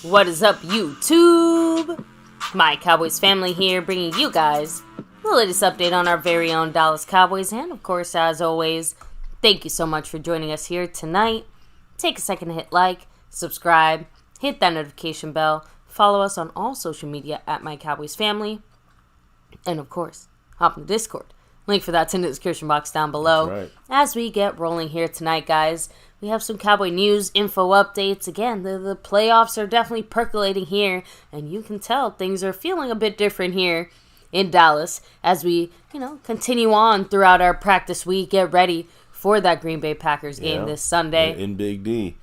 What is up, YouTube? My Cowboys family here, bringing you guys the latest update on our very own Dallas Cowboys. And of course, as always, thank you so much for joining us here tonight. Take a second to hit like, subscribe, hit that notification bell, follow us on all social media at MyCowboysFamily, and of course, hop in the Discord. Link for that's in the description box down below. Right. As we get rolling here tonight, guys, we have some Cowboy news, info updates. Again, the playoffs are definitely percolating here, and you can tell things are feeling a bit different here in Dallas as we, continue on throughout our practice week, get ready for that Green Bay Packers game this Sunday. In Big D.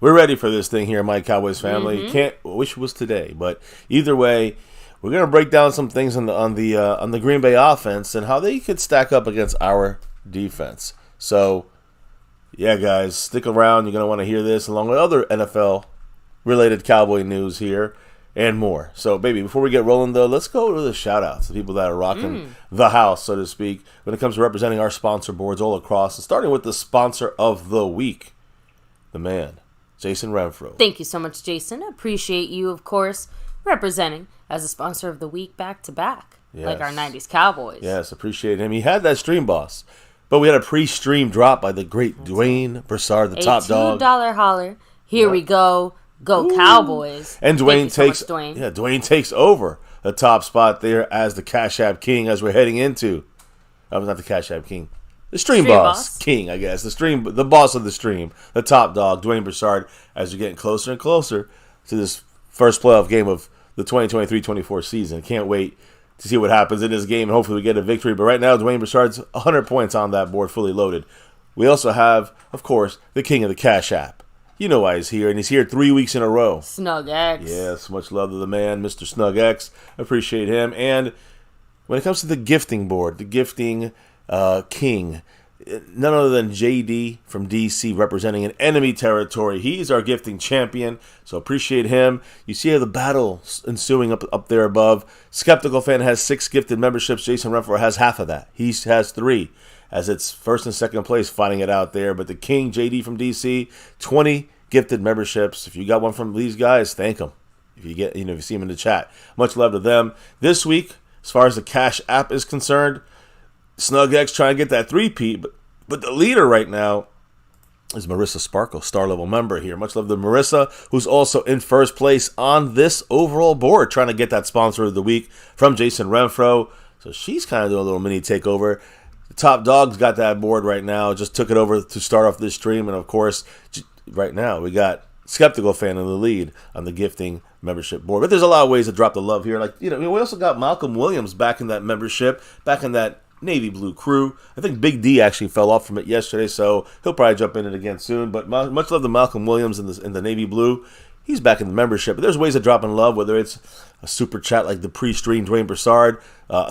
We're ready for this thing here, my Cowboys family. Wish it was today, but either way, we're gonna break down some things on the Green Bay offense and how they could stack up against our defense. So, yeah, guys, stick around. You're gonna want to hear this along with other NFL related Cowboy news here and more. So, baby, before we get rolling though, let's go to the shout outs, the people that are rocking the house, so to speak, when it comes to representing our sponsor boards all across, and starting with the sponsor of the week, the man, Jason Renfro. Thank you so much, Jason. Appreciate you, of course, representing as a sponsor of the week back-to-back, like our 90s Cowboys. Yes, appreciate him. He had that stream boss, but we had a pre-stream drop by the great Dwayne Broussard, the top dog. $2 holler. Here we go. Go Cowboys. And Dwayne Dwayne takes over the top spot there as the Cash App King as we're heading into. I was not the Cash App King. The stream boss king, I guess. The boss of the stream, the top dog, Dwayne Broussard, as we're getting closer and closer to this first playoff game of the 2023-24 season. Can't wait to see what happens in this game, and hopefully we get a victory. But right now, Dwayne Broussard's 100 points on that board, fully loaded. We also have, of course, the king of the Cash App. You know why he's here, and he's here 3 weeks in a row. Snug X. Yes, much love to the man, Mr. Snug X. Appreciate him. And when it comes to the gifting board, the gifting king, none other than JD from DC representing an enemy territory. He's our gifting champion, so appreciate him. You see the battle ensuing up there above. Skeptical Fan has 6 gifted memberships. Jason Renfro has half of that. He has 3, as it's first and second place fighting it out there. But the king, JD from DC, 20 gifted memberships. If you got one from these guys, thank them. If you get, if you see them in the chat, much love to them. This week, as far as the Cash App is concerned, Snug X trying to get that 3P, but the leader right now is Marissa Sparkle, star level member here. Much love to Marissa, who's also in first place on this overall board, trying to get that sponsor of the week from Jason Renfro. So she's kind of doing a little mini takeover. The top dog's got that board right now, just took it over to start off this stream. And of course, right now we got Skeptical Fan in the lead on the gifting membership board. But there's a lot of ways to drop the love here. Like, we also got Malcolm Williams back in that membership, back in that navy blue crew. I think Big D actually fell off from it yesterday, so he'll probably jump in it again soon. But much love to Malcolm Williams in the navy blue. He's back in the membership. But there's ways of dropping love, whether it's a super chat like the pre-stream Dwayne Broussard,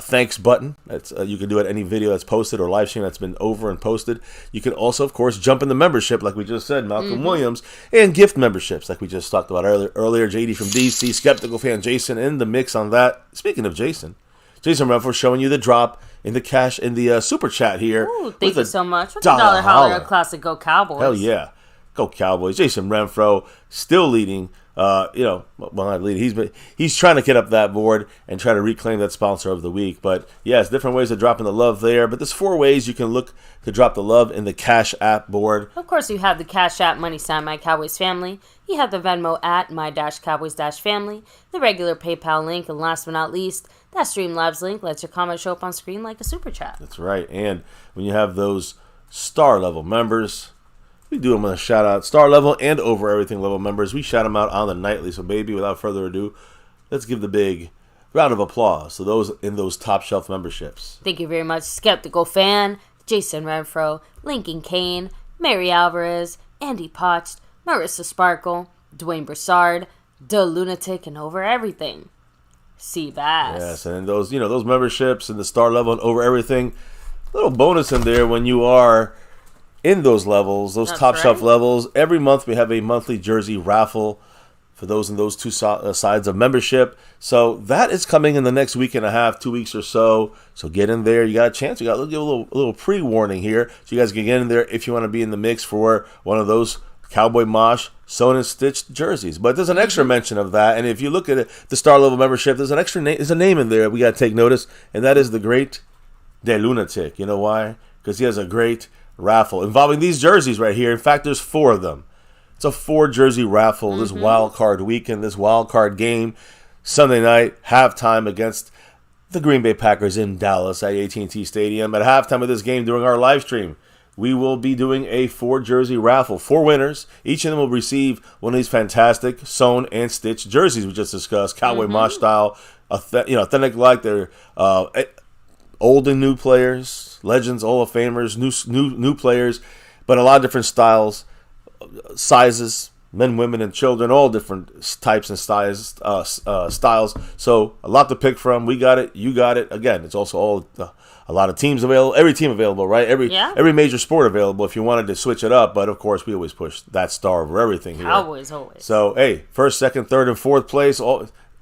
thanks button. That's you can do it any video that's posted or live stream that's been over and posted. You can also, of course, jump in the membership like we just said, Malcolm Williams, and gift memberships like we just talked about earlier. JD from DC, Skeptical Fan, Jason in the mix on that. Speaking of Jason Renfro showing you the drop in the cash in the super chat here. Ooh, thank you so much. With the $1 holler, a classic Go Cowboys. Hell yeah. Go Cowboys. Jason Renfro still leading. Well, not leading. He's trying to get up that board and try to reclaim that sponsor of the week. But yes, different ways of dropping the love there. But there's 4 ways you can look to drop the love in the Cash App board. Of course, you have the Cash App money sign My Cowboys Family. You have the Venmo at My-Cowboys-Family. The regular PayPal link, and last but not least, that Streamlabs link lets your comment show up on screen like a super chat. That's right. And when you have those star level members, we do them with a shout out. Star level and over everything level members, we shout them out on the nightly. So, baby, without further ado, let's give the big round of applause to those in those top shelf memberships. Thank you very much, Skeptical Fan, Jason Renfro, Lincoln Kane, Mary Alvarez, Andy Potched, Marissa Sparkle, Dwayne Broussard, The Lunatic, and over everything, Seabass. Yes, and those those memberships and the star level and over everything, little bonus in there when you are in those levels, those top shelf levels. Every month we have a monthly jersey raffle for those in those two sides of membership. So that is coming in the next week and a half, 2 weeks or so. So get in there. You got a chance. You got to give a little pre-warning here, so you guys can get in there if you want to be in the mix for one of those Cowboy Mosh sewn and stitched jerseys. But there's an extra mention of that, and if you look at it, the star level membership, there's an extra name. There's a name in there we got to take notice, and that is the Great De Lunatic. You know why? Because he has a great raffle involving these jerseys right here. In fact, there's 4 of them. It's a 4-jersey raffle this wild card weekend, this wild card game, Sunday night, halftime against the Green Bay Packers in Dallas at AT&T Stadium. At halftime of this game during our live stream, we will be doing a 4-jersey raffle. 4 winners. Each of them will receive one of these fantastic sewn and stitched jerseys we just discussed, Cowboy Mosh style, authentic like they're old and new players, legends, Hall of Famers, new players, but a lot of different styles, sizes, men, women, and children, all different types and styles. So a lot to pick from. We got it. You got it. Again, it's also a lot of teams available. Every team available, right? Every major sport available if you wanted to switch it up. But of course, we always push that star over everything here. Always. So hey, first, second, third, and fourth place.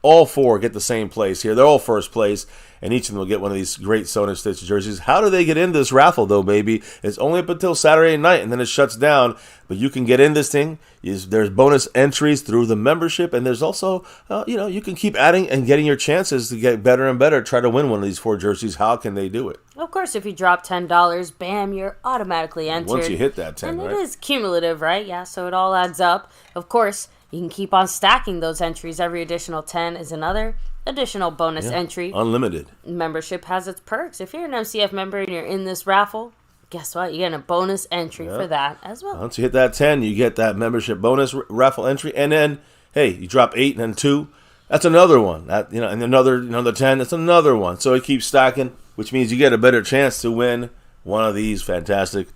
All 4 get the same place here. They're all first place, and each of them will get one of these great sewn and stitched jerseys. How do they get in this raffle, though, baby? It's only up until Saturday night, and then it shuts down. But you can get in this thing. There's bonus entries through the membership, and there's also, you can keep adding and getting your chances to get better and better. Try to win one of these 4 jerseys. How can they do it? Of course, if you drop $10, bam, you're automatically entered. Once you hit that 10, and right? it is cumulative, right? Yeah, so it all adds up. Of course, you can keep on stacking those entries. Every additional 10 is another additional bonus entry. Unlimited. Membership has its perks. If you're an MCF member and you're in this raffle, guess what? You get a bonus entry for that as well. Once you hit that 10, you get that membership bonus raffle entry. And then, hey, you drop 8 and then 2. That's another one. And another 10, that's another one. So it keeps stacking, which means you get a better chance to win one of these fantastic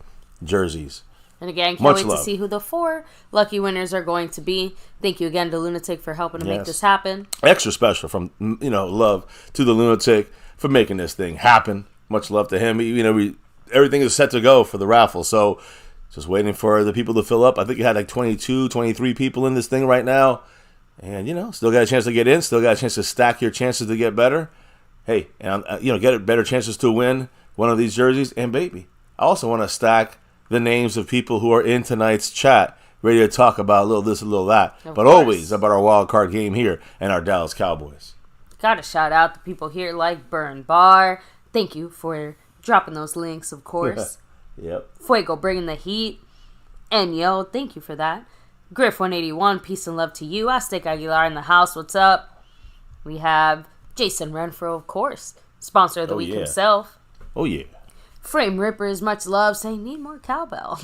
jerseys. And again, can't wait to see who the 4 lucky winners are going to be. Thank you again to Lunatic for helping to make this happen. Extra special from, love to the Lunatic for making this thing happen. Much love to him. Everything is set to go for the raffle. So just waiting for the people to fill up. I think you had like 22, 23 people in this thing right now. And, still got a chance to get in. Still got a chance to stack your chances to get better. Hey, and get better chances to win one of these jerseys. And, baby, I also want to stack the names of people who are in tonight's chat, ready to talk about a little this, a little that, but always about our wild card game here and our Dallas Cowboys. Gotta shout out the people here like Burn Bar. Thank you for dropping those links, of course. Yep. Fuego bringing the heat. Enyo, thank you for that. Griff181, peace and love to you. Aztec Aguilar in the house, what's up? We have Jason Renfro, of course, sponsor of the week himself. Oh, yeah. Frame Rippers, much love, saying need more cowbell.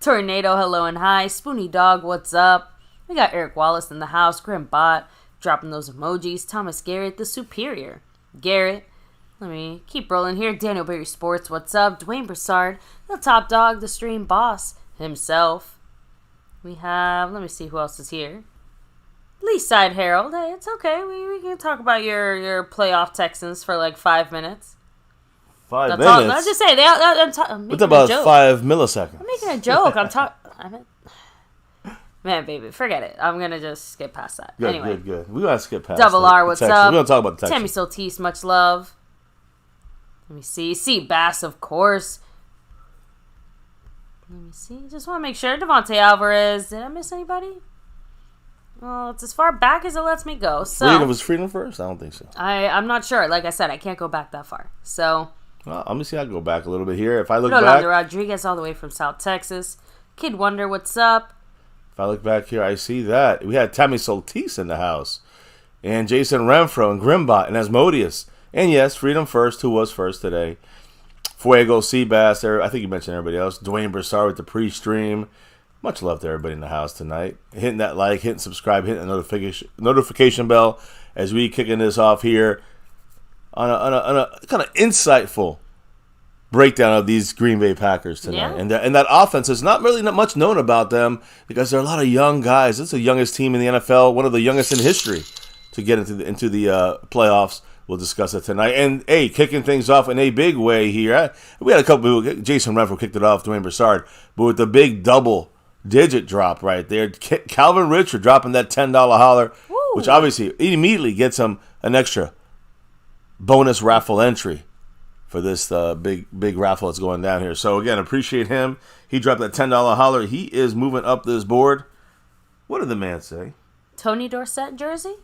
Tornado, hello and hi. Spoony Dog, what's up? We got Eric Wallace in the house. Grim Bot, dropping those emojis. Thomas Garrett, the superior. Garrett, let me keep rolling here. Daniel Berry Sports, what's up? Dwayne Broussard, the top dog, the stream boss himself. We have, let me see who else is here. Leaside Herald, hey, it's okay. We can talk about your playoff Texans for like 5 minutes. 5 minutes. Let's just say I'm making about a joke. 5 milliseconds? I'm making a joke. Man, baby, forget it. I'm gonna just skip past that. Anyway, Good. We gotta skip past. Double R, what's up? We're gonna talk about the Texans. Tammy Soltis, much love. Let me see. Bass, of course. Let me see. Just want to make sure. Devontae Alvarez. Did I miss anybody? Well, it's as far back as it lets me go. So Was Freedom first? I don't think so. I'm not sure. Like I said, I can't go back that far. So. Well, let me see. I'll go back a little bit here. If I look Rolando back, Rodriguez all the way from South Texas. Kid Wonder, what's up? if I look back here, I see that we had Tammy Soltis in the house, and Jason Renfro and Grimbot and Asmodeus, and yes, Freedom First, who was first today. Fuego Seabass, there. I think you mentioned everybody else. Dwayne Broussard with the pre-stream. Much love to everybody in the house tonight. Hitting that like, hitting subscribe, hitting the notification bell as we kicking this off here on a kind of insightful breakdown of these Green Bay Packers tonight. Yeah. And that offense is not much known about them because there are a lot of young guys. It's the youngest team in the NFL, one of the youngest in history to get into the playoffs. We'll discuss it tonight. And, hey, kicking things off in a big way here. We had a couple people. Jason Renfro kicked it off, Dwayne Broussard. But with the big double-digit drop right there, Calvin Richard dropping that $10 holler, which obviously immediately gets him an extra bonus raffle entry for this big raffle that's going down here. So again, appreciate him. He dropped that $10 holler. He is moving up this board. What did the man say? Tony Dorsett jersey?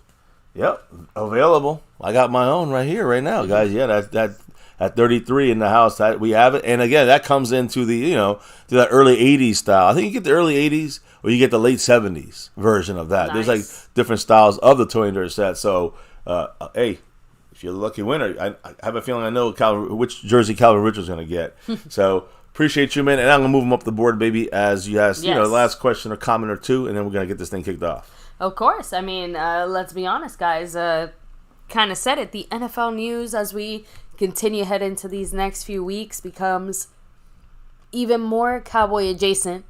Yep, available. I got my own right here, right now, guys. Yeah, that at 33 in the house, that we have it. And again, that comes into the to that early 80s style. I think you get the early 80s or you get the late 70s version of that. Nice. There's like different styles of the Tony Dorsett. So, hey, if you're the lucky winner, I have a feeling I know which jersey Calvin Richards is going to get. So appreciate you, man. And I'm going to move him up the board, baby, as you asked, Yes. last question or comment or two, and then we're going to get this thing kicked off. Of course. I mean, let's be honest, guys. Kind of said it. The NFL news as we continue head into these next few weeks becomes even more Cowboy adjacent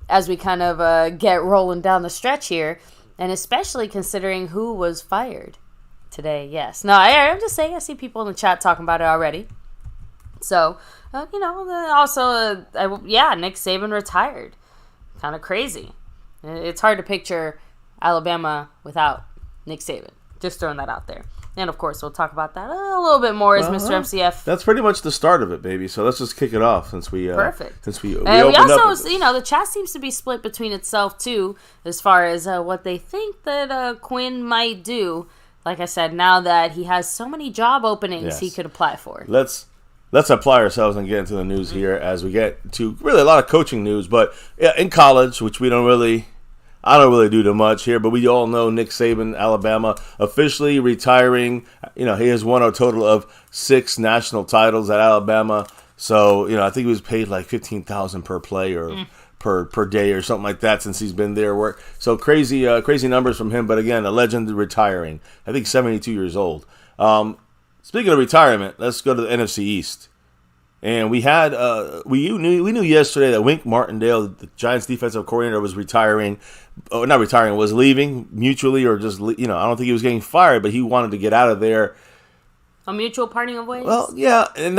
as we kind of get rolling down the stretch here, and especially considering who was fired today. Yes. No, I'm just saying. I see people in the chat talking about it already. So, also, Nick Saban retired. Kind of crazy. It's hard to picture Alabama without Nick Saban. Just throwing that out there. And, of course, we'll talk about that a little bit more as Mr. MCF. That's pretty much the start of it, baby. So let's just kick it off since we Perfect. Since we and we opened also, up the chat seems to be split between itself, too, as far as what they think that Quinn might do. Like I said, now that he has so many job openings he could apply for. Let's apply ourselves and get into the news here as we get to really a lot of coaching news. But in college, which I don't really do too much here, but we all know Nick Saban, Alabama, officially retiring. He has won a total of 6 national titles at Alabama. So, I think he was paid like $15,000 per play or per day or something like that since he's been there. So crazy numbers from him. But again, a legend retiring. I think 72 years old. Speaking of retirement, let's go to the NFC East. And we had we knew yesterday that Wink Martindale, the Giants defensive coordinator, was retiring. Oh, not retiring, was leaving mutually or just, I don't think he was getting fired, but he wanted to get out of there. A mutual parting of ways? Well, yeah, and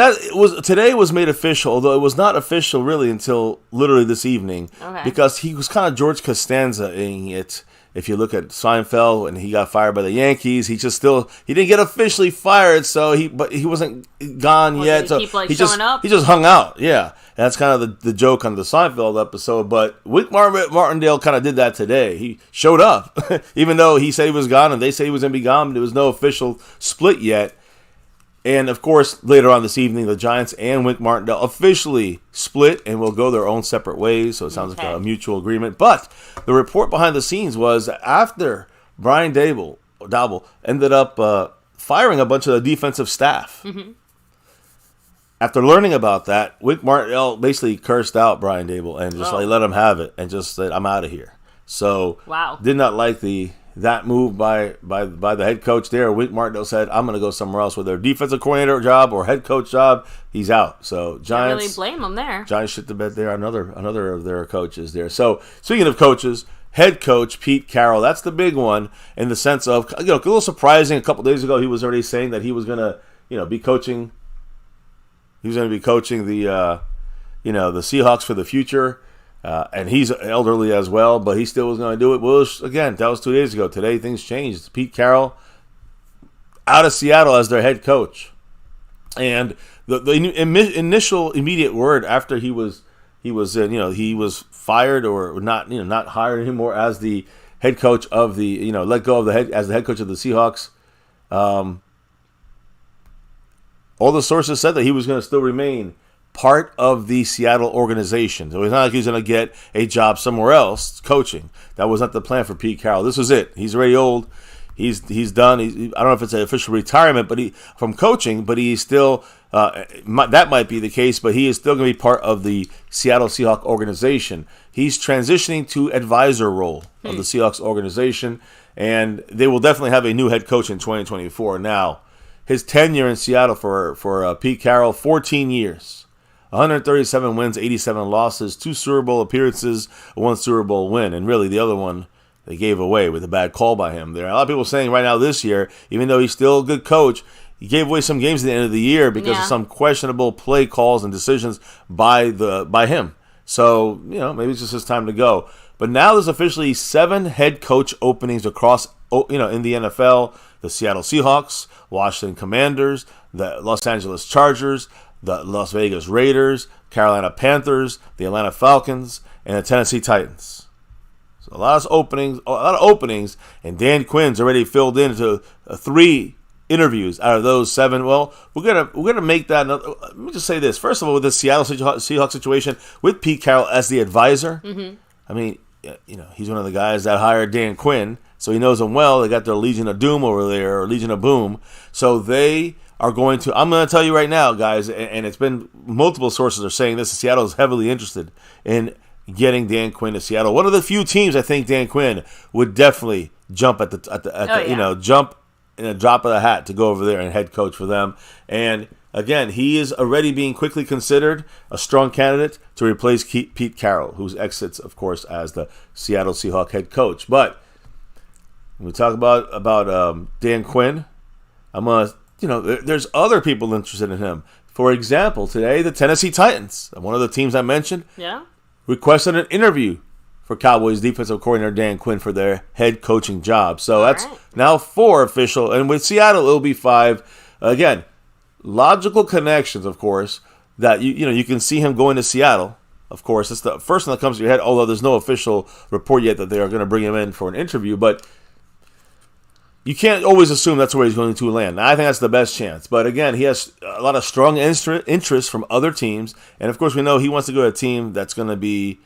today was made official, although it was not official really until literally this evening. Okay. Because he was kind of George Costanza-ing it. If you look at Seinfeld and he got fired by the Yankees, he didn't get officially fired, but he wasn't gone yet. So he just hung out. Yeah, and that's kind of the joke on the Seinfeld episode. But Wink Martindale kind of did that today. He showed up, even though he said he was gone and they say he was going to be gone. But there was no official split yet. And, of course, later on this evening, the Giants and Wink Martindale officially split and will go their own separate ways. So it sounds like a mutual agreement. But the report behind the scenes was after Brian Daboll ended up firing a bunch of the defensive staff. Mm-hmm. After learning about that, Wink Martindale basically cursed out Brian Daboll and just let him have it and just said, I'm out of here. So did not like that move by the head coach there. Wink Martindale said, I'm going to go somewhere else, whether defensive coordinator job or head coach job. He's out. So Giants, can't really blame him there. Giants shit the bed there. Another of their coaches there. So speaking of coaches, head coach Pete Carroll, that's the big one in the sense of, a little surprising. A couple days ago, he was already saying that he was going to be coaching. He was going to be coaching the the Seahawks for the future. And he's elderly as well, but he still was going to do it. Well, again, that was 2 days ago. Today, things changed. Pete Carroll out of Seattle as their head coach. And the initial immediate word after he was fired or not hired anymore as the head coach of the, let go of as the head coach of the Seahawks. All the sources said that he was going to still remain part of the Seattle organization. So it's not like he's going to get a job somewhere else coaching. That was not the plan for Pete Carroll. This was it. He's already old. He's done. I don't know if it's an official retirement, but from coaching, but he's still that might be the case, but he is still going to be part of the Seattle Seahawks organization. He's transitioning to advisor role of the Seahawks organization, and they will definitely have a new head coach in 2024. Now, his tenure in Seattle for Pete Carroll, 14 years. 137 wins, 87 losses, 2 Super Bowl appearances, 1 Super Bowl win. And really, the other one they gave away with a bad call by him there. A lot of people saying right now this year, even though he's still a good coach, he gave away some games at the end of the year because of some questionable play calls and decisions by him. So, maybe it's just his time to go. But now there's officially 7 head coach openings across, in the NFL. The Seattle Seahawks, Washington Commanders, the Los Angeles Chargers, the Las Vegas Raiders, Carolina Panthers, the Atlanta Falcons, and the Tennessee Titans. So a lot of openings, and Dan Quinn's already filled into 3 interviews out of those 7. Well, we're gonna make that. Let me just say this. First of all, with the Seattle Seahawks situation, with Pete Carroll as the advisor, I mean, he's one of the guys that hired Dan Quinn, so he knows him well. They got their Legion of Doom over there, or Legion of Boom. So they are going to. I'm going to tell you right now, guys, and it's been multiple sources are saying this. Seattle is heavily interested in getting Dan Quinn to Seattle. One of the few teams I think Dan Quinn would definitely jump jump in a drop of the hat to go over there and head coach for them. And again, he is already being quickly considered a strong candidate to replace Pete Carroll, who exits, of course, as the Seattle Seahawks head coach. But when we talk about Dan Quinn, there's other people interested in him. For example, today the Tennessee Titans, one of the teams I mentioned, requested an interview for Cowboys defensive coordinator Dan Quinn for their head coaching job. So that's now 4 official, and with Seattle it'll be 5. Again, logical connections, of course, that you can see him going to Seattle. Of course, it's the first thing that comes to your head, although there's no official report yet that they are going to bring him in for an interview. But you can't always assume that's where he's going to land. Now, I think that's the best chance. But again, he has a lot of strong interest from other teams. And of course, we know he wants to go to a team that's going to be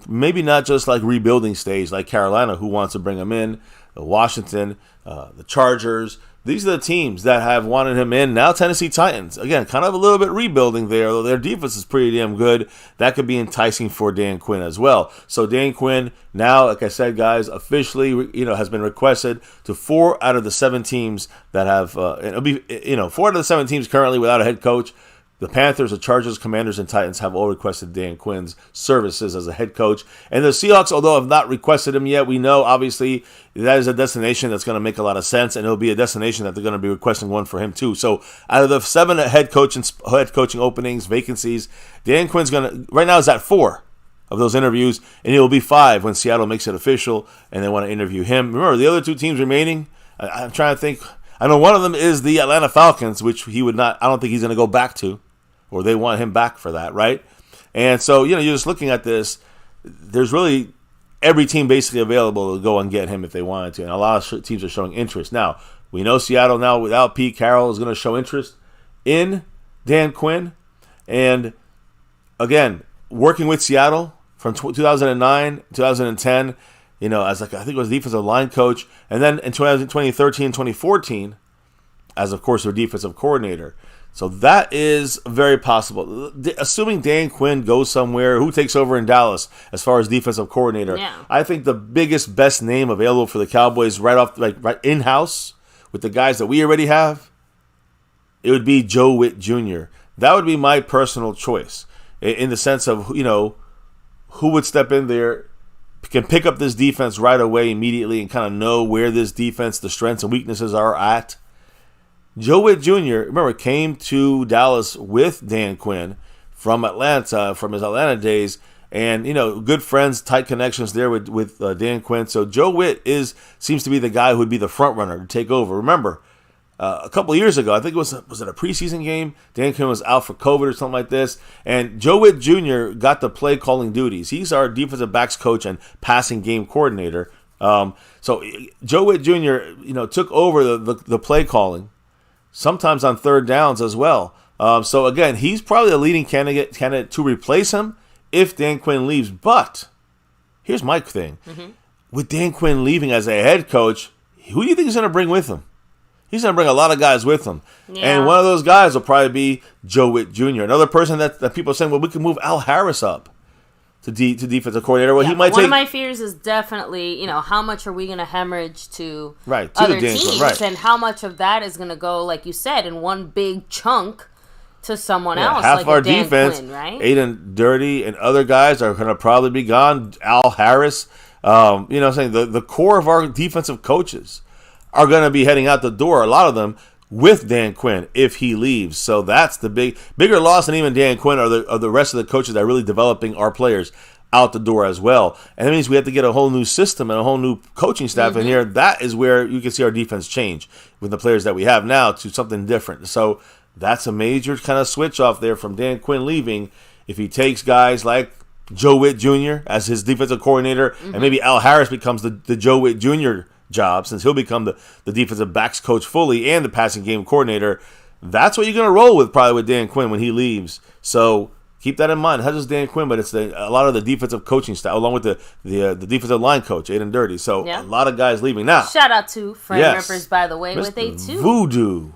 maybe not just like rebuilding stage like Carolina, who wants to bring him in, Washington, the Chargers. These are the teams that have wanted him in. Now Tennessee Titans, again, kind of a little bit rebuilding there, although their defense is pretty damn good. That could be enticing for Dan Quinn as well. So Dan Quinn now, like I said, guys, officially, has been requested to 4 out of the 7 teams that have, it'll be, 4 out of the 7 teams currently without a head coach. The Panthers, the Chargers, Commanders, and Titans have all requested Dan Quinn's services as a head coach. And the Seahawks, although have not requested him yet, we know, obviously, that is a destination that's going to make a lot of sense, and it'll be a destination that they're going to be requesting one for him, too. So out of the 7 head coaching openings, vacancies, Dan Quinn's right now is at 4 of those interviews, and it will be 5 when Seattle makes it official, and they want to interview him. Remember, the other 2 teams remaining, I'm trying to think. I know one of them is the Atlanta Falcons, which he would not, I don't think he's going to go back to. Or they want him back for that, right? And so, you're just looking at this. There's really every team basically available to go and get him if they wanted to. And a lot of teams are showing interest. Now, we know Seattle now without Pete Carroll is going to show interest in Dan Quinn. And again, working with Seattle from 2009, 2010, as I think it was defensive line coach. And then in 2013, 2014, as of course their defensive coordinator. So that is very possible. Assuming Dan Quinn goes somewhere, who takes over in Dallas as far as defensive coordinator? Yeah. I think the best name available for the Cowboys right in-house with the guys that we already have, it would be Joe Witt Jr. That would be my personal choice in the sense of, who would step in there, can pick up this defense right away immediately and kind of know where this defense, the strengths and weaknesses are at. Joe Witt Jr., remember, came to Dallas with Dan Quinn from Atlanta, from his Atlanta days, and, good friends, tight connections there with Dan Quinn. So Joe Witt seems to be the guy who would be the front runner to take over. Remember, a couple of years ago, I think was it a preseason game? Dan Quinn was out for COVID or something like this, and Joe Witt Jr. got the play calling duties. He's our defensive backs coach and passing game coordinator. So Joe Witt Jr. Took over the play calling. Sometimes on third downs as well. So again, he's probably the leading candidate to replace him if Dan Quinn leaves. But here's my thing: with Dan Quinn leaving as a head coach, who do you think he's going to bring with him? He's going to bring a lot of guys with him, and one of those guys will probably be Joe Witt Jr. Another person that people are saying, well, we can move Al Harris up to defensive coordinator. Well, he might one of my fears is definitely, how much are we going to hemorrhage to other teams, and how much of that is going to go, like you said, in one big chunk to someone else. Half like our Dan defense, Quinn, right? Aiden Dirty and other guys are going to probably be gone. Al Harris, I'm saying the core of our defensive coaches are going to be heading out the door. A lot of them with Dan Quinn if he leaves. So that's the bigger loss than even Dan Quinn are the rest of the coaches that are really developing our players out the door as well. And that means we have to get a whole new system and a whole new coaching staff in here. That is where you can see our defense change with the players that we have now to something different. So that's a major kind of switch off there from Dan Quinn leaving. If he takes guys like Joe Witt Jr. as his defensive coordinator, and maybe Al Harris becomes the Joe Witt Jr. job, since he'll become the defensive backs coach fully and the passing game coordinator, that's what you're going to roll with probably with Dan Quinn when he leaves. So keep that in mind. Not just Dan Quinn, but it's a lot of the defensive coaching staff, along with the defensive line coach, Aiden Dirty. So a lot of guys leaving now. Shout out to Frame Rippers, by the way, Mr. with a $2 Voodoo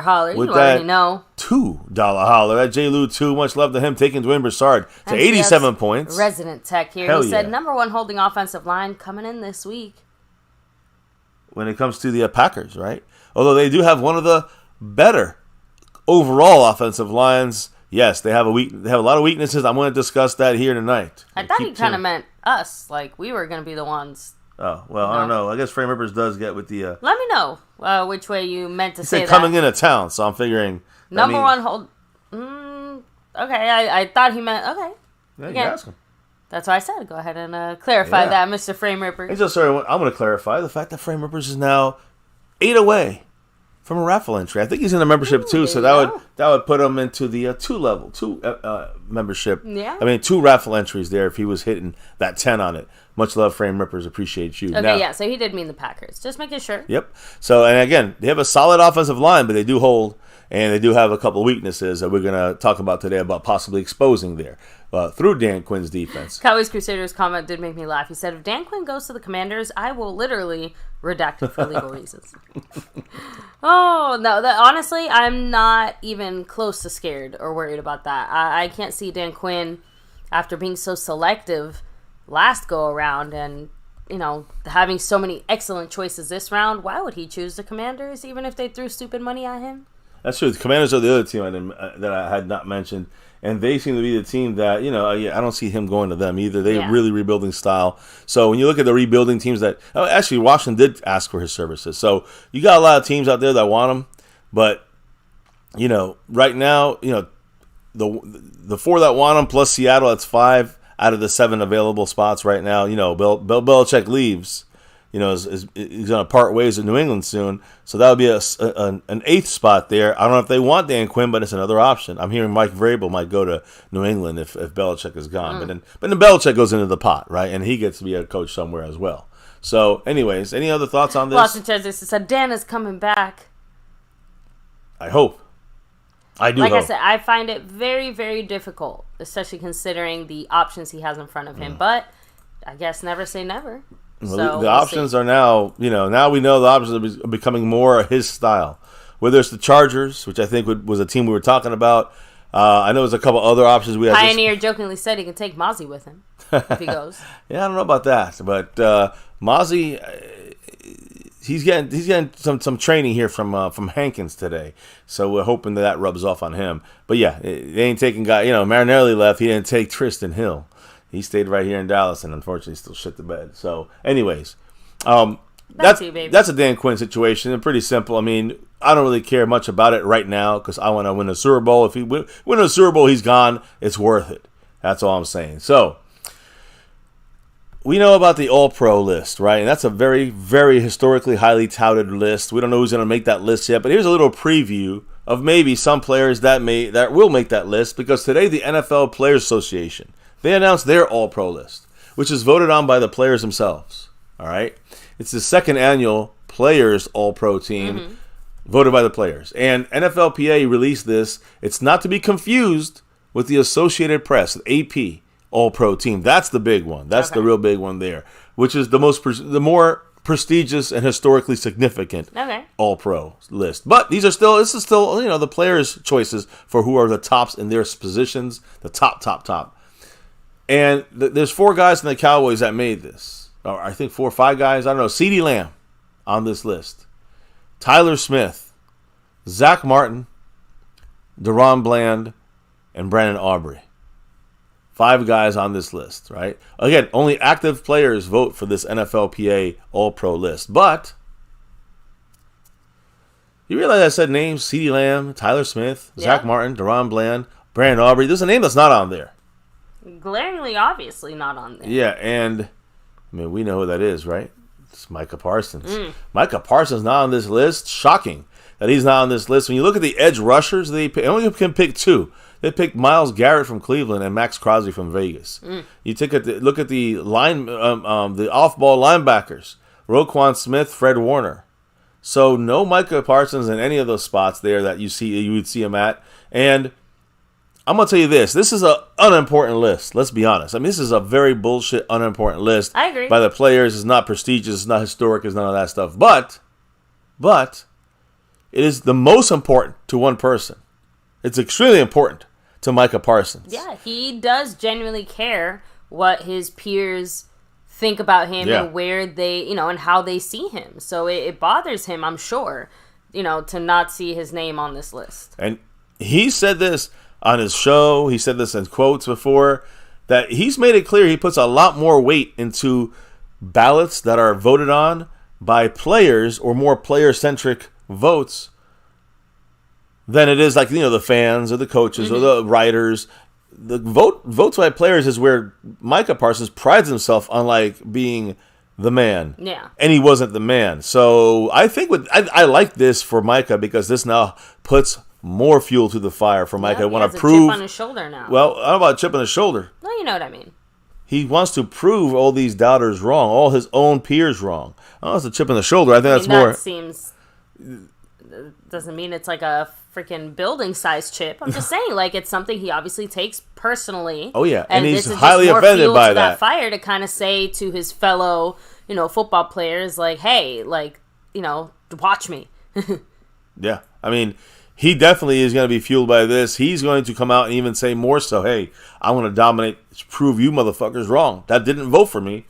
holler. With You already know. $2 holler. That J. Lou 2. Much love to him, taking Dwayne Broussard to 87 points. Resident Tech here. Hell He said yeah. #1 holding offensive line coming in this week. When it comes to the Packers, right? Although they do have one of the better overall offensive lines. Yes, they have a lot of weaknesses. I'm going to discuss that here tonight. I thought he kind of meant us, like we were going to be the ones. Oh, well, I don't know. I guess Frame Rippers does get with the... Let me know which way you meant to say that. coming into town, so I'm figuring... #1 hold... okay, I thought he meant... Okay. Yeah, you ask him. That's why I said go ahead and clarify that, Mr. Frame Ripper. I'm going to clarify the fact that Frame Rippers is now 8 away from a raffle entry. I think he's in a membership too, so that would put him into the 2 membership. Yeah. I mean, 2 raffle entries there if he was hitting that 10 on it. Much love, Frame Rippers. Appreciate you. Okay, so he did mean the Packers. Just making sure. Yep. So, and again, they have a solid offensive line, but they do hold, and they do have a couple of weaknesses that we're going to talk about today about possibly exposing there through Dan Quinn's defense. Cowboys Crusaders comment did make me laugh. He said, if Dan Quinn goes to the Commanders, I will literally redact it for legal reasons. Oh, no. Honestly, I'm not even close to scared or worried about that. I can't see Dan Quinn, after being so selective last go around and, having so many excellent choices this round, why would he choose the Commanders even if they threw stupid money at him? That's true. The Commanders are the other team that I had not mentioned, and they seem to be the team that, I don't see him going to them either. They're really rebuilding style. So when you look at the rebuilding teams actually Washington did ask for his services. So you got a lot of teams out there that want him, but, right now, the 4 that want him plus Seattle, that's 5 out of the 7 available spots right now. Bill Belichick leaves. He's going to part ways with New England soon. So that would be an 8th spot there. I don't know if they want Dan Quinn, but it's another option. I'm hearing Mike Vrabel might go to New England if Belichick is gone. But then Belichick goes into the pot, right? And he gets to be a coach somewhere as well. So, anyways, any other thoughts on this? Boston Chester said Dan is coming back. I hope. I do hope. Like I said, I find it very, very difficult, especially considering the options he has in front of him. But I guess never say never. Well, So the options are now, now we know the options are becoming more his style. Whether it's the Chargers, which I think was a team we were talking about. I know there's a couple other options we have. Pioneer jokingly said he can take Mozzie with him if he goes. Yeah, I don't know about that, but Mozzie, he's getting some training here from Hankins today, so we're hoping that rubs off on him. But yeah, they ain't taking guy. Marinelli left. He didn't take Tristan Hill. He stayed right here in Dallas and unfortunately still shit the bed. So, anyways, that's a Dan Quinn situation and pretty simple. I mean, I don't really care much about it right now because I want to win a Super Bowl. If he win a Super Bowl, he's gone. It's worth it. That's all I'm saying. So, we know about the All-Pro list, right? And that's a very, very historically highly touted list. We don't know who's going to make that list yet, but here's a little preview of maybe some players that will make that list because today the NFL Players Association, they announced their All-Pro list, which is voted on by the players themselves. All right? It's the second annual Players All-Pro team voted by the players. And NFLPA released this. It's not to be confused with the Associated Press, AP All-Pro team. That's the big one. That's the real big one there, which is the more prestigious and historically significant All-Pro list. But this is still the players' choices for who are the tops in their positions, the top. And there's 4 guys in the Cowboys that made this. Or I think 4 or 5 guys. I don't know. CeeDee Lamb on this list. Tyler Smith. Zach Martin. Deron Bland. And Brandon Aubrey. 5 guys on this list, right? Again, only active players vote for this NFLPA All-Pro list. But you realize I said names? CeeDee Lamb, Tyler Smith, Zach Martin, Deron Bland, Brandon Aubrey. There's a name that's not on there. Glaringly, obviously not on there. Yeah, and I mean, we know who that is, right? It's Micah Parsons. Micah Parsons not on this list. Shocking. that he's not on this list. When you look at the edge rushers, they only can pick 2. They picked Myles Garrett from Cleveland and Max Crosby from Vegas. You look at the the off-ball linebackers, Roquan Smith, Fred Warner. So no Micah Parsons in any of those spots there that you would see him at. And I'm going to tell you this. This is an unimportant list. Let's be honest. I mean, this is a very bullshit, unimportant list. I agree. By the players. It's not prestigious. It's not historic. It's none of that stuff. But it is the most important to one person. It's extremely important to Micah Parsons. Yeah, he does genuinely care what his peers think about him and where they, and how they see him. So it bothers him, I'm sure, to not see his name on this list. And he said this on his show. He said this in quotes before, that he's made it clear he puts a lot more weight into ballots that are voted on by players or more player-centric votes than it is like, the fans or the coaches or the writers. The votes by players is where Micah Parsons prides himself on, like, being the man. Yeah. And he wasn't the man. So I think I like this for Micah, because this now puts more fuel to the fire for Micah. He Want has to a prove chip on his shoulder now. Well, I don't know about a chip on his shoulder. No, you know what I mean. He wants to prove all these doubters wrong, all his own peers wrong. Oh, it's a chip on the shoulder. I think that's more. That seems doesn't mean it's like a freaking building size chip. I'm just saying, like, it's something he obviously takes personally. Oh yeah, and he's this is highly just more offended fuel by to that. Fire to kind of say to his fellow, football players, like, hey, like, watch me. Yeah, I mean, he definitely is going to be fueled by this. He's going to come out and even say more so, hey, I want to dominate, prove you motherfuckers wrong. That didn't vote for me.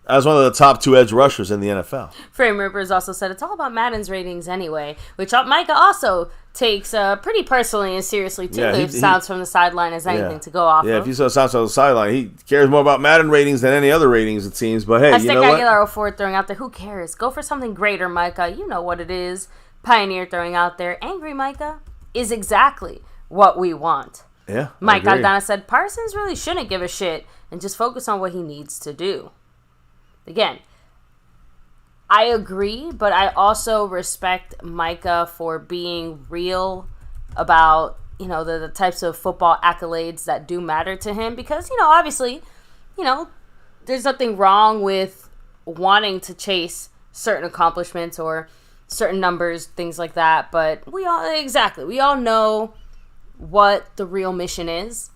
As one of the top 2 edge rushers in the NFL. Frame Rippers also said it's all about Madden's ratings anyway, which Micah also takes pretty personally and seriously too. Yeah, if Sounds from the sideline has anything to go off of. Yeah, if you saw Sounds from the sideline, he cares more about Madden ratings than any other ratings, it seems. But hey, you know what? Aguilar 04 throwing out there, who cares? Go for something greater, Micah. You know what it is. Pioneer throwing out there, angry Micah is exactly what we want. Yeah, Mike Aldana said Parsons really shouldn't give a shit and just focus on what he needs to do. Again, I agree, but I also respect Micah for being real about, the types of football accolades that do matter to him. Because, obviously, there's nothing wrong with wanting to chase certain accomplishments or certain numbers, things like that. But we all know what the real mission is.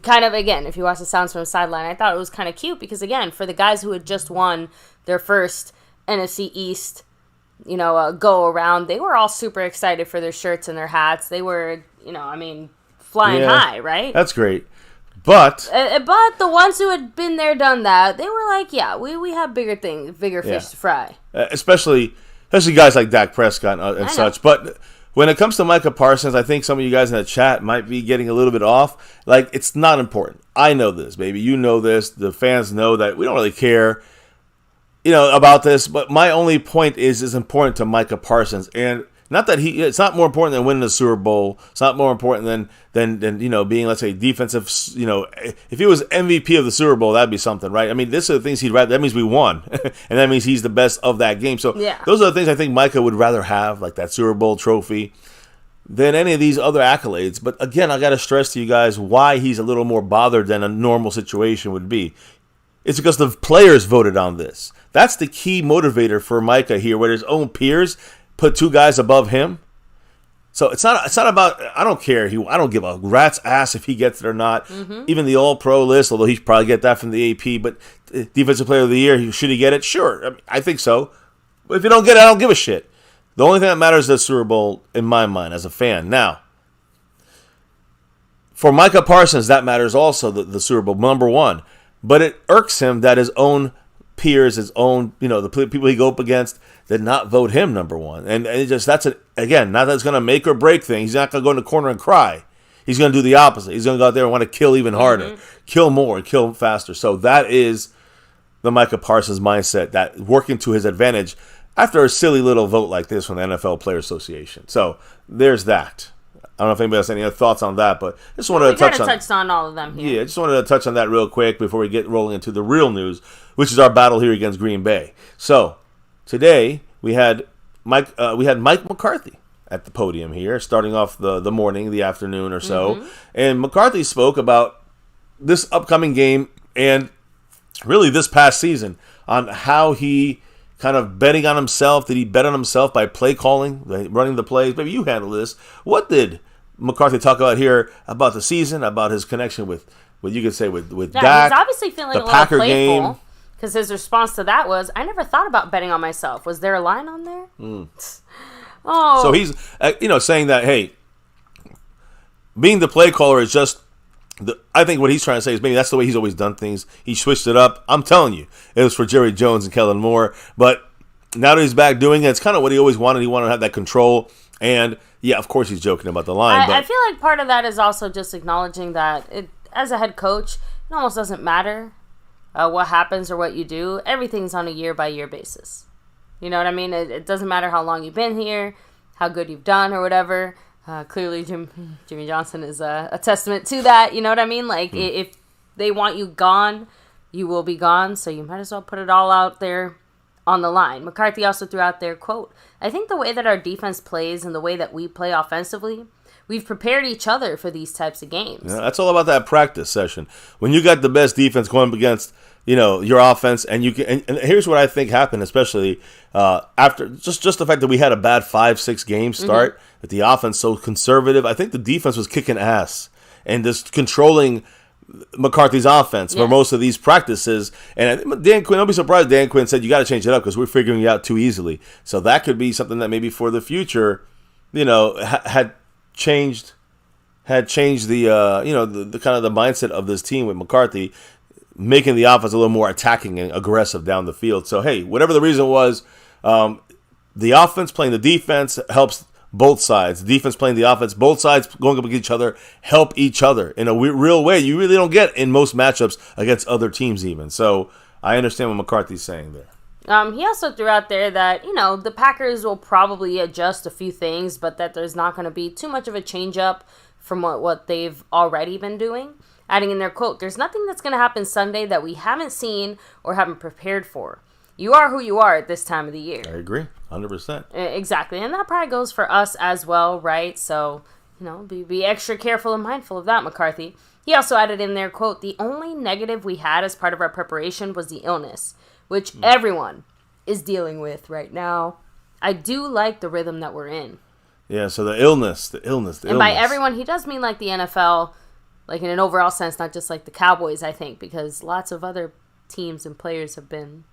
Kind of, again, if you watch the Sounds from the Sideline, I thought it was kind of cute because, again, for the guys who had just won their first NFC East, go around, they were all super excited for their shirts and their hats. They were, flying high, right? That's great. But the ones who had been there, done that, they were like, yeah, we have bigger fish to fry. Especially guys like Dak Prescott and such. But when it comes to Micah Parsons, I think some of you guys in the chat might be getting a little bit off. Like, it's not important. I know this, baby. You know this. The fans know that we don't really care, about this. But my only point is it's important to Micah Parsons. And not that it's not more important than winning the Super Bowl. It's not more important than being, let's say, defensive, if he was MVP of the Super Bowl, that'd be something, right? I mean, this are the things he'd rather, that means we won. And that means he's the best of that game. So those are the things I think Micah would rather have, like that Super Bowl trophy, than any of these other accolades. But again, I got to stress to you guys why he's a little more bothered than a normal situation would be. It's because the players voted on this. That's the key motivator for Micah here, where his own peers put 2 guys above him. So it's not about, I don't care. I don't give a rat's ass if he gets it or not. Mm-hmm. Even the All-Pro list, although he should probably get that from the AP, but Defensive Player of the Year, should he get it? Sure. I think so. But if you don't get it, I don't give a shit. The only thing that matters is the Super Bowl in my mind as a fan. Now, for Micah Parsons, that matters also, the Super Bowl, number 1. But it irks him that his own peers, his own, the people he go up against, did not vote him number 1. And it just, again, not that it's going to make or break things. He's not going to go in the corner and cry. He's going to do the opposite. He's going to go out there and want to kill even harder, kill more, kill faster. So that is the Micah Parsons mindset, that working to his advantage after a silly little vote like this from the NFL Player Association. So there's that. I don't know if anybody has any other thoughts on that, but I just wanted to touch on all of them here. Yeah, I just wanted to touch on that real quick before we get rolling into the real news, which is our battle here against Green Bay. So today we had we had Mike McCarthy at the podium here, starting off the morning, the afternoon or so. And McCarthy spoke about this upcoming game and really this past season on how he kind of betting on himself. Did he bet on himself by play calling, running the plays? Maybe you handle this. What did McCarthy talk about here about the season, about his connection with what you could say with Dak? He's obviously feeling a little playful because his response to that was, "I never thought about betting on myself." Was there a line on there? Oh, so he's saying that, hey, being the play caller is just. I think what he's trying to say is maybe that's the way he's always done things. He switched it up. I'm telling you, it was for Jerry Jones and Kellen Moore. But now that he's back doing it, it's kind of what he always wanted. He wanted to have that control. And, yeah, of course he's joking about the line. I feel like part of that is also just acknowledging that as a head coach, it almost doesn't matter what happens or what you do. Everything's on a year-by-year basis. You know what I mean? It doesn't matter how long you've been here, how good you've done or whatever. Clearly, Jimmy Johnson is a testament to that. You know what I mean? Like, if they want you gone, you will be gone. So you might as well put it all out there on the line. McCarthy also threw out their quote, "I think the way that our defense plays and the way that we play offensively, we've prepared each other for these types of games." Yeah, that's all about that practice session. When you got the best defense going up against your offense, and you can, and here's what I think happened, especially after just the fact that we had a bad 5-6 game start, that the offense so conservative. I think the defense was kicking ass and just controlling McCarthy's offense for most of these practices. And I think Dan Quinn, don't be surprised, Dan Quinn said, you got to change it up because we're figuring it out too easily. So that could be something that maybe for the future, had changed the the kind of the mindset of this team with McCarthy, making the offense a little more attacking and aggressive down the field. So, hey, whatever the reason was, the offense playing the defense helps both sides. The defense playing the offense, both sides going up against each other, help each other in a real way you really don't get in most matchups against other teams even. So I understand what McCarthy's saying there. He also threw out there that, the Packers will probably adjust a few things, but that there's not going to be too much of a change-up from what they've already been doing. Adding in their quote, "There's nothing that's going to happen Sunday that we haven't seen or haven't prepared for. You are who you are at this time of the year." I agree, 100%. Exactly, and that probably goes for us as well, right? So, be extra careful and mindful of that, McCarthy. He also added in their quote, "The only negative we had as part of our preparation was the illness, which everyone is dealing with right now. I do like the rhythm that we're in." Yeah, so the illness. And by everyone, he does mean like the NFL, like in an overall sense, not just like the Cowboys, I think, because lots of other teams and players have been.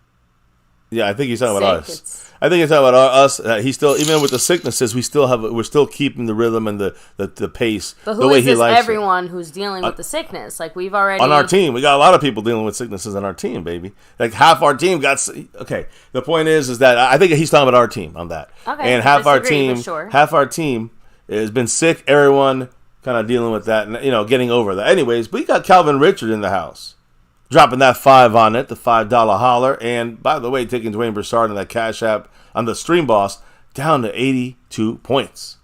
Yeah, I think he's talking about us. I think he's talking about us. He's still, even with the sicknesses, we're still keeping the rhythm and the pace. But the way is he this likes everyone who's dealing with the sickness? Like we've already on our team, we got a lot of people dealing with sicknesses on our team, baby. Like half our team got. Okay, the point is that I think he's talking about our team on that. Okay, and half our team has been sick. Everyone kind of dealing with that, and getting over that. Anyways, we got Calvin Richard in the house. Dropping that $5 on it, the $5 holler. And, by the way, taking Dwayne Broussard on that Cash App on the Stream Boss down to 82 points.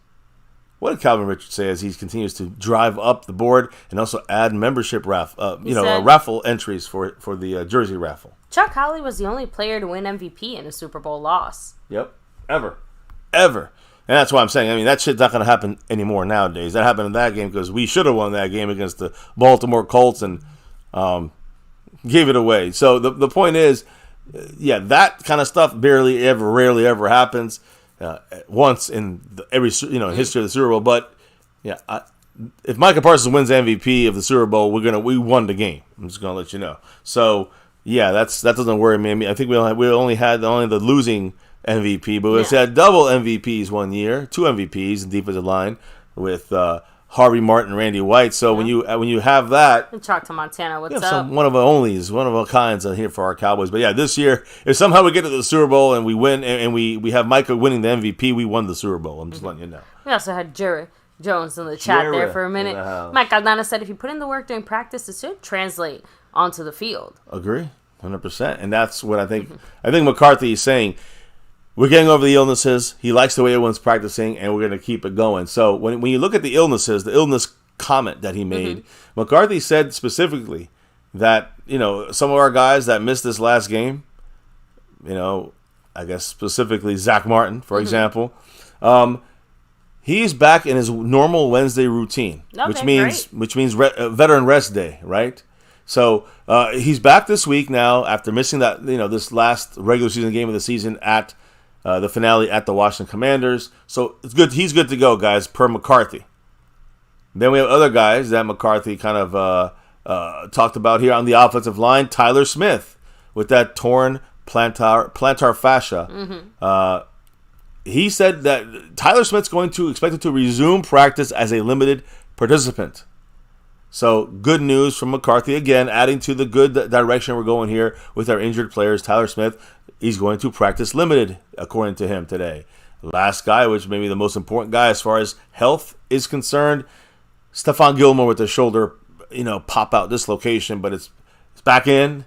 What did Calvin Richard say as he continues to drive up the board and also add membership raffle entries for the jersey raffle? Chuck Howley was the only player to win MVP in a Super Bowl loss. Yep. Ever. And that's why I'm saying, that shit's not going to happen anymore nowadays. That happened in that game because we should have won that game against the Baltimore Colts and gave it away. So the point is, that kind of stuff rarely ever happens once in every history of the Super Bowl. But if Micah Parsons wins MVP of the Super Bowl, we won the game. I'm just gonna let you know. So that doesn't worry me. I think we only had the losing MVP, but we had double MVPs one year, 2 MVPs in defensive line with Harvey Martin, Randy White. So when you have that, and talk to Montana, what's up? One of a kinds here for our Cowboys. But this year, if somehow we get to the Super Bowl and we win, and we have Micah winning the MVP, we won the Super Bowl. I'm just letting you know. We also had Jerry Jones in the chat there for a minute. Mike Aldana said if you put in the work during practice, it should translate onto the field. Agree, 100%. And that's what I think. I think McCarthy is saying. We're getting over the illnesses. He likes the way everyone's practicing, and we're going to keep it going. So when you look at the illnesses, the illness comment that he made, McCarthy said specifically that, some of our guys that missed this last game, I guess specifically Zach Martin, for example. He's back in his normal Wednesday routine, which means veteran rest day, right? So he's back this week now after missing that this last regular season game of the season at the finale at the Washington Commanders. So it's good. He's good to go, guys, per McCarthy. Then we have other guys that McCarthy kind of talked about here on the offensive line. Tyler Smith with that torn plantar fascia. He said that Tyler Smith's expected to resume practice as a limited participant. So good news from McCarthy again, adding to the good direction we're going here with our injured players. Tyler Smith, he's going to practice limited, according to him today. Last guy, which may be the most important guy as far as health is concerned, Stephon Gilmore with the shoulder, pop out dislocation, but it's back in.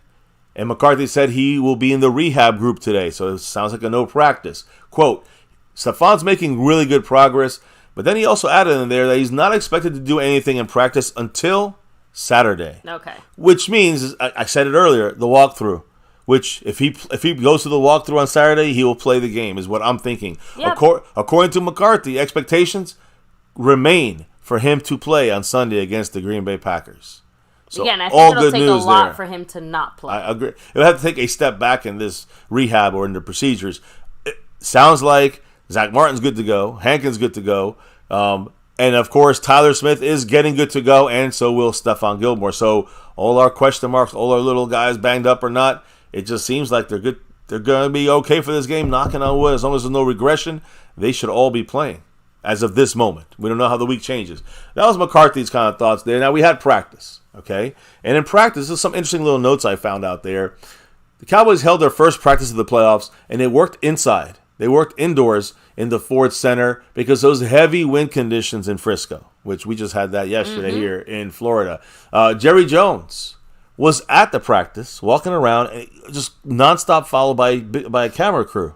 And McCarthy said he will be in the rehab group today, so it sounds like a no practice. Quote, Stephon's making really good progress, but then he also added in there that he's not expected to do anything in practice until Saturday. Okay. Which means, I said it earlier, the walkthrough. Which, if he goes to the walkthrough on Saturday, he will play the game, is what I'm thinking. Yep. According to McCarthy, expectations remain for him to play on Sunday against the Green Bay Packers. So again, I think it'll take a lot for him to not play. I agree. He'll have to take a step back in this rehab or in the procedures. It sounds like Zach Martin's good to go. Hankins good to go. And, of course, Tyler Smith is getting good to go, and so will Stephon Gilmore. So all our question marks, all our little guys banged up or not, it just seems like they're good. They're going to be okay for this game, knocking on wood. As long as there's no regression, they should all be playing as of this moment. We don't know how the week changes. That was McCarthy's kind of thoughts there. Now, we had practice, okay? And in practice, there's some interesting little notes I found out there. The Cowboys held their first practice of the playoffs, and they worked inside. They worked indoors in the Ford Center because those heavy wind conditions in Frisco, which we just had that yesterday here in Florida. Jerry Jones was at the practice, walking around, and just nonstop followed by a camera crew.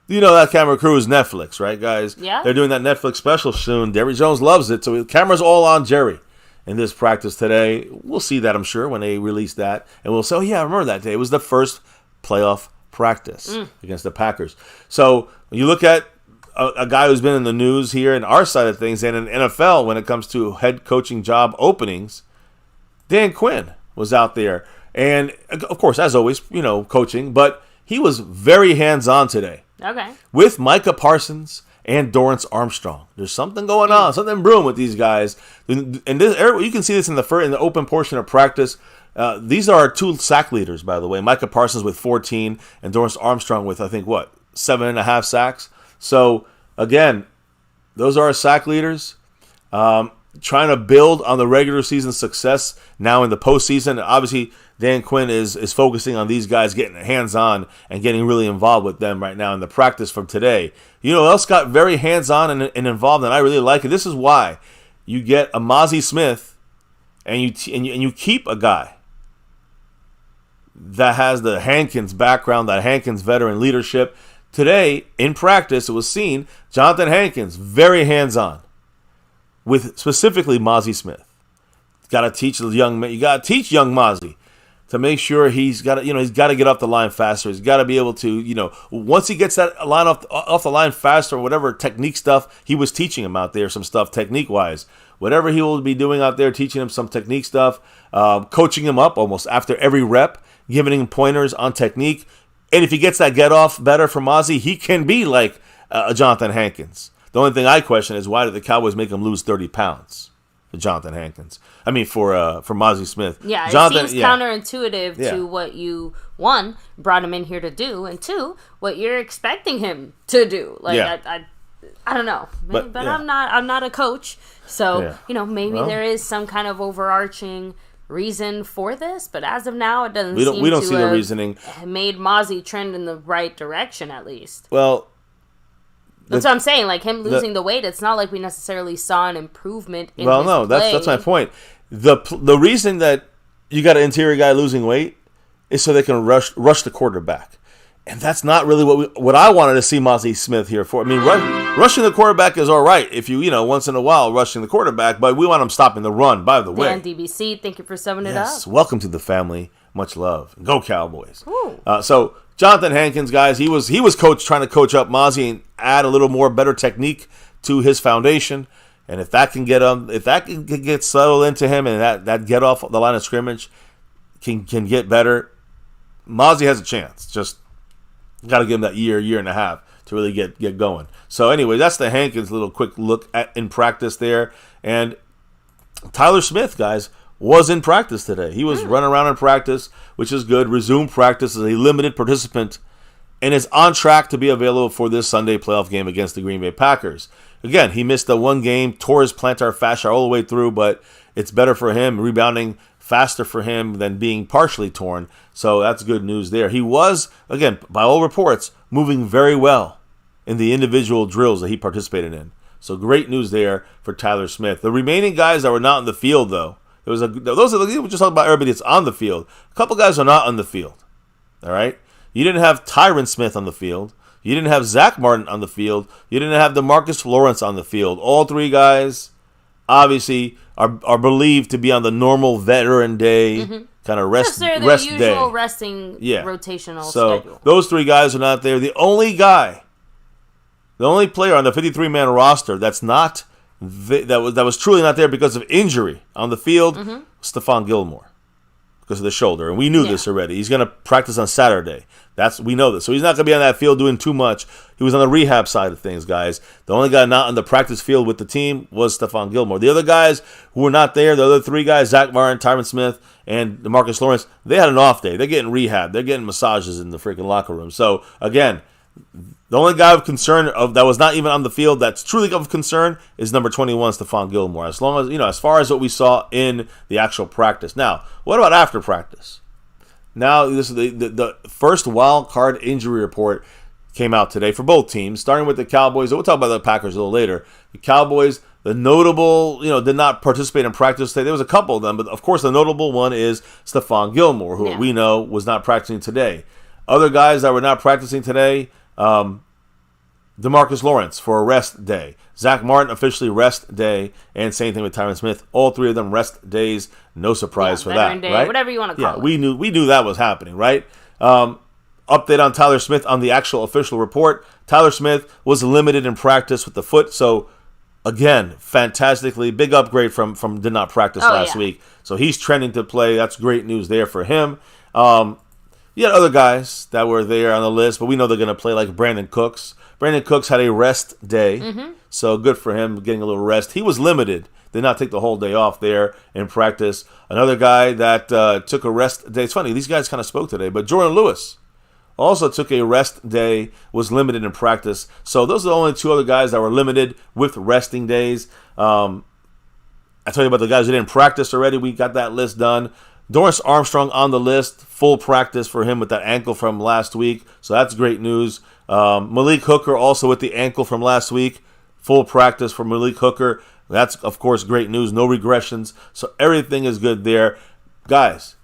You know that camera crew is Netflix, right, guys? Yeah. They're doing that Netflix special soon. Jerry Jones loves it, so the camera's all on Jerry in this practice today. We'll see that, I'm sure, when they release that. And we'll say, oh, yeah, I remember that day. It was the first playoff practice against the Packers. So when you look at a guy who's been in the news here in our side of things and in NFL when it comes to head coaching job openings, Dan Quinn was out there. And, of course, as always, coaching. But he was very hands-on today. Okay. With Micah Parsons and Dorrance Armstrong. There's something going on, something brewing with these guys. And this, you can see this in the open portion of practice. These are our two sack leaders, by the way. Micah Parsons with 14 and Dorrance Armstrong with, I think, 7.5 sacks. So, again, those are our sack leaders. Trying to build on the regular season success now in the postseason. Obviously, Dan Quinn is focusing on these guys getting hands-on and getting really involved with them right now in the practice from today. You know who else got very hands-on and involved, and I really like it? This is why you get a Mazi Smith and you keep a guy that has the Hankins background, that Hankins veteran leadership. Today, in practice, it was seen, Jonathan Hankins, very hands-on with specifically Mazi Smith. Got to teach the young man. You got to teach young Mazi to make sure he's got to get off the line faster. He's got to be able to, once he gets that line off the line faster, or whatever technique stuff he was teaching him out there, some stuff technique-wise, whatever he will be doing out there, teaching him some technique stuff, coaching him up almost after every rep, giving him pointers on technique. And if he gets that get-off better from Mazi, he can be like a Jonathan Hankins. The only thing I question is why did the Cowboys make him lose 30 pounds for Jonathan Hankins? I mean, for Mazi Smith. Yeah, Jonathan, it seems counterintuitive to what you, one, brought him in here to do, and two, what you're expecting him to do. Like, I don't know. But I'm not a coach, so, maybe there is some kind of overarching reason for this, but as of now, it doesn't seem we don't to see the reasoning. Made Mazi trend in the right direction, at least. Well, that's what I'm saying. Like, him losing the weight, it's not like we necessarily saw an improvement in his play. That's my point. The reason that you got an interior guy losing weight is so they can rush the quarterback. And that's not really what I wanted to see Mazi Smith here for. I mean, rushing the quarterback is all right if you once in a while rushing the quarterback, but we want him stopping the run, by the way. Dan DBC, thank you for summing it up. Welcome to the family. Much love. Go Cowboys. So Jonathan Hankins, guys, he was trying to coach up Mozzie and add a little more better technique to his foundation. And if that can get settled into him, and that get off the line of scrimmage can get better, Mozzie has a chance. Just got to give him that year and a half to really get going. So anyway, that's the Hankins little quick look in practice there. And Tyler Smith, guys, was in practice today. He was running around in practice, which is good. Resumed practice as a limited participant and is on track to be available for this Sunday playoff game against the Green Bay Packers. Again, he missed the one game, tore his plantar fascia all the way through, but it's better for him, rebounding faster for him than being partially torn. So that's good news there. He was, again, by all reports, moving very well in the individual drills that he participated in. So great news there for Tyler Smith. The remaining guys that were not in the field, though, those are we're just talking about everybody that's on the field. A couple guys are not on the field. All right? You didn't have Tyron Smith on the field. You didn't have Zach Martin on the field. You didn't have DeMarcus Lawrence on the field. All three guys, obviously, are believed to be on the normal veteran day kind of rest day. Usual resting rotational schedule. Those three guys are not there. The only player on the 53-man roster that was truly not there because of injury on the field, Stephon Gilmore, because of the shoulder, and we knew this already. He's going to practice on Saturday. We know this, so he's not going to be on that field doing too much. He was on the rehab side of things, guys. The only guy not on the practice field with the team was Stephon Gilmore. The other guys who were not there, the other three guys, Zach Martin, Tyron Smith, and DeMarcus Lawrence, they had an off day. They're getting rehab. They're getting massages in the freaking locker room. So again, the only guy of concern that was not even on the field that's truly of concern is number 21, Stephon Gilmore. As long as, as far as what we saw in the actual practice. Now, what about after practice? Now, this is the first wild card injury report came out today for both teams, starting with the Cowboys. We'll talk about the Packers a little later. The Cowboys, the notable, did not participate in practice today. There was a couple of them, but of course the notable one is Stephon Gilmore, who we know was not practicing today. Other guys that were not practicing today, DeMarcus Lawrence for a rest day. Zach Martin officially rest day, and same thing with Tyron Smith. All three of them rest days. No surprise for that, day, right? Whatever you want to call it. We knew that was happening, right? Update on Tyler Smith on the actual official report. Tyler Smith was limited in practice with the foot, so again, fantastically big upgrade from did not practice last week. So he's trending to play. That's great news there for him. You had other guys that were there on the list, but we know they're going to play, like Brandon Cooks. Brandon Cooks had a rest day, so good for him getting a little rest. He was limited, did not take the whole day off there in practice. Another guy that took a rest day. It's funny, these guys kind of spoke today, but Jordan Lewis also took a rest day, was limited in practice. So those are the only two other guys that were limited with resting days. I told you about the guys who didn't practice already. We got that list done. Dorrance Armstrong on the list, full practice for him with that ankle from last week. So that's great news. Malik Hooker also with the ankle from last week, full practice for Malik Hooker. That's, of course, great news. No regressions. So everything is good there. Guys,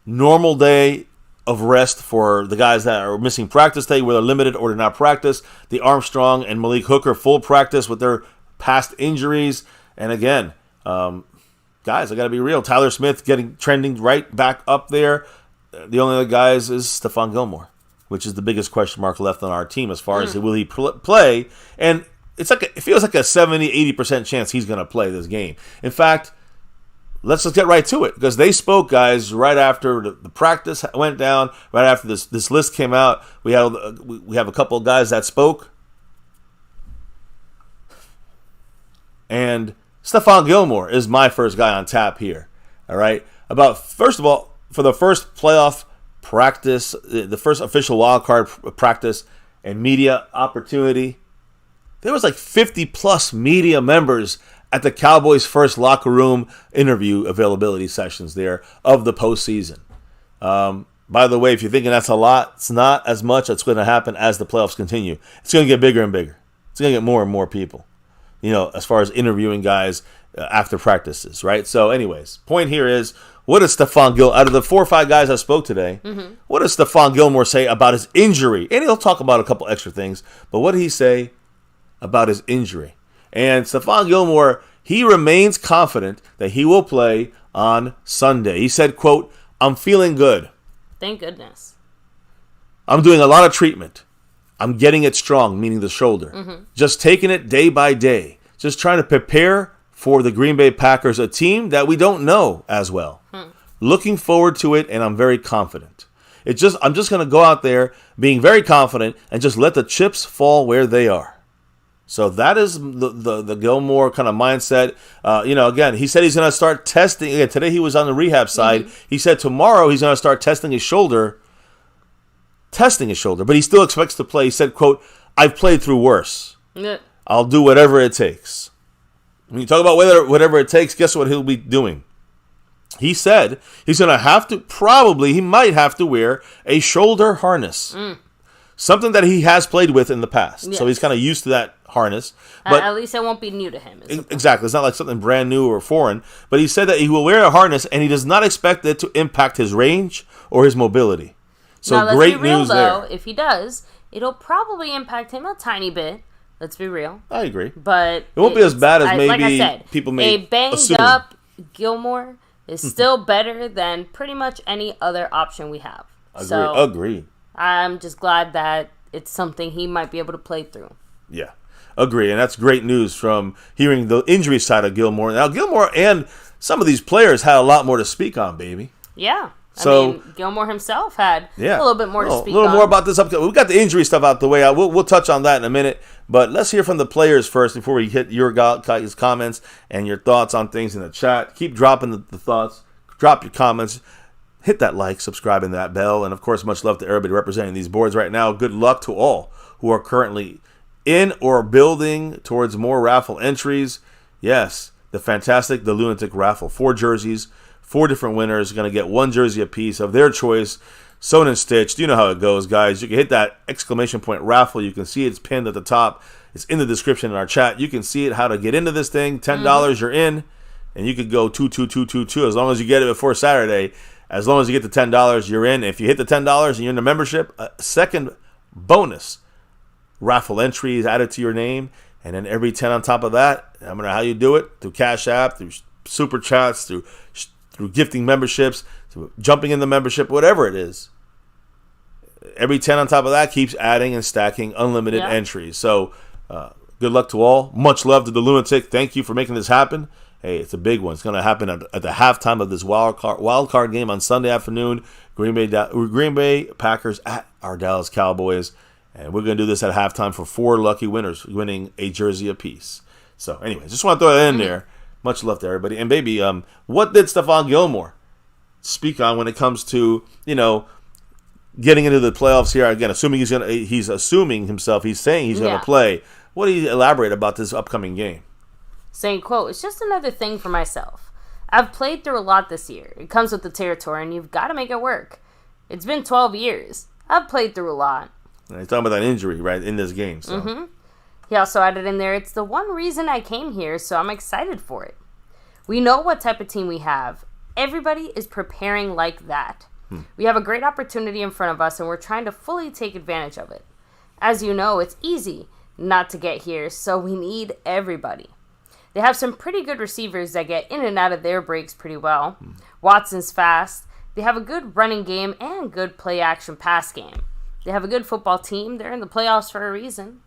normal day of rest for the guys that are missing practice day, whether limited or did not practice. The Armstrong and Malik Hooker full practice with their past injuries. And again, guys, I got to be real. Tyler Smith trending right back up there. The only other guys is Stephon Gilmore, which is the biggest question mark left on our team as far as will he play. And it feels like a 70-80% chance he's going to play this game. In fact, let's just get right to it, because they spoke, guys, right after the practice went down, right after this list came out. We have a couple of guys that spoke. And Stephon Gilmore is my first guy on tap here. All right. First of all, for the first playoff practice, the first official wildcard practice and media opportunity, there was like 50+ media members at the Cowboys' first locker room interview availability sessions there of the postseason. By the way, if you're thinking that's a lot, it's not as much. That's going to happen as the playoffs continue. It's going to get bigger and bigger. It's going to get more and more people, as far as interviewing guys after practices, right? So anyways, point here is, what does Stephon Gilmore, out of the 4 or 5 guys I spoke today, what does Stephon Gilmore say about his injury? And he'll talk about a couple extra things, but what did he say about his injury? And Stephon Gilmore, he remains confident that he will play on Sunday. He said, quote, "I'm feeling good." Thank goodness. I'm doing a lot of treatment. I'm getting it strong, meaning the shoulder. Just taking it day by day. Just trying to prepare for the Green Bay Packers, a team that we don't know as well. Looking forward to it, and I'm very confident. I'm just going to go out there being very confident and just let the chips fall where they are. So that is the Gilmore kind of mindset. Again, he said he's going to start testing. Again, today he was on the rehab side. He said tomorrow he's going to start testing his shoulder, but he still expects to play. He said, quote, "I've played through worse. I'll do whatever it takes." When you talk about whatever it takes, guess what he'll be doing? He said he's going to have to, he might have to wear a shoulder harness. Something that he has played with in the past. Yes. So he's kind of used to that harness. But at least it won't be new to him. Exactly. It's not like something brand new or foreign. But he said that he will wear a harness, and he does not expect it to impact his range or his mobility. So now, great let's be real, news though, there. If he does, it'll probably impact him a tiny bit. Let's be real. I agree. But it won't be as bad as maybe like I said, people may a banged assume. up Gilmore is still better than pretty much any other option we have. Agree. I'm just glad that it's something he might be able to play through. Yeah, agree. And that's great news from hearing the injury side of Gilmore. Now, Gilmore and some of these players had a lot more to speak on, baby. Yeah. So, Gilmore himself had a little bit more to speak on. A little more about this. We got the injury stuff out the way. We'll touch on that in a minute. But let's hear from the players first before we hit your guys' comments and your thoughts on things in the chat. Keep dropping the thoughts. Drop your comments. Hit that like, subscribe, and that bell. And, of course, much love to everybody representing these boards right now. Good luck to all who are currently in or building towards more raffle entries. Yes, the Lunatic raffle. 4 jerseys. 4 different winners are going to get 1 jersey apiece of their choice, sewn and stitched. You know how it goes, guys. You can hit that exclamation point raffle. You can see it's pinned at the top. It's in the description in our chat. You can see it, how to get into this thing. $10, you're in, and you could go 2 as long as you get it before Saturday. As long as you get the $10, you're in. If you hit the $10 and you're in the membership, a second bonus raffle entry is added to your name, and then every 10 on top of that, I don't know how you do it, through Cash App, through Super Chats, through gifting memberships, through jumping in the membership, whatever it is. Every 10 on top of that keeps adding and stacking unlimited entries. So good luck to all. Much love to the Lunatic. Thank you for making this happen. Hey, it's a big one. It's going to happen at the halftime of this wild card game on Sunday afternoon. Green Bay Packers at our Dallas Cowboys. And we're going to do this at halftime for 4 lucky winners winning a jersey apiece. So anyway, just want to throw that in there. Much love to everybody. And baby, what did Stephon Gilmore speak on when it comes to, getting into the playoffs here? Again, he's saying he's going to play. What did he elaborate about this upcoming game? Saying, quote, "It's just another thing for myself. I've played through a lot this year. It comes with the territory, and you've got to make it work. It's been 12 years. I've played through a lot." And he's talking about that injury, right, in this game. So. He also added in there, "It's the one reason I came here, so I'm excited for it. We know what type of team we have. Everybody is preparing like that. We have a great opportunity in front of us, and we're trying to fully take advantage of it. As you know, it's easy not to get here, so we need everybody. They have some pretty good receivers that get in and out of their breaks pretty well. Watson's fast. They have a good running game and good play-action pass game. They have a good football team. They're in the playoffs for a reason."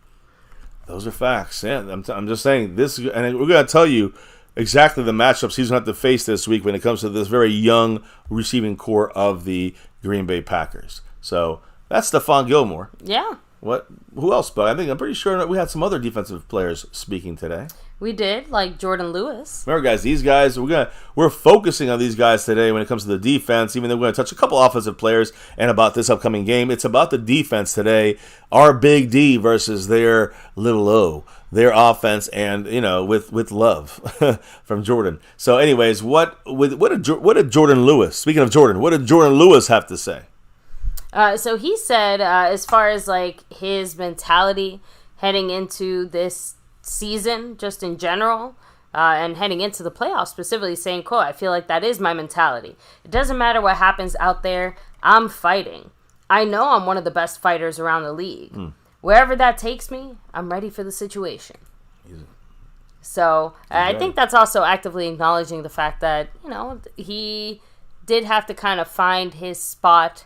Those are facts. Yeah, I'm just saying this, and we're going to tell you exactly the matchups he's going to have to face this week when it comes to this very young receiving core of the Green Bay Packers. So that's Stephon Gilmore. Yeah. Who else? But I'm pretty sure we had some other defensive players speaking today. We did, like Jordan Lewis. Remember, guys, these guys, we're focusing on these guys today when it comes to the defense, even though we're going to touch a couple offensive players and about this upcoming game. It's about the defense today. Our big D versus their little O. Their offense, and, with love from Jordan. So, anyways, what did Jordan Lewis, speaking of Jordan, what did Jordan Lewis have to say? So he said, as far as like his mentality heading into this season, just in general, and heading into the playoffs specifically, saying, quote, "I feel like that is my mentality. It doesn't matter what happens out there. I'm fighting. I know I'm one of the best fighters around the league. Wherever that takes me, I'm ready for the situation." So I think that's also actively acknowledging the fact that, he did have to kind of find his spot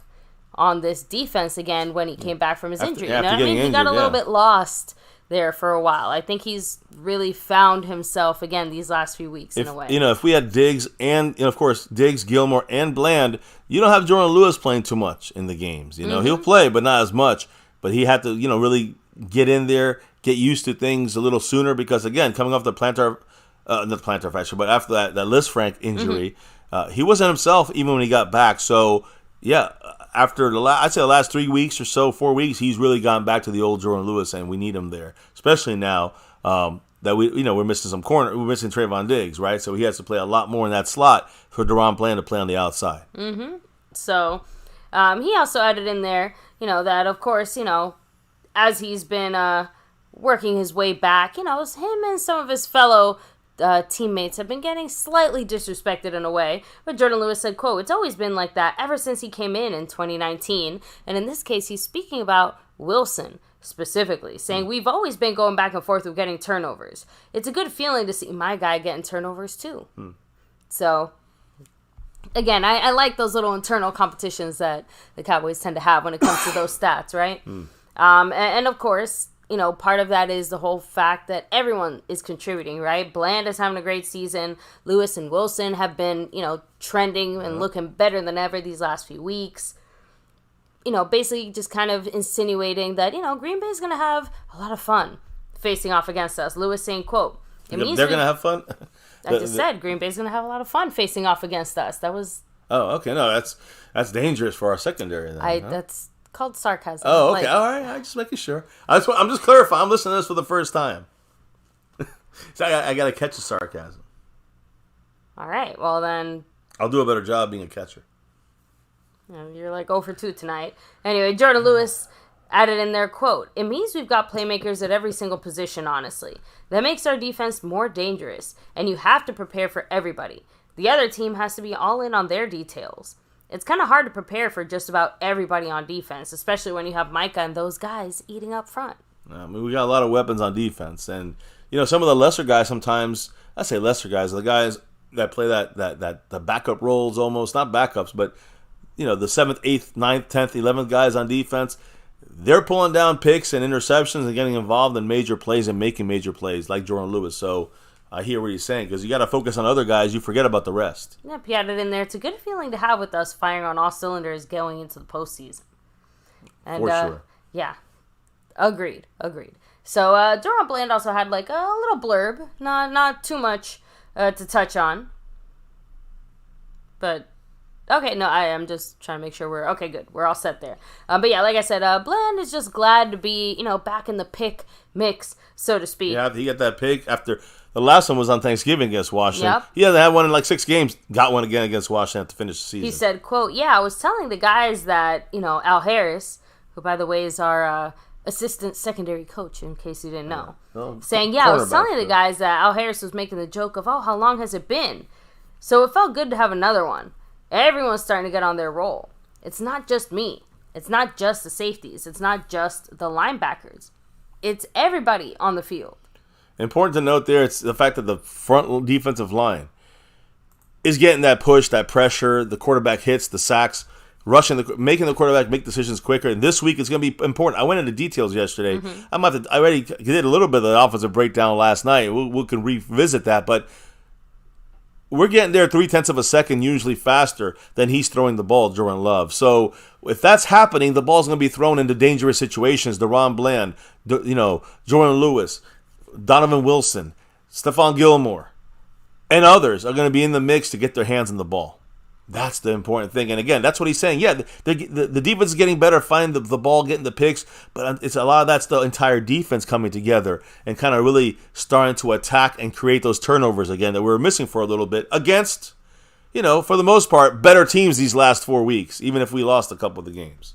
on this defense again when he came back from his injury. You know after what I mean? getting He got a injured, little bit lost there for a while. I think he's really found himself again these last few weeks in a way. If we had Diggs and, of course, Diggs, Gilmore, and Bland, you don't have Jordan Lewis playing too much in the games. He'll play, but not as much. But he had to, really get in there, get used to things a little sooner because, again, coming off the plantar fracture, but after that Lisfranc injury, he wasn't himself even when he got back. So, yeah, after I'd say the last 3 weeks or so, 4 weeks, he's really gone back to the old Jordan Lewis, and we need him there, especially now that we're missing some corner. We're missing Trayvon Diggs, right? So he has to play a lot more in that slot for DaRon Bland to play on the outside. So he also added in there, that of course, as he's been working his way back, him and some of his fellow teammates have been getting slightly disrespected in a way. But Jordan Lewis said, quote, "It's always been like that ever since he came in 2019. And in this case, he's speaking about Wilson specifically, saying, "We've always been going back and forth with getting turnovers. It's a good feeling to see my guy getting turnovers too." So, again, I like those little internal competitions that the Cowboys tend to have when it comes to those stats, right? And of course, part of that is the whole fact that everyone is contributing, right? Bland is having a great season. Lewis and Wilson have been, trending and looking better than ever these last few weeks. Basically just kind of insinuating that, Green Bay is going to have a lot of fun facing off against us. Lewis saying, quote, "They're going to have fun?" I just said Green Bay's going to have a lot of fun facing off against us. That was... Oh, okay. No, that's dangerous for our secondary then. That's called sarcasm. Oh, okay. All right. I'm just making sure. I'm just clarifying. I'm listening to this for the first time. So I got to catch the sarcasm. All right. Well, then... I'll do a better job being a catcher. You're like 0 for 2 tonight. Anyway, Jordan Lewis added in their quote, "It means we've got playmakers at every single position, honestly. That makes our defense more dangerous, and you have to prepare for everybody. The other team has to be all in on their details. It's kind of hard to prepare for just about everybody on defense, especially when you have Micah and those guys eating up front." We got a lot of weapons on defense, and some of the lesser guys sometimes, I say lesser guys, the guys that play the backup roles almost, not backups, but the 7th, 8th, 9th, 10th, 11th guys on defense, they're pulling down picks and interceptions and getting involved in major plays and making major plays like Jordan Lewis. So I hear what he's saying because you got to focus on other guys. You forget about the rest. Yep, he added in there, "It's a good feeling to have with us firing on all cylinders going into the postseason." And, for sure. Yeah, agreed. So DaRon Bland also had like a little blurb, not too much to touch on. But... okay, no, I am just trying to make sure we're... okay, good. We're all set there. But yeah, like I said, Bland is just glad to be, back in the pick mix, so to speak. Yeah, he got that pick after... the last one was on Thanksgiving against Washington. Yep. He hasn't had one in like 6 games. Got one again against Washington to finish the season. He said, quote, "Yeah, I was telling the guys that, Al Harris, who, by the way, is our assistant secondary coach, in case you didn't know, saying, yeah, I was telling the guys that Al Harris was making the joke of, oh, how long has it been? So it felt good to have another one. Everyone's starting to get on their roll. It's not just me. It's not just the safeties. It's not just the linebackers. It's everybody on the field." Important to note there, it's the fact that the front defensive line is getting that push, that pressure, the quarterback hits, the sacks, making the quarterback make decisions quicker. And this week is going to be important. I went into details yesterday. I already did a little bit of the offensive breakdown last night. We can revisit that, but we're getting there 0.3 of a second, usually faster than he's throwing the ball, Jordan Love. So if that's happening, the ball's going to be thrown into dangerous situations. DaRon Bland, Jordan Lewis, Donovan Wilson, Stephon Gilmore, and others are going to be in the mix to get their hands on the ball. That's the important thing. And again, that's what he's saying. Yeah, the defense is getting better, finding the ball, getting the picks, but it's a lot of that's the entire defense coming together and kind of really starting to attack and create those turnovers again that we were missing for a little bit against, for the most part, better teams these last 4 weeks, even if we lost a couple of the games.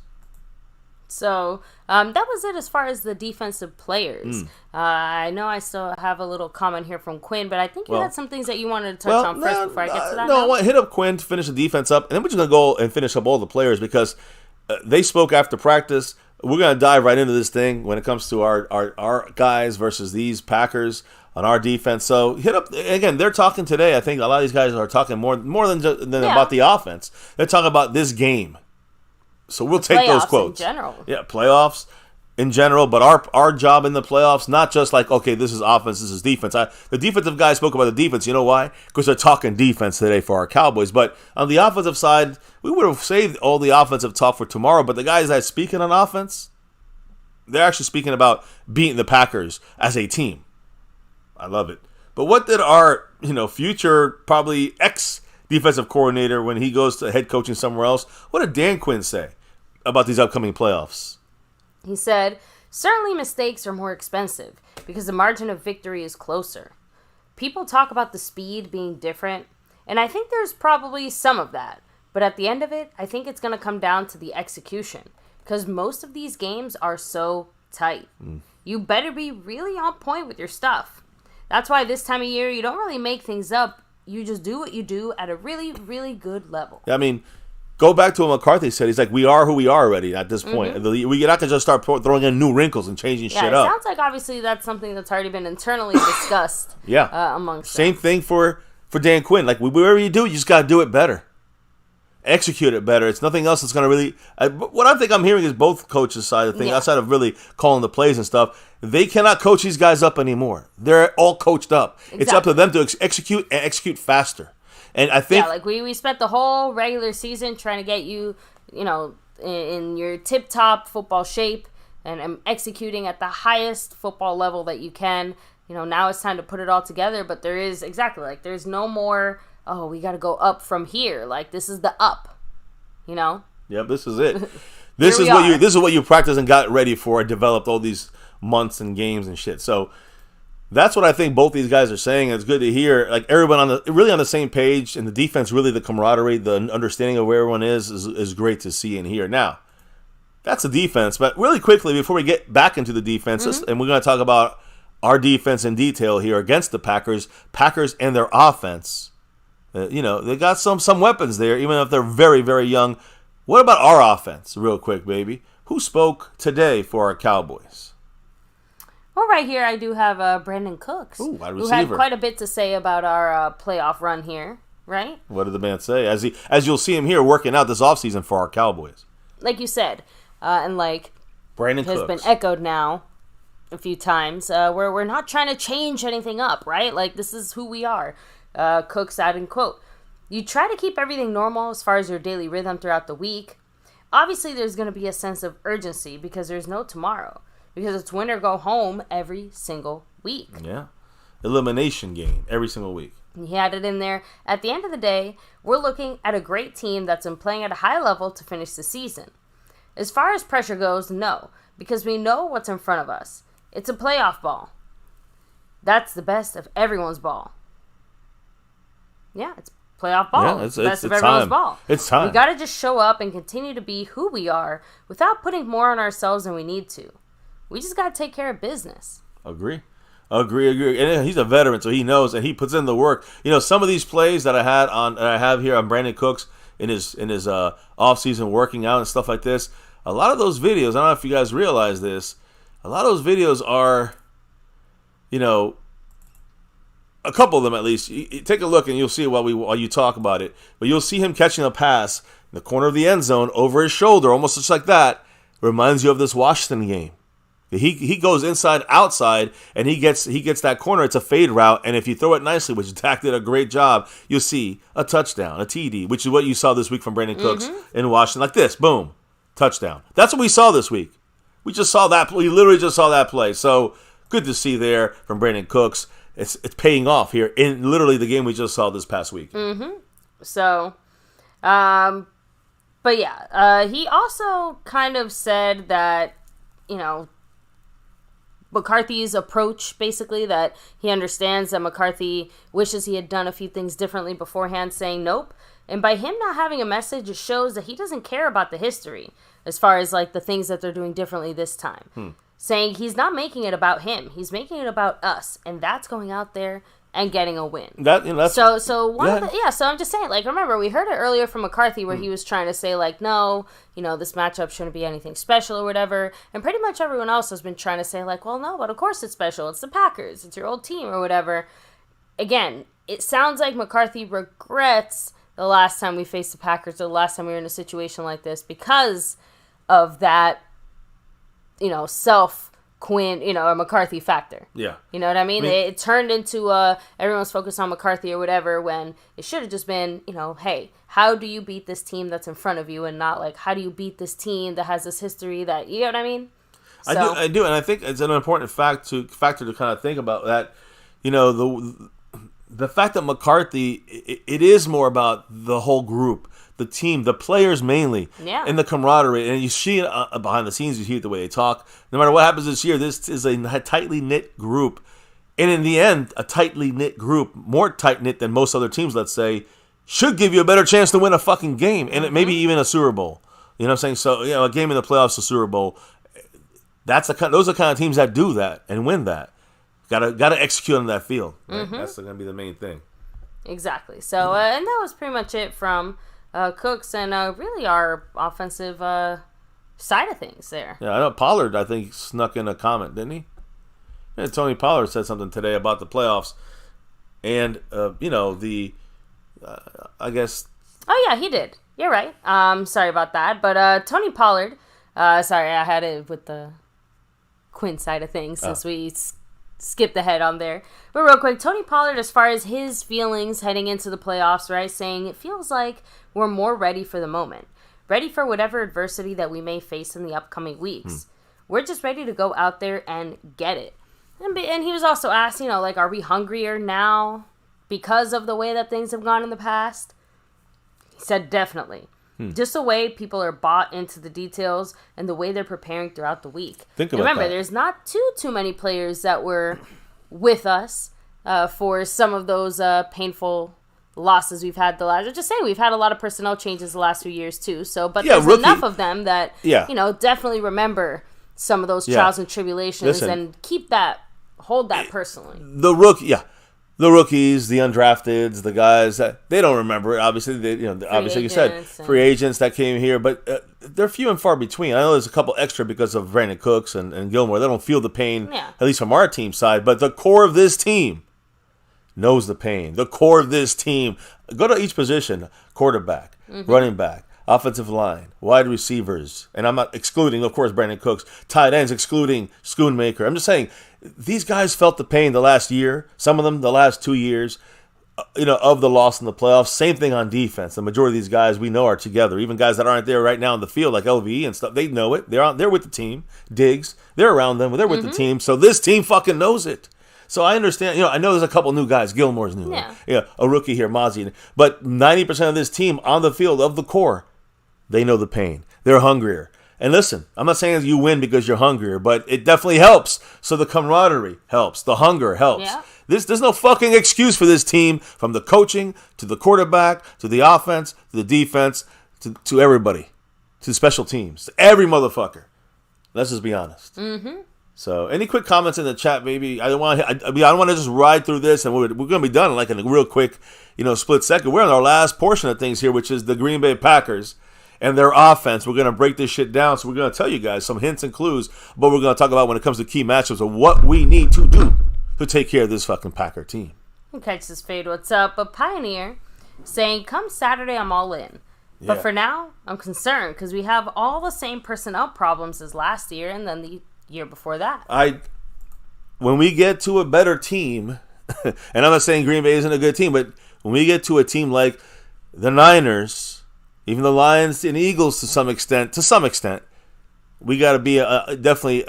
So that was it as far as the defensive players. I know I still have a little comment here from Quinn, but I think you had some things that you wanted to touch on first before I get to that. No, I want to hit up Quinn to finish the defense up, and then we're just going to go and finish up all the players because they spoke after practice. We're going to dive right into this thing when it comes to our guys versus these Packers on our defense. So hit up, again, they're talking today. I think a lot of these guys are talking more than about the offense. They're talking about this game. So we'll take those quotes. In general. Yeah, playoffs in general, but our job in the playoffs, not just like, okay, this is offense, this is defense. The defensive guys spoke about the defense. You know why? Because they're talking defense today for our Cowboys. But on the offensive side, we would have saved all the offensive talk for tomorrow. But the guys that are speaking on offense, they're actually speaking about beating the Packers as a team. I love it. But what did our, future probably ex-defensive coordinator, when he goes to head coaching somewhere else, what did Dan Quinn say about these upcoming playoffs? He said, certainly mistakes are more expensive because the margin of victory is closer. People talk about the speed being different, and I think there's probably some of that. But at the end of it, I think it's going to come down to the execution because most of these games are so tight. You better be really on point with your stuff. That's why this time of year, you don't really make things up. You just do what you do at a really, really good level. I mean, go back to what McCarthy said. He's like, we are who we are already at this point. We're not going to just start throwing in new wrinkles and changing shit up. It sounds like obviously that's something that's already been internally discussed amongst Same thing for Dan Quinn. Like, whatever you do, you just got to do it better. Execute it better. It's nothing else that's going to really... what I think I'm hearing is both coaches' side of the thing, outside of really calling the plays and stuff. They cannot coach these guys up anymore. They're all coached up. Exactly. It's up to them to execute and execute faster. And I think... Yeah, like we spent the whole regular season trying to get you, in your tip-top football shape and executing at the highest football level that you can. Now it's time to put it all together, but there's no more... oh, we got to go up from here. Like, this is the up, Yep, this is it. This is what you practiced and got ready for and developed all these months and games and shit. So that's what I think both these guys are saying. It's good to hear, like, everyone really on the same page, and the defense, really the camaraderie, the understanding of where everyone is great to see and hear. Now, that's the defense. But really quickly, before we get back into the defense, and we're going to talk about our defense in detail here against the Packers and their offense. They got some weapons there, even if they're very, very young. What about our offense, real quick, baby? Who spoke today for our Cowboys? Well, right here I do have Brandon Cooks, wide who receiver, had quite a bit to say about our playoff run here, right? What did the man say? As you'll see him here working out this offseason for our Cowboys. Like you said, and like Brandon has Cooks. been echoed now a few times, where we're not trying to change anything up, right? Like, this is who we are. Cooks adding, quote, "You try to keep everything normal as far as your daily rhythm throughout the week. Obviously, there's going to be a sense of urgency because there's no tomorrow. Because it's win or go home every single week." Yeah. Elimination game every single week. He had it in there. At the end of the day, we're looking at a great team that's been playing at a high level to finish the season. As far as pressure goes, no, because we know what's in front of us. It's a playoff ball. That's the best of everyone's ball. Yeah, it's playoff ball. Yeah, it's the best of everyone's ball. It's time. We got to just show up and continue to be who we are without putting more on ourselves than we need to. We just got to take care of business. Agree. And he's a veteran, so he knows, and he puts in the work. Some of these plays that I have here on Brandon Cooks in his off-season working out and stuff like this, a lot of those videos, I don't know if you guys realize this, a lot of those videos are, a couple of them at least. You take a look and you'll see it while you talk about it. But you'll see him catching a pass in the corner of the end zone over his shoulder, almost just like that. Reminds you of this Washington game. He goes inside, outside, and he gets that corner. It's a fade route, and if you throw it nicely, which Dak did a great job, you'll see a touchdown, a TD, which is what you saw this week from Brandon Cooks in Washington. Like this, boom, touchdown. That's what we saw this week. We just saw that. We literally just saw that play. So good to see there from Brandon Cooks. It's paying off here in literally the game we just saw this past week. So, but yeah, he also kind of said that, McCarthy's approach, basically, that he understands that McCarthy wishes he had done a few things differently beforehand, saying nope. And by him not having a message, it shows that he doesn't care about the history as far as, like, the things that they're doing differently this time. Saying he's not making it about him. He's making it about us. And that's going out there and getting a win. So I'm just saying, like, remember, we heard it earlier from McCarthy where he was trying to say, like, no, this matchup shouldn't be anything special or whatever. And pretty much everyone else has been trying to say, like, well, no, but of course it's special. It's the Packers. It's your old team or whatever. Again, it sounds like McCarthy regrets the last time we faced the Packers, or the last time we were in a situation like this, because of that, Quinn, or McCarthy factor. Yeah. You know what I mean? It turned into everyone's focused on McCarthy or whatever, when it should have just been, hey, how do you beat this team that's in front of you, and not like, how do you beat this team that has this history that, you know what I mean? So, I do, and I think it's an important factor to kind of think about that. The fact that McCarthy, it is more about the whole group, the team, the players mainly, and the camaraderie. And you see it behind the scenes, you hear the way they talk. No matter what happens this year, this is a tightly knit group. And in the end, a tightly knit group, more tight knit than most other teams, let's say, should give you a better chance to win a fucking game, and maybe even a Super Bowl. You know what I'm saying? So, a game in the playoffs, a Super Bowl. Those are the kind of teams that do that and win that. Gotta execute on that field. Right? That's going to be the main thing. Exactly. So, and that was pretty much it from Cooks and really our offensive side of things there. Yeah, I know Pollard, I think, snuck in a comment, didn't he? Yeah, Tony Pollard said something today about the playoffs. And, I guess... Oh, yeah, he did. You're right. Sorry about that. But Tony Pollard, sorry, I had it with the Quinn side of things since we skipped ahead on there. But real quick, Tony Pollard, as far as his feelings heading into the playoffs, right, saying it feels like we're more ready for the moment. Ready for whatever adversity that we may face in the upcoming weeks. We're just ready to go out there and get it. And he was also asked, are we hungrier now because of the way that things have gone in the past? He said definitely. Just the way people are bought into the details and the way they're preparing throughout the week. Remember, there's not too many players that were with us for some of those painful losses we've had the last. I'm just saying, we've had a lot of personnel changes the last few years too. So, but there's enough of them that definitely remember some of those trials and tribulations. And hold that personally. The rookies, the undrafteds, the guys that they don't remember it. Obviously, obviously you said free agents that came here, but they're few and far between. I know there's a couple extra because of Brandon Cooks and Gilmore. They don't feel the pain, at least from our team side. But the core of this team knows the pain. The core of this team. Go to each position: quarterback, running back, offensive line, wide receivers, and I'm not excluding, of course, Brandon Cooks. Tight ends, excluding Schoonmaker. I'm just saying. These guys felt the pain the last year, some of them the last 2 years, of the loss in the playoffs. Same thing on defense. The majority of these guys we know are together. Even guys that aren't there right now in the field, like LVE and stuff, they know it. They're with the team. Diggs, they're around them. They're with the team. So this team fucking knows it. So I understand. I know there's a couple new guys. Gilmore's new. A rookie here, Mozzie. But 90% of this team on the field of the core, they know the pain. They're hungrier. And listen, I'm not saying you win because you're hungrier, but it definitely helps. So the camaraderie helps. The hunger helps. Yeah. There's no fucking excuse for this team, from the coaching to the quarterback to the offense to the defense to everybody, to the special teams, to every motherfucker. Let's just be honest. So, any quick comments in the chat, baby? I don't want to just ride through this, and we're going to be done like in a real quick, split second. We're in our last portion of things here, which is the Green Bay Packers and their offense. We're going to break this shit down, so we're going to tell you guys some hints and clues, but we're going to talk about when it comes to key matchups of what we need to do to take care of this fucking Packer team. Catch this fade. What's up? A Pioneer saying, come Saturday, I'm all in. But for now, I'm concerned because we have all the same personnel problems as last year and then the year before that. When we get to a better team, and I'm not saying Green Bay isn't a good team, but when we get to a team like the Niners, even the Lions and Eagles to some extent, we got to be definitely,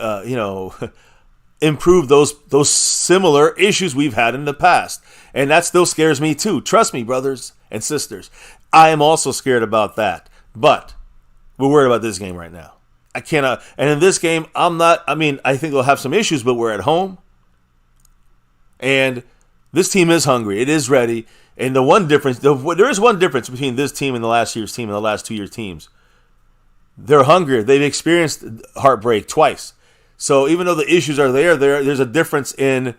improve those similar issues we've had in the past. And that still scares me too. Trust me, brothers and sisters. I am also scared about that. But we're worried about this game right now. I cannot. And in this game, I think we'll have some issues, but we're at home. And this team is hungry. It is ready. And the one difference, there is one difference between this team and the last year's team and the last 2 years' teams. They're hungrier. They've experienced heartbreak twice. So even though the issues are there's a difference in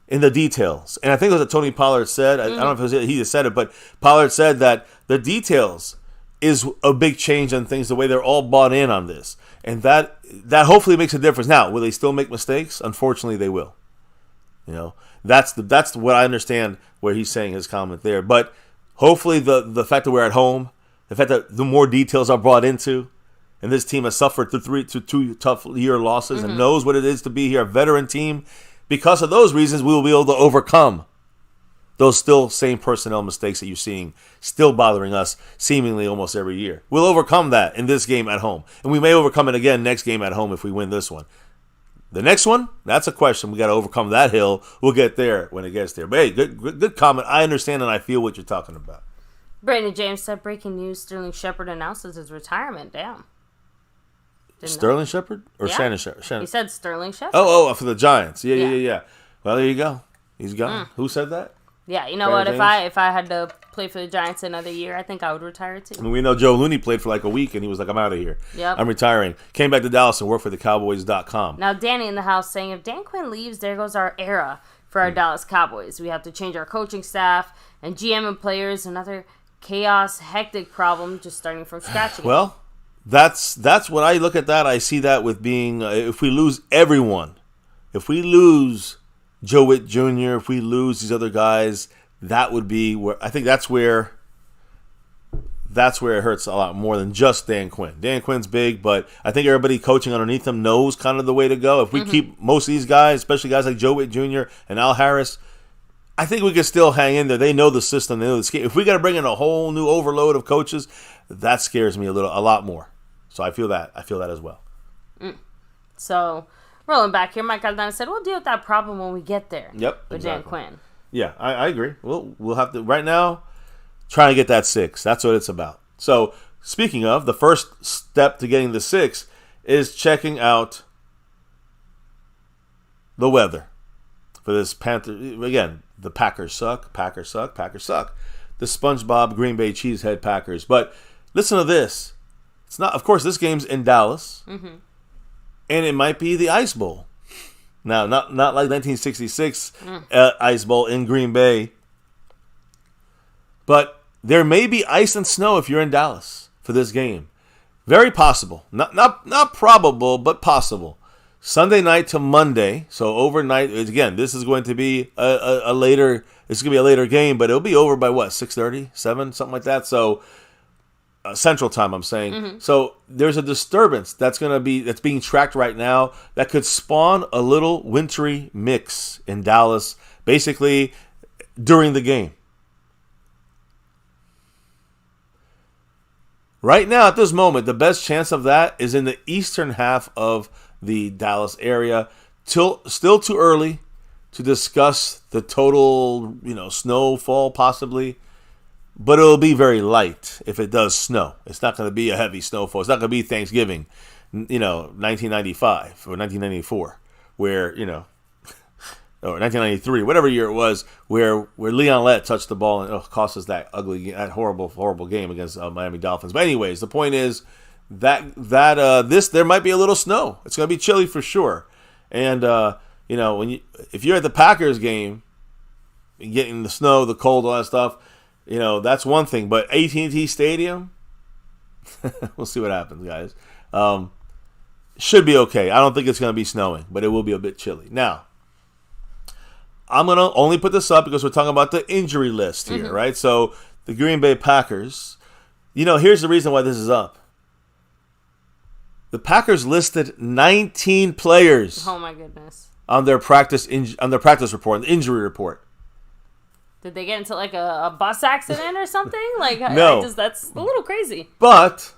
the details. And I think it was what Tony Pollard said. I don't know if it was he that said it, but Pollard said that the details is a big change on things, the way they're all bought in on this. And that hopefully makes a difference. Now, will they still make mistakes? Unfortunately, they will. That's what I understand where he's saying his comment there. But hopefully the fact that we're at home, the fact that the more details are brought into, and this team has suffered through two tough year losses and knows what it is to be here, a veteran team. Because of those reasons, we will be able to overcome those still same personnel mistakes that you're seeing still bothering us seemingly almost every year. We'll overcome that in this game at home. And we may overcome it again next game at home if we win this one. The next one, that's a question. We got to overcome that hill. We'll get there when it gets there. But hey, good comment. I understand and I feel what you're talking about. Brandon James said, breaking news, Sterling Shepard announces his retirement. Damn. Sterling Shepard? Or Yeah. Shannon Shepard? He said Sterling Shepard. Oh, for the Giants. Yeah. Well, there you go. He's gone. Who said that? Yeah, you know Brandon what? James? If I had to play for the Giants another year, I think I would retire too. I mean, we know Joe Looney played for like a week, and he was like, I'm out of here. Yep. I'm retiring. Came back to Dallas and worked for the Cowboys.com. Now, Danny in the house saying, if Dan Quinn leaves, there goes our era for our Dallas Cowboys. We have to change our coaching staff and GM and players. Another chaos, hectic problem just starting from scratch again. Well, that's when I look at that. I see that with being, if we lose everyone, if we lose Joe Witt Jr., if we lose these other guys, that would be where I think that's where it hurts a lot more than just Dan Quinn. Dan Quinn's big, but I think everybody coaching underneath him knows kind of the way to go. If we keep most of these guys, especially guys like Joe Witt Jr. and Al Harris, I think we could still hang in there. They know the system. They know the scheme. If we got to bring in a whole new overload of coaches, that scares me a lot more. So I feel that. I feel that as well. So, rolling back here, Mike Aldana said, we'll deal with that problem when we get there. Yep, With exactly. Dan Quinn. Yeah, I agree. We'll have to, right now, try to get that 6. That's what it's about. So, speaking of, the first step to getting the 6 is checking out the weather for this Panther. Again, the Packers suck. The SpongeBob Green Bay Cheesehead Packers. But listen to this. It's not, of course, this game's in Dallas, and it might be the Ice Bowl. Now, not like 1966 Ice Bowl in Green Bay, but there may be ice and snow if you're in Dallas for this game. Very possible. Not probable, but possible. Sunday night to Monday, so overnight. Again, this is going to be a later. It's going to be a later game, but it'll be over by what, 6:30, 7, something like that. So Central Time, I'm saying. So there's a disturbance that's being tracked right now that could spawn a little wintry mix in Dallas, basically during the game. Right now, at this moment, the best chance of that is in the eastern half of the Dallas area. Still too early to discuss the total, snowfall possibly. But it'll be very light if it does snow. It's not going to be a heavy snowfall. It's not going to be Thanksgiving, 1995 or 1994, where, or 1993, whatever year it was, where Leon Lett touched the ball and cost us that horrible game against Miami Dolphins. But anyways, the point is that there might be a little snow. It's going to be chilly for sure. And if you're at the Packers game, getting the snow, the cold, all that stuff. That's one thing. But AT&T Stadium, we'll see what happens, guys. Should be okay. I don't think it's going to be snowing, but it will be a bit chilly. Now, I'm going to only put this up because we're talking about the injury list here, right? So, the Green Bay Packers, here's the reason why this is up. The Packers listed 19 players. Oh, my goodness. On their practice report, the injury report. Did they get into like a bus accident or something? Like, no. That's a little crazy. But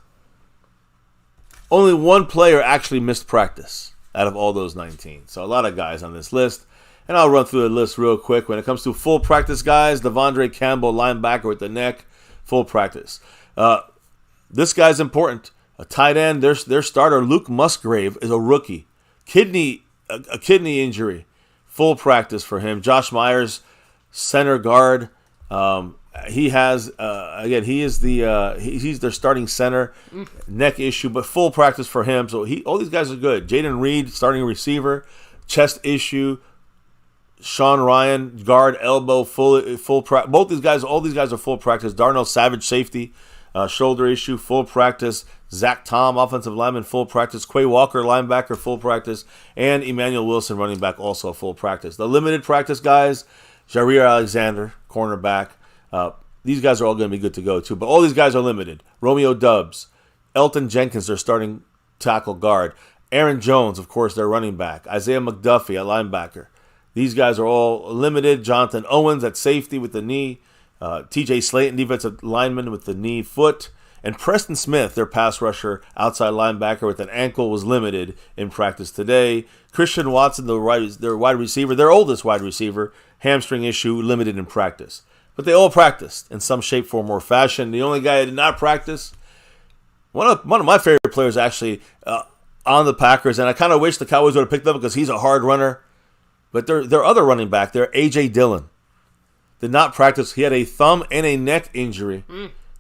only one player actually missed practice out of all those 19. So a lot of guys on this list. And I'll run through the list real quick. When it comes to full practice guys, Devondre Campbell, linebacker with the neck, full practice. This guy's important. A tight end, their starter, Luke Musgrave, is a rookie. A kidney injury, full practice for him. Josh Myers, center guard. He has he's their starting center. Neck issue, but full practice for him. So all these guys are good. Jaden Reed, starting receiver, chest issue. Sean Ryan, guard, elbow, full practice. All these guys are full practice. Darnell Savage, safety, shoulder issue, full practice. Zach Tom, offensive lineman, full practice. Quay Walker, linebacker, full practice. And Emmanuel Wilson, running back, also full practice. The limited practice guys, Jair Alexander, cornerback. these guys are all going to be good to go too. But all these guys are limited. Romeo Doubs, Elton Jenkins, their starting tackle guard. Aaron Jones, of course, their running back. Isaiah McDuffie, a linebacker. These guys are all limited. Jonathan Owens at safety with the knee. TJ Slayton, defensive lineman with the knee, foot. And Preston Smith, their pass rusher, outside linebacker with an ankle, was limited in practice today. Christian Watson, their wide receiver, their oldest wide receiver, hamstring issue, limited in practice. But they all practiced in some shape, form, or fashion. The only guy that did not practice, one of my favorite players actually on the Packers, and I kind of wish the Cowboys would have picked him up because he's a hard runner. But their other running back, their A.J. Dillon, did not practice. He had a thumb and a neck injury.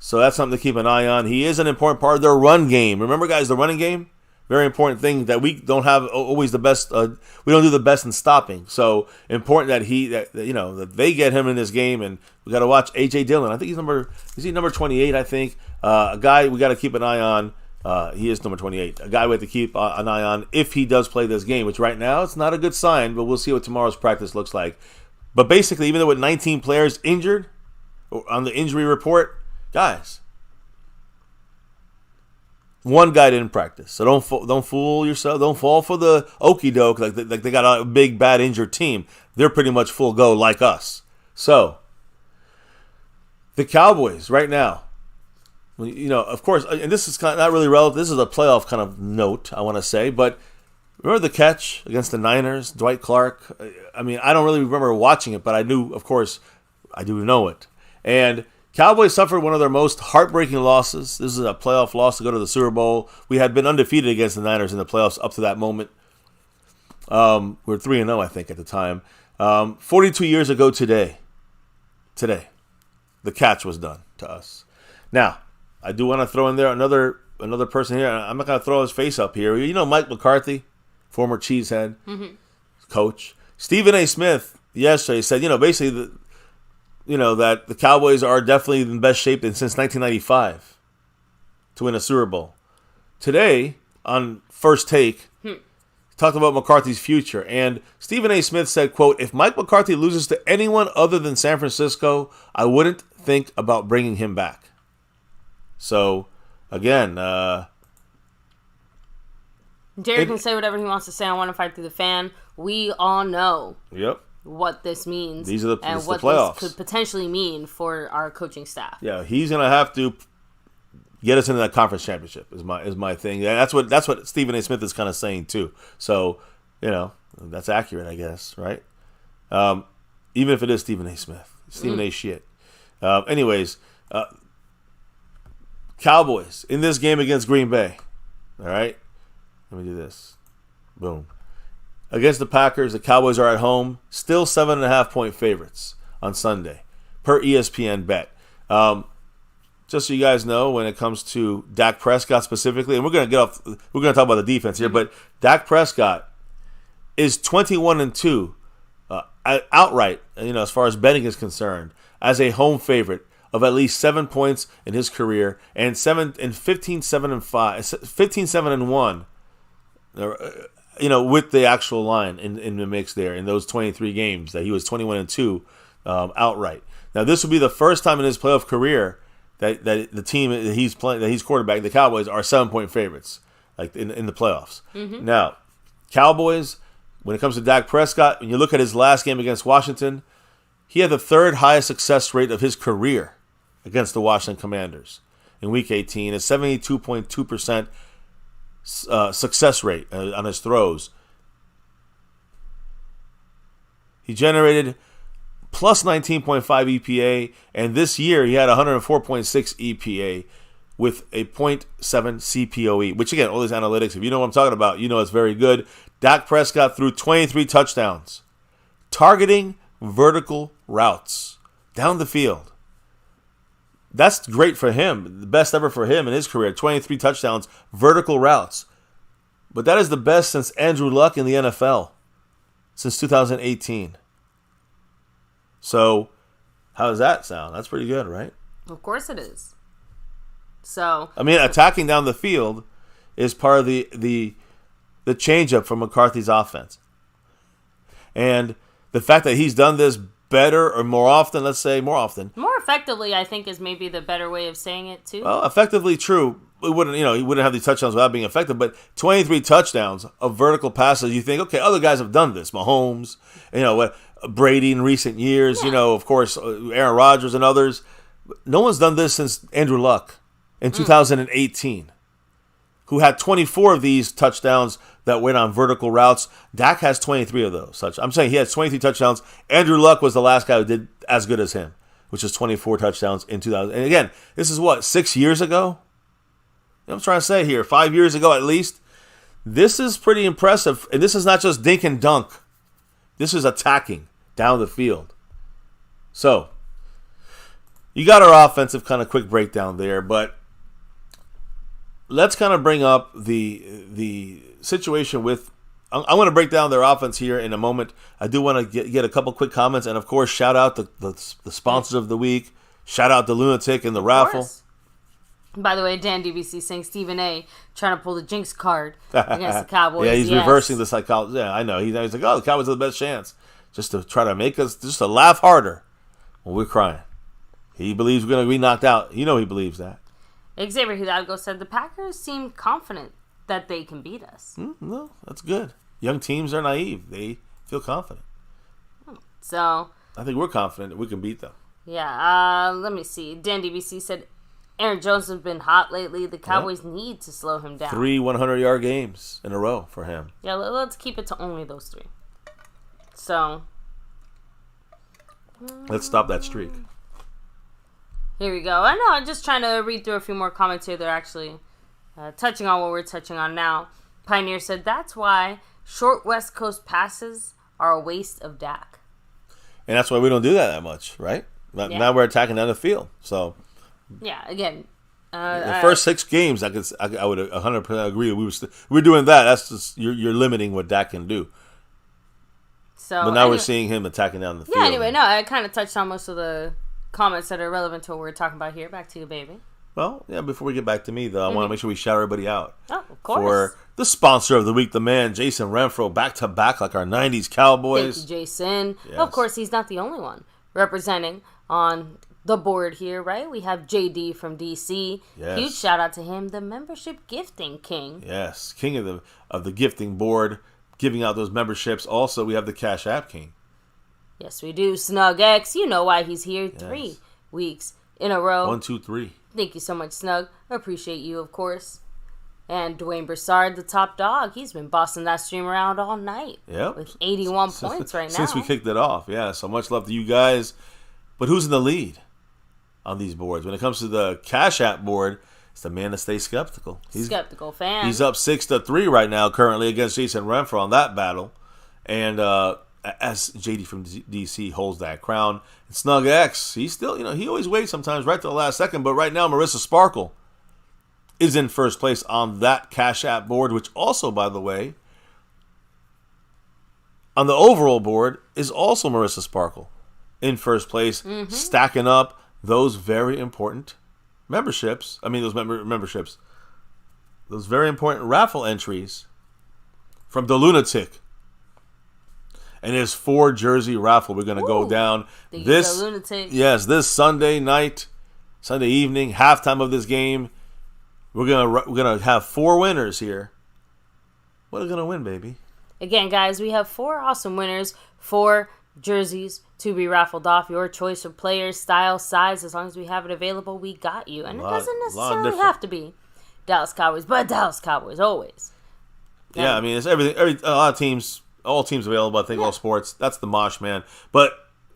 So that's something to keep an eye on. He is an important part of their run game. Remember, guys, the running game, very important thing that we don't have always the best. We don't do the best in stopping. So important that they get him in this game, and we got to watch AJ Dillon. I think he's number 28. I think a guy we got to keep an eye on. He is number 28. A guy we have to keep an eye on if he does play this game. Which right now it's not a good sign, but we'll see what tomorrow's practice looks like. But basically, even though with 19 players injured on the injury report. Guys, one guy didn't practice, so don't fool yourself. Don't fall for the okie doke like they got a big bad injured team. They're pretty much full go like us. So the Cowboys right now, of course, and this is not really relevant. This is a playoff kind of note I want to say, but remember the catch against the Niners, Dwight Clark. I mean, I don't really remember watching it, but I knew, of course, I do know it. And Cowboys suffered one of their most heartbreaking losses. This is a playoff loss to go to the Super Bowl. We had been undefeated against the Niners in the playoffs up to that moment. We were 3-0, I think, at the time. 42 years ago today, the catch was done to us. Now, I do want to throw in there another person here. I'm not going to throw his face up here. You know Mike McCarthy, former Cheesehead coach. Stephen A. Smith yesterday said, basically that the Cowboys are definitely in the best shape since 1995 to win a Super Bowl. Today, on First Take, talked about McCarthy's future. And Stephen A. Smith said, quote, "If Mike McCarthy loses to anyone other than San Francisco, I wouldn't think about bringing him back." So, again, Jared can say whatever he wants to say. I want to fight through the fan. We all know. Yep. What this means. These are and what playoffs. This could potentially mean for our coaching staff. Yeah, he's gonna have to get us into that conference championship. Is my thing. Yeah, that's what Stephen A. Smith is kind of saying too. So that's accurate, I guess, right? Even if it is Stephen A. Smith, Stephen A. shit. Anyways, Cowboys in this game against Green Bay. All right, let me do this. Boom. Against the Packers, the Cowboys are at home, still 7.5-point favorites on Sunday, per ESPN Bet. Just so you guys know, when it comes to Dak Prescott specifically, and we're gonna talk about the defense here, but Dak Prescott is 21-2 outright, as far as betting is concerned, as a home favorite of at least 7 points in his career, and 15-7-1. With the actual line in the mix there in those 23 games that he was 21-2 outright. Now this will be the first time in his playoff career that the team that he's playing, that he's quarterback, the Cowboys, are 7-point favorites, like in the playoffs. Now, Cowboys, when it comes to Dak Prescott, when you look at his last game against Washington, he had the third highest success rate of his career against the Washington Commanders in Week 18, a 72.2% success rate on his throws. He generated plus 19.5 EPA, and this year he had 104.6 EPA with a .7 CPOE, which again, all these analytics, if you know what I'm talking about, it's very good. Dak Prescott threw 23 touchdowns, targeting vertical routes down the field. That's great for him. The best ever for him in his career. 23 touchdowns, vertical routes. But that is the best since Andrew Luck in the NFL. Since 2018. So, how does that sound? That's pretty good, right? Of course it is. So, attacking down the field is part of the change-up from McCarthy's offense. And the fact that he's done this better or more often. Let's say more often. More effectively, I think, is maybe the better way of saying it too. Well, effectively, true. He wouldn't have these touchdowns without being effective. But 23 touchdowns of vertical passes. You think, okay, other guys have done this. Mahomes, Brady in recent years. Yeah. Of course, Aaron Rodgers and others. No one's done this since Andrew Luck in 2018, who had 24 of these touchdowns that went on vertical routes. Dak has 23 of those. I'm saying he has 23 touchdowns. Andrew Luck was the last guy who did as good as him, which is 24 touchdowns in 2000. And again, this is 6 years ago? I'm trying to say here, 5 years ago at least. This is pretty impressive. And this is not just dink and dunk. This is attacking down the field. So, you got our offensive kind of quick breakdown there, but let's kind of bring up the situation with. I want to break down their offense here in a moment. I do want to get a couple quick comments, and of course, shout out the sponsors of the week. Shout out the Lunatic and the raffle. By the way, Dan DBC saying Stephen A. trying to pull the jinx card against the Cowboys. Yeah, he's reversing the psychology. Yeah, I know. He's like, oh, the Cowboys are the best chance, just to try to make us just to laugh harder when we're crying. He believes we're going to be knocked out. He believes that. Xavier Hidalgo said the Packers seem confident that they can beat us. No, that's good. Young teams are naive. They feel confident. So I think we're confident that we can beat them. Yeah, let me see. Dan DBC said Aaron Jones has been hot lately. The Cowboys need to slow him down. 3 100-yard games in a row for him. Yeah, let's keep it to only those 3. So let's stop that streak. Here we go. I know, I'm just trying to read through a few more comments here. They're actually touching on what we're touching on now. Pioneer said, that's why short West Coast passes are a waste of Dak. And that's why we don't do that much, right? Now we're attacking down the field. So, yeah, again. The first 6 games, I would 100% agree. We're doing that. That's just, you're limiting what Dak can do. So, but now we're seeing him attacking down the field. Yeah, anyway, no, I kind of touched on most of the comments that are relevant to what we're talking about here. Back to you, baby. Well, yeah, before we get back to me, though, I want to make sure we shout everybody out. Oh, of course. For the sponsor of the week, the man, Jason Renfro, back-to-back like our 90s Cowboys. Thank you, Jason. Yes. Of course, he's not the only one representing on the board here, right? We have JD from DC. Yes. Huge shout-out to him, the membership gifting king. Yes, king of the gifting board, giving out those memberships. Also, we have the Cash App king. Yes, we do. Snug X, you know why he's here. 3 weeks in a row. 1, 2, 3. Thank you so much, Snug. Appreciate you, of course. And Dwayne Broussard, the top dog. He's been bossing that stream around all night. Yep. With 81 points right now. Since we kicked it off. Yeah, so much love to you guys. But who's in the lead on these boards? When it comes to the Cash App board, it's the man that stays skeptical. Skeptical fan. He's up 6-3 right now currently against Jason Renfro on that battle. And as JD from DC holds that crown. And Snug X, he's still, he always waits sometimes right to the last second. But right now, Marissa Sparkle is in first place on that Cash App board, which also, by the way, on the overall board is also Marissa Sparkle in first place, stacking up those very important memberships. I mean, those memberships. Those very important raffle entries from the Lunatic. And his 4 jersey raffle. We're going to go down this Sunday evening, halftime of this game. We're gonna have 4 winners here. What are we gonna win, baby? Again, guys, we have 4 awesome winners, 4 jerseys to be raffled off. Your choice of players, style, size. As long as we have it available, we got you. And it doesn't necessarily have to be Dallas Cowboys, but Dallas Cowboys always. Yeah, I mean, it's everything. A lot of teams. All teams available, I think, all sports. That's the mosh, man. But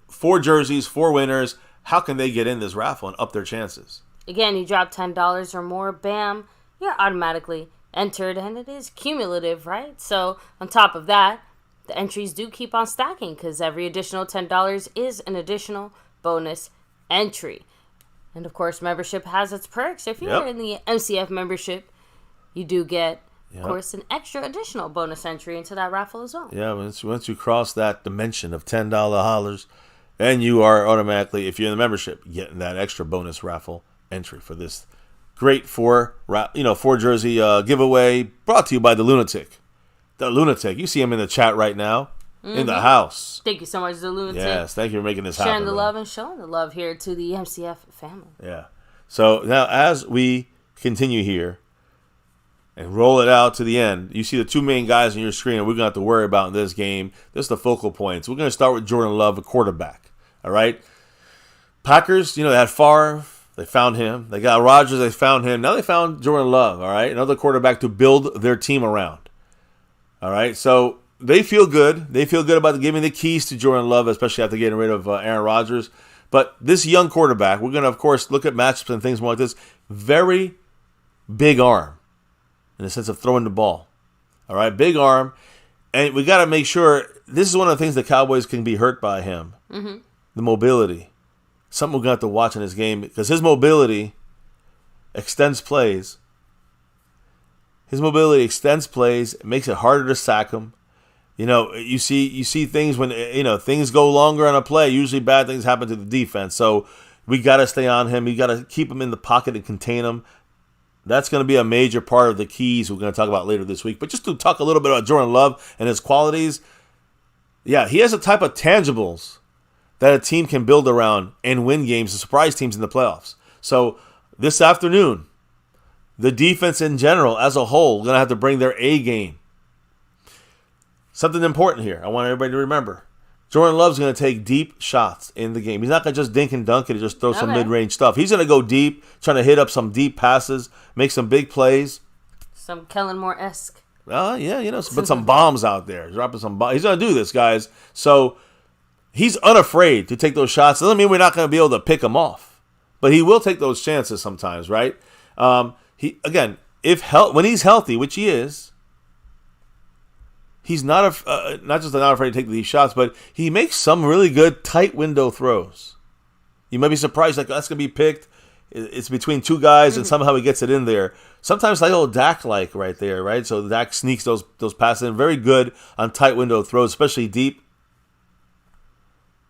4 jerseys, 4 winners. How can they get in this raffle and up their chances? Again, you drop $10 or more, bam, you're automatically entered, and it is cumulative, right? So, on top of that, the entries do keep on stacking because every additional $10 is an additional bonus entry. And, of course, membership has its perks. If you're in the MCF membership, you do get... Of course, an extra additional bonus entry into that raffle as well. Yeah, once you cross that dimension of $10 hollers, then you are automatically, if you're in the membership, getting that extra bonus raffle entry for this great 4 jersey giveaway brought to you by the Lunatic. The Lunatic, you see him in the chat right now. in the house. Thank you so much, the Lunatic. Yes, thank you for making this happen. Sharing the love and showing the love here to the MCF family. Yeah. So now as we continue here and roll it out to the end, you see the two main guys on your screen we're going to have to worry about in this game. This is the focal points. We're going to start with Jordan Love, a quarterback. All right? Packers, they had Favre. They found him. They got Rodgers. They found him. Now they found Jordan Love, all right? Another quarterback to build their team around. All right? So they feel good. They feel good about giving the keys to Jordan Love, especially after getting rid of Aaron Rodgers. But this young quarterback, we're going to, of course, look at matchups and things more like this. Very big arm in the sense of throwing the ball. All right? Big arm. And we got to make sure, this is one of the things the Cowboys can be hurt by him. Mm-hmm. The mobility. Something we're going to have to watch in this game because his mobility extends plays. His mobility extends plays. It makes it harder to sack him. You see things when things go longer on a play. Usually bad things happen to the defense. So we got to stay on him. We got to keep him in the pocket and contain him. That's going to be a major part of the keys we're going to talk about later this week. But just to talk a little bit about Jordan Love and his qualities, yeah, he has a type of tangibles that a team can build around and win games and surprise teams in the playoffs. So this afternoon, the defense in general, as a whole, going to have to bring their A game. Something important here I want everybody to remember. Jordan Love's going to take deep shots in the game. He's not going to just dink and dunk it and just throw some mid-range stuff. He's going to go deep, trying to hit up some deep passes, make some big plays. Some Kellen Moore-esque. Yeah, put some bombs out there. Dropping some bombs. He's going to do this, guys. So he's unafraid to take those shots. Doesn't mean we're not going to be able to pick him off, but he will take those chances sometimes, right? When he's healthy, which he is, he's not just not afraid to take these shots, but he makes some really good tight window throws. You might be surprised, like that's going to be picked. It's between two guys, and somehow he gets it in there. Sometimes like old Dak-like right there, right? So Dak sneaks those passes in. Very good on tight window throws, especially deep.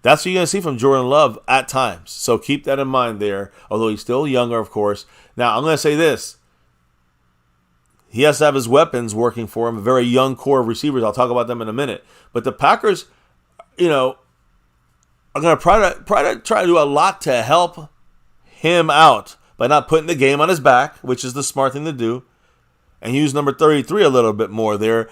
That's what you're going to see from Jordan Love at times. So keep that in mind there, although he's still younger, of course. Now, I'm going to say this. He has to have his weapons working for him, a very young core of receivers. I'll talk about them in a minute. But the Packers, are going to try to do a lot to help him out by not putting the game on his back, which is the smart thing to do, and use number 33 a little bit more there,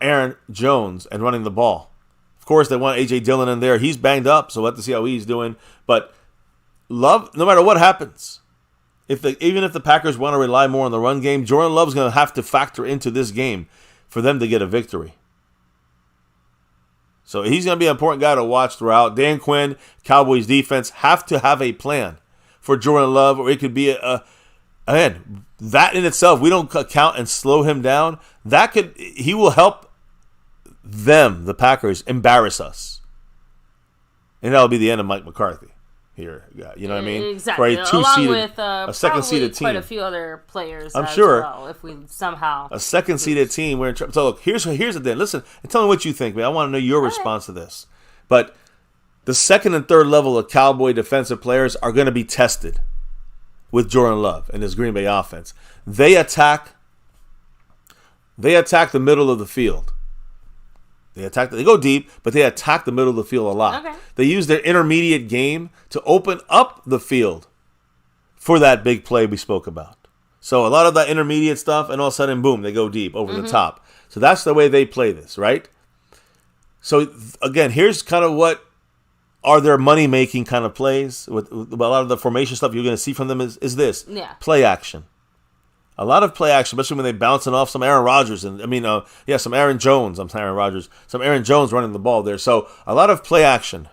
Aaron Jones, and running the ball. Of course, they want A.J. Dillon in there. He's banged up, so we'll have to see how he's doing. But Love, no matter what happens, even if the Packers want to rely more on the run game, Jordan Love's going to have to factor into this game for them to get a victory. So he's going to be an important guy to watch throughout. Dan Quinn, Cowboys defense, have to have a plan for Jordan Love, or it could be again, that in itself, we don't count and slow him down. He will help them, the Packers, embarrass us. And that'll be the end of Mike McCarthy here. You know what I mean? Exactly. For a second-seeded team. Quite a few other players I'm sure. well, if we somehow... A second-seeded team. So look, here's the thing. Listen, and tell me what you think, man. I want to know your response to this. But the second and third level of Cowboy defensive players are going to be tested with Jordan Love and his Green Bay offense. They attack the middle of the field. They go deep, but they attack the middle of the field a lot. Okay. They use their intermediate game to open up the field for that big play we spoke about. So a lot of that intermediate stuff, and all of a sudden, boom, they go deep over the top. So that's the way they play this, right? So again, here's kind of what are their money-making kind of plays. With a lot of the formation stuff you're going to see from them is this. Yeah. Play action. A lot of play action, especially when they're bouncing off some Aaron Rodgers. Some Aaron Jones. I'm saying Aaron Rodgers. Some Aaron Jones running the ball there. So a lot of play action.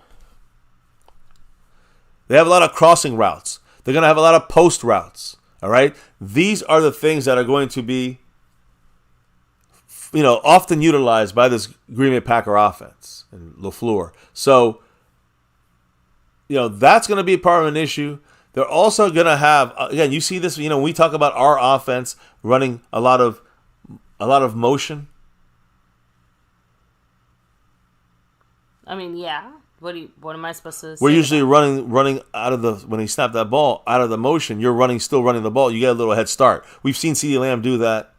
They have a lot of crossing routes. They're going to have a lot of post routes. All right? These are the things that are going to be, often utilized by this Green Bay Packer offense and LaFleur. So, that's going to be part of an issue. They're also going to have, again, you see this, when we talk about our offense running a lot of motion. I mean, yeah. What am I supposed to say? We're usually running out of when he snapped that ball out of the motion. You're still running the ball. You get a little head start. We've seen CeeDee Lamb do that.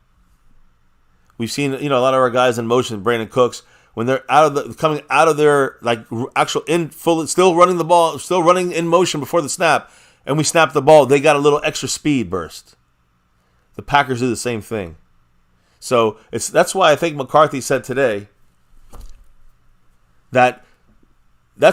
We've seen, a lot of our guys in motion, Brandon Cooks. when they're coming out of their still running the ball, still running in motion before the snap, and we snap the ball, they got a little extra speed burst. The Packers do the same thing. So that's why I think McCarthy said today that they're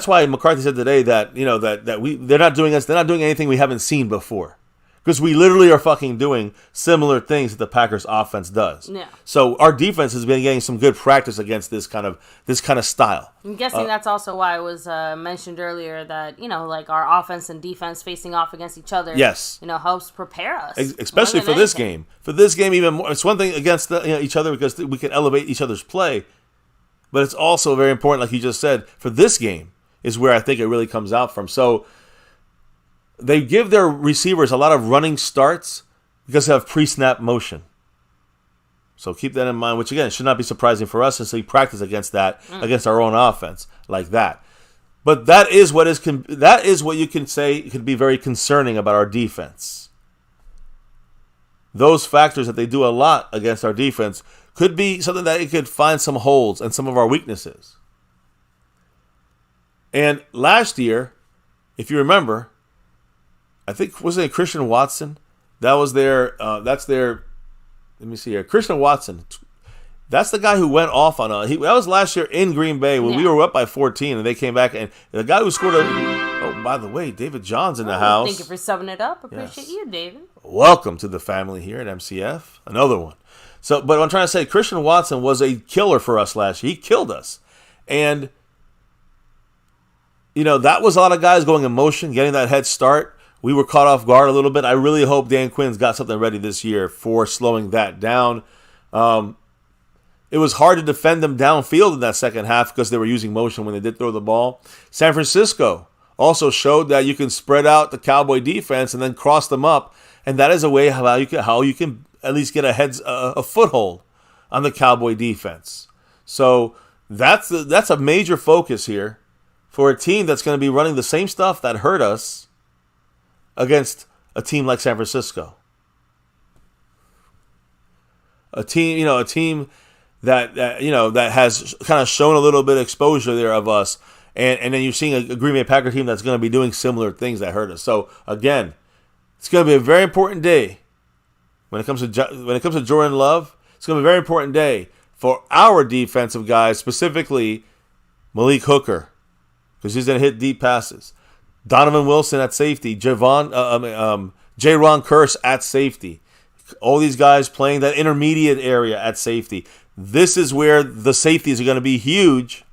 not doing anything we haven't seen before. Because we literally are fucking doing similar things that the Packers offense does. Yeah. So our defense has been getting some good practice against this kind of style. I'm guessing that's also why it was mentioned earlier that, like our offense and defense facing off against each other. Yes. Helps prepare us. Especially for this game. For this game even more. It's one thing against each other because we can elevate each other's play. But it's also very important, like you just said, for this game is where I think it really comes out from. So they give their receivers a lot of running starts because they have pre-snap motion. So keep that in mind, which again should not be surprising for us since we practice against that, against our own offense like that. But that is what you can say could be very concerning about our defense. Those factors that they do a lot against our defense could be something that it could find some holes and some of our weaknesses. And last year, if you remember, I think, wasn't it Christian Watson? That was that's their, let me see here. Christian Watson, that's the guy who went off on that was last year in Green Bay when we were up by 14 and they came back. And the guy who scored by the way, David John's in the house. Thank you for subbing it up. Appreciate you, David. Welcome to the family here at MCF. Another one. So, but what I'm trying to say, Christian Watson was a killer for us last year. He killed us. And, that was a lot of guys going in motion, getting that head start. We were caught off guard a little bit. I really hope Dan Quinn's got something ready this year for slowing that down. It was hard to defend them downfield in that second half because they were using motion when they did throw the ball. San Francisco also showed that you can spread out the Cowboy defense and then cross them up, and that is a way how you can at least get a foothold on the Cowboy defense. So that's a major focus here for a team that's going to be running the same stuff that hurt us against a team like San Francisco. A team that has kind of shown a little bit of exposure there of us. And then you're seeing a Green Bay Packer team that's going to be doing similar things that hurt us. So again, it's going to be a very important day when it comes to Jordan Love. It's going to be a very important day for our defensive guys, specifically Malik Hooker, because he's going to hit deep passes. Donovan Wilson at safety, Jaron Kearse at safety. All these guys playing that intermediate area at safety. This is where the safeties are going to be huge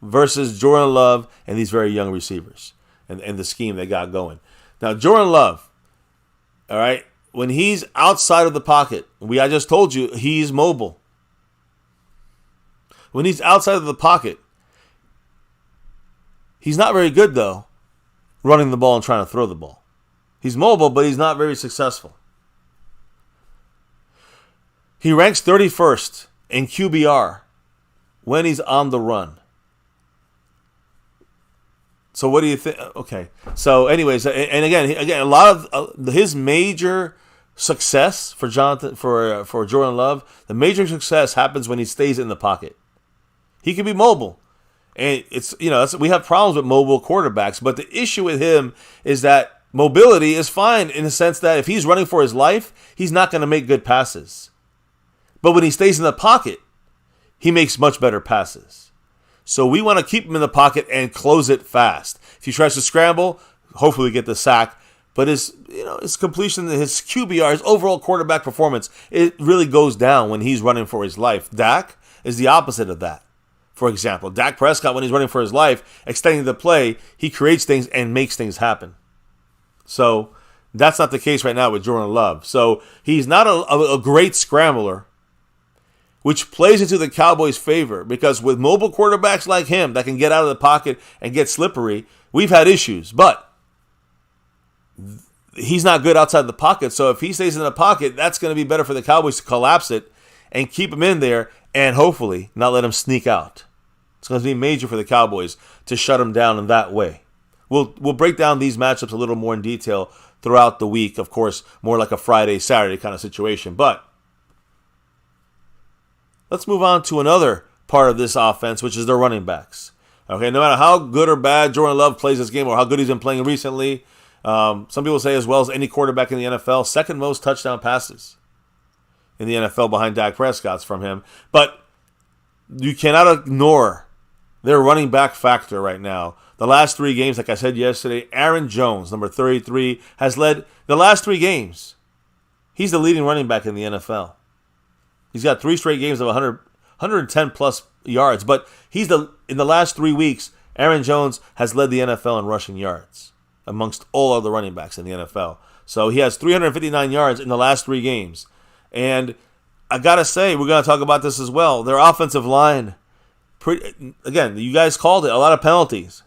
versus Jordan Love and these very young receivers and the scheme they got going. Now, Jordan Love, all right, when he's outside of the pocket, I just told you he's mobile. When he's outside of the pocket, he's not very good, though, running the ball and trying to throw the ball. He's mobile, but he's not very successful. He ranks 31st in QBR when he's on the run. So what do you think? Okay. So anyways, and again, a lot of his major success for Jordan Love, the major success happens when he stays in the pocket. He can be mobile. And we have problems with mobile quarterbacks, but the issue with him is that mobility is fine in the sense that if he's running for his life, he's not going to make good passes. But when he stays in the pocket, he makes much better passes. So we want to keep him in the pocket and close it fast. If he tries to scramble, hopefully get the sack. But his completion, his QBR, his overall quarterback performance, it really goes down when he's running for his life. Dak is the opposite of that. For example, Dak Prescott, when he's running for his life, extending the play, he creates things and makes things happen. So that's not the case right now with Jordan Love. So he's not a great scrambler, which plays into the Cowboys' favor because with mobile quarterbacks like him that can get out of the pocket and get slippery, we've had issues. But he's not good outside the pocket. So if he stays in the pocket, that's going to be better for the Cowboys to collapse it and keep him in there and hopefully not let him sneak out. It's going to be major for the Cowboys to shut him down in that way. We'll break down these matchups a little more in detail throughout the week. Of course, more like a Friday, Saturday kind of situation. But let's move on to another part of this offense, which is their running backs. Okay, no matter how good or bad Jordan Love plays this game or how good he's been playing recently, some people say as well as any quarterback in the NFL, second most touchdown passes in the NFL behind Dak Prescott's from him. But you cannot ignore their running back factor right now. The last 3 games, like I said yesterday, Aaron Jones, number 33, has led the last 3 games. He's the leading running back in the NFL. He's got 3 straight games of 110 plus yards, but in the last 3 weeks, Aaron Jones has led the NFL in rushing yards amongst all other running backs in the NFL. So he has 359 yards in the last 3 games. And I got to say, we're going to talk about this as well. Their offensive line, again, you guys called it, a lot of penalties.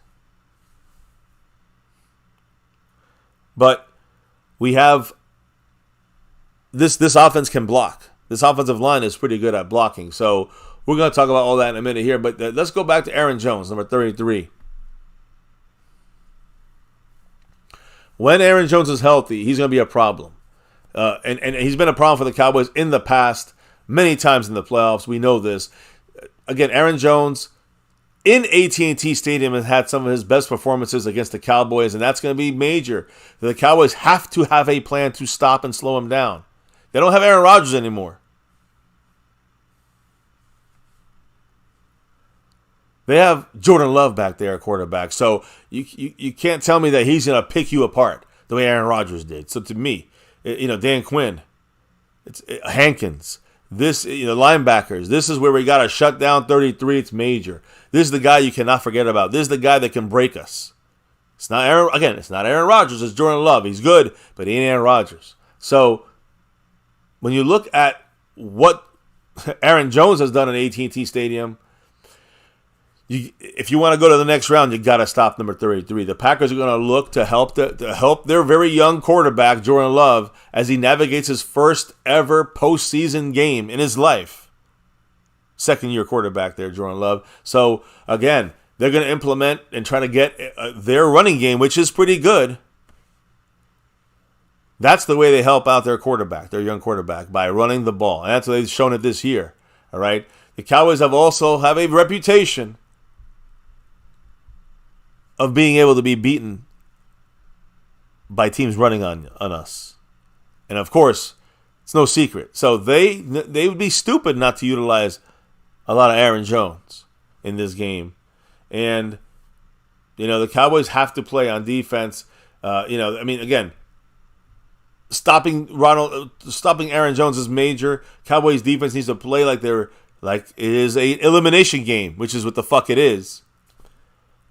But we have this offense can block. This offensive line is pretty good at blocking. So we're going to talk about all that in a minute here. But let's go back to Aaron Jones, number 33. When Aaron Jones is healthy, he's going to be a problem. And he's been a problem for the Cowboys in the past, many times in the playoffs. We know this. Again, Aaron Jones in AT&T Stadium has had some of his best performances against the Cowboys, and that's going to be major. The Cowboys have to have a plan to stop and slow him down. They don't have Aaron Rodgers anymore. They have Jordan Love back there at quarterback. So you can't tell me that he's going to pick you apart the way Aaron Rodgers did. So to me, Dan Quinn, Hankins, linebackers, this is where we got to shut down 33. It's major. This is the guy you cannot forget about. This is the guy that can break us. It's not Aaron Rodgers. It's Jordan Love. He's good, but he ain't Aaron Rodgers. So when you look at what Aaron Jones has done in AT&T Stadium, if you want to go to the next round, you got to stop number 33. The Packers are going to look to help their very young quarterback, Jordan Love, as he navigates his first ever postseason game in his life. Second-year quarterback there, Jordan Love. So, again, they're going to implement and try to get their running game, which is pretty good. That's the way they help out their quarterback, their young quarterback, by running the ball. And that's what they've shown it this year. All right? The Cowboys have a reputation of being able to be beaten by teams running on us. And, of course, it's no secret. So they would be stupid not to utilize a lot of Aaron Jones in this game. And, the Cowboys have to play on defense. Again, stopping Aaron Jones is major. Cowboys defense needs to play like it is a elimination game, which is what the fuck it is.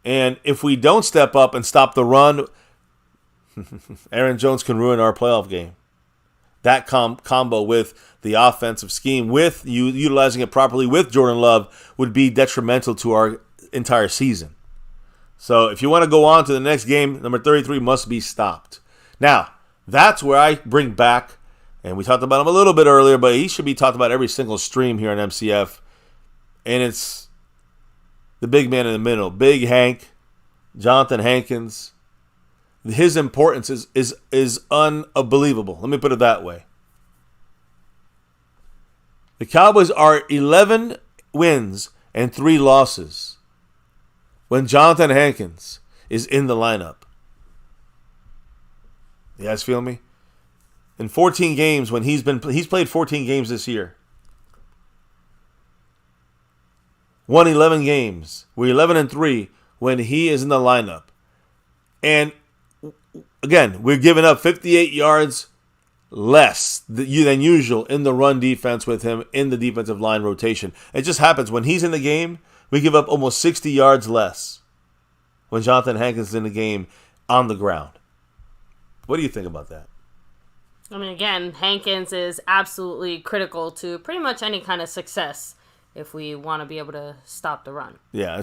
And if we don't step up and stop the run, Aaron Jones can ruin our playoff game. That combo with the offensive scheme, with you utilizing it properly with Jordan Love, would be detrimental to our entire season. So if you want to go on to the next game, number 33 must be stopped. Now, that's where I bring back, and we talked about him a little bit earlier, but he should be talked about every single stream here on MCF, and it's the big man in the middle, Big Hank, Jonathan Hankins. His importance is unbelievable. Let me put it that way. The Cowboys are 11 wins and 3 losses when Jonathan Hankins is in the lineup. You guys feel me? In 14 games when he's played 14 games this year. Won 11 games. We're 11-3 when he is in the lineup. And again, we're giving up 58 yards less than usual in the run defense with him in the defensive line rotation. It just happens when he's in the game, we give up almost 60 yards less when Jonathan Hankins is in the game on the ground. What do you think about that? I mean, again, Hankins is absolutely critical to pretty much any kind of success if we want to be able to stop the run. Yeah,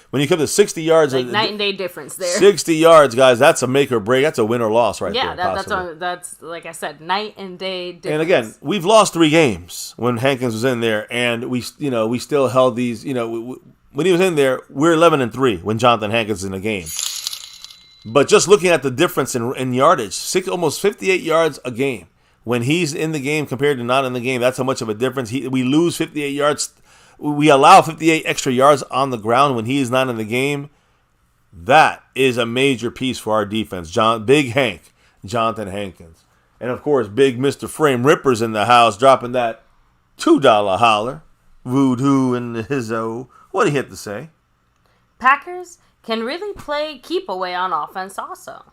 when you come to 60 yards, like night and day difference there. 60 yards, guys, that's a make or break. That's a win or loss right there. Yeah, that's like I said, night and day difference. And again, we've lost 3 games when Hankins was in there, and we still held these. When he was in there, we're 11-3 when Jonathan Hankins is in the game. But just looking at the difference in yardage, almost 58 yards a game. When he's in the game compared to not in the game, that's how much of a difference. We lose 58 yards we allow 58 extra yards on the ground when he is not in the game. That is a major piece for our defense. Big Hank, Jonathan Hankins. And, of course, big Mr. Frame Ripper's in the house, dropping that $2 holler. Voodoo and hizzo. What do you have to say? Packers can really play keep away on offense also.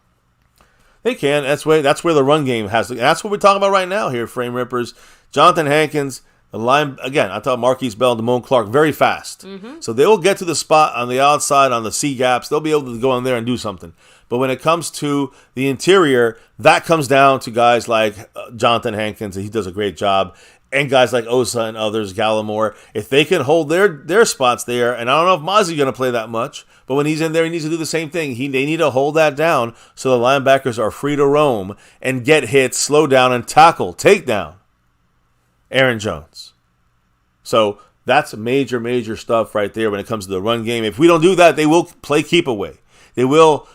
They can. That's where the run game has to. That's what we're talking about right now here, Frame Rippers. Jonathan Hankins, the line, again, I thought Marquise Bell and Damone Clark very fast. So they will get to the spot on the outside, on the C gaps. They'll be able to go in there and do something. But when it comes to the interior, that comes down to guys like Jonathan Hankins, and he does a great job. And guys like Osa and others, Gilmore, if they can hold their spots there, and I don't know if Mozzie's going to play that much, but when he's in there, he needs to do the same thing. They need to hold that down so the linebackers are free to roam and get hits, slow down, and tackle, take down Aaron Jones. So that's major, major stuff right there when it comes to the run game. If we don't do that, they will play keep away. They will,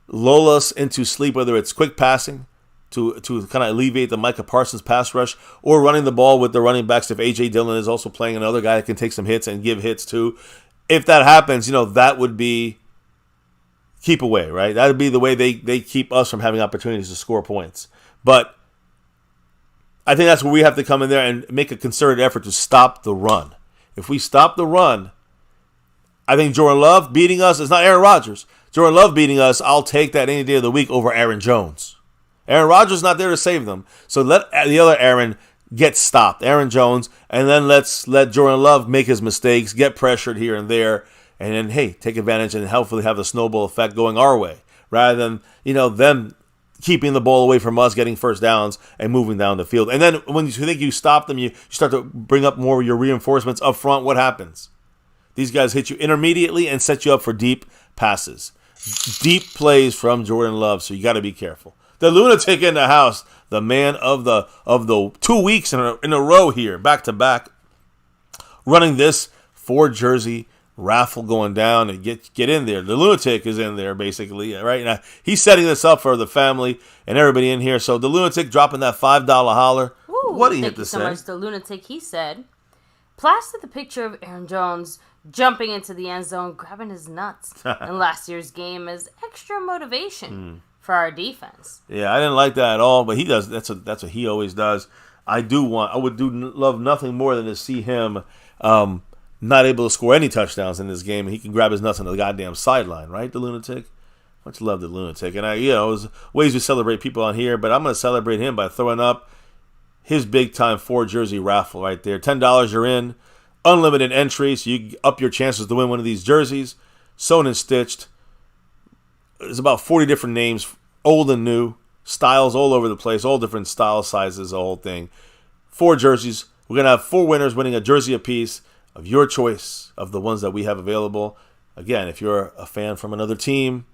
lull us into sleep, whether it's quick passing, to kind of alleviate the Micah Parsons pass rush, or running the ball with the running backs if A.J. Dillon is also playing another guy that can take some hits and give hits too. If that happens, that would be keep away, right? That would be the way they keep us from having opportunities to score points. But I think that's where we have to come in there and make a concerted effort to stop the run. If we stop the run, I think Jordan Love beating us is not Aaron Rodgers. Jordan Love beating us, I'll take that any day of the week over Aaron Jones. Aaron Rodgers is not there to save them. So let the other Aaron get stopped, Aaron Jones, and then let's let Jordan Love make his mistakes, get pressured here and there, and then, hey, take advantage and hopefully have a snowball effect going our way, rather than, them keeping the ball away from us, getting first downs, and moving down the field. And then when you think you stop them, you start to bring up more of your reinforcements up front. What happens? These guys hit you intermediately and set you up for deep passes. Deep plays from Jordan Love, so you got to be careful. The lunatic in the house, the man of the 2 weeks in a row here, back to back, running this 4-jersey raffle going down and get in there. The lunatic is in there basically right now. He's setting this up for the family and everybody in here. So the lunatic dropping that $5 holler. Ooh, what do you have to say? Thank you so much. The lunatic. He said, plaster the picture of Aaron Jones jumping into the end zone, grabbing his nuts in last year's game as extra motivation for our defense. Yeah, I didn't like that at all, but he does. That's what he always does. I would love nothing more than to see him not able to score any touchdowns in this game, and he can grab his nuts on the goddamn sideline, right? The lunatic. Much love the lunatic, and there's ways to celebrate people on here, but I'm going to celebrate him by throwing up his big time 4-jersey raffle right there. $10 you're in, unlimited entry, so you up your chances to win one of these jerseys. Sewn and stitched. There's about 40 different names, old and new, styles all over the place, all different style sizes, the whole thing. 4 jerseys. We're going to have 4 winners winning a jersey apiece of your choice of the ones that we have available. Again, if you're a fan from another team,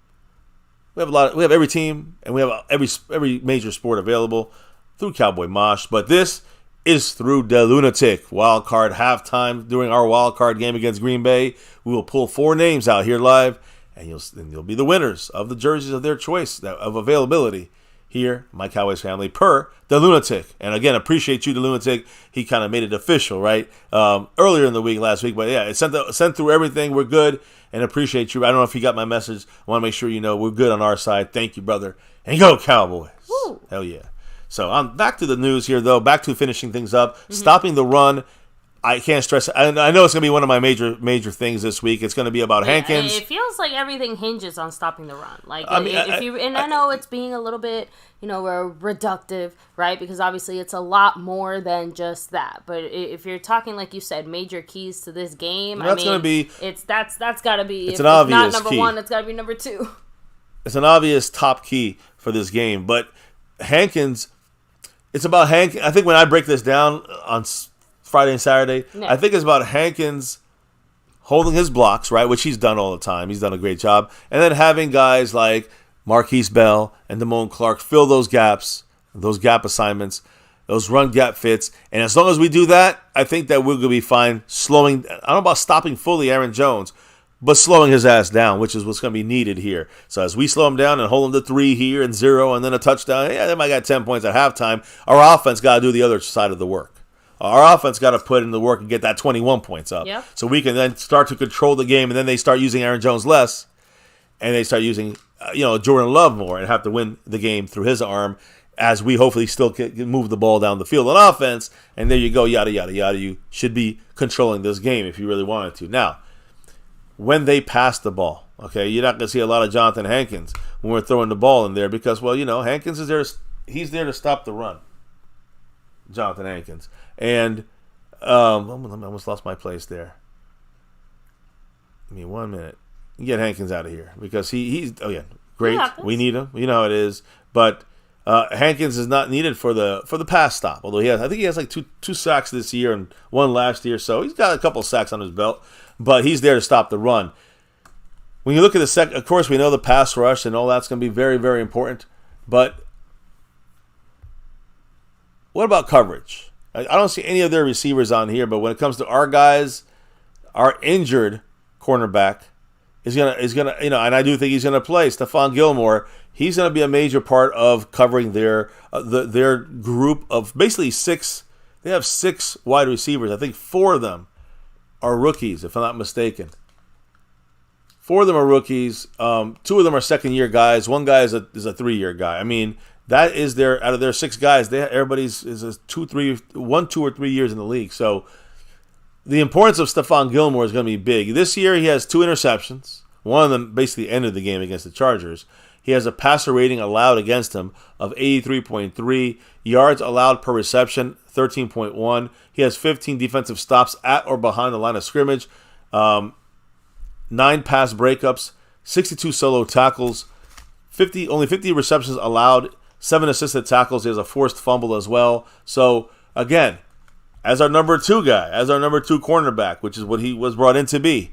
we have every team, and we have every major sport available through Cowboy Mosh. But this is through the Lunatic Wild Card halftime. During our wild card game against Green Bay, we will pull 4 names out here live, and you'll be the winners of the jerseys of their choice of availability here, My Cowboys Family, per the Lunatic. And again, appreciate you, the Lunatic. He kind of made it official, right? Earlier in the week, last week. But yeah, it sent through everything. We're good, and appreciate you. I don't know if you got my message. I want to make sure you know we're good on our side. Thank you, brother. And go Cowboys. Woo. Hell yeah. So I'm back to the news here, though. Back to finishing things up. Stopping the run. I can't stress it. I know it's going to be one of my major things this week. It's going to be about Hankins. It feels like everything hinges on stopping the run. Like, I know it's being a little bit, reductive, right? Because obviously it's a lot more than just that. But if you're talking, like you said, major keys to this game, that's got to be. That's got to be. It's an obvious not number key. 1. It's got to be number 2. It's an obvious top key for this game. But Hankins, it's about Hank. I think when I break this down on Friday and Saturday, I think it's about Hankins holding his blocks, right, which he's done all the time. He's done a great job. And then having guys like Marquise Bell and Damone Clark fill those gaps, those gap assignments, those run gap fits. And as long as we do that, I think that we're going to be fine slowing. I don't know about stopping fully Aaron Jones, but slowing his ass down, which is what's going to be needed here. So as we slow him down and hold him to 3 here and 0 and then a touchdown, they might got 10 points at halftime. Our offense got to do the other side of the work. Our offense got to put in the work and get that 21 points up. Yep. So we can then start to control the game, and then they start using Aaron Jones less, and they start using Jordan Love more and have to win the game through his arm as we hopefully still can move the ball down the field on offense. And there you go, yada, yada, yada. You should be controlling this game if you really wanted to. Now, when they pass the ball, okay, you're not going to see a lot of Jonathan Hankins when we're throwing the ball in there because, well, Hankins is there. He's there to stop the run. Jonathan Hankins. And I almost lost my place there. Give me 1 minute. Get Hankins out of here because he's great. We need him. You know how it is. But Hankins is not needed for the pass stop. Although I think he has like two sacks this year and one last year, so he's got a couple sacks on his belt. But he's there to stop the run. When you look at the second, of course, we know the pass rush and all that's going to be very, very important. But what about coverage? I don't see any of their receivers on here. But when it comes to our guys, our injured cornerback is gonna, and I do think he's gonna play. Stephon Gilmore, he's gonna be a major part of covering their group of basically 6. They have 6 wide receivers. I think 4 of them are rookies, if I'm not mistaken. 4 of them are rookies. 2 of them are second-year guys. One guy is a 3-year guy. I mean, that is out of their 6 guys. Everybody's is 1, 2, or 3 years in the league. So the importance of Stephon Gilmore is going to be big. This year he has 2 interceptions. One of them basically ended the game against the Chargers. He has a passer rating allowed against him of 83.3. Yards allowed per reception, 13.1. He has 15 defensive stops at or behind the line of scrimmage. 9 pass breakups, 62 solo tackles, only 50 receptions allowed, 7 assisted tackles. He has a forced fumble as well. So, again, as our number 2 guy, as our number 2 cornerback, which is what he was brought in to be,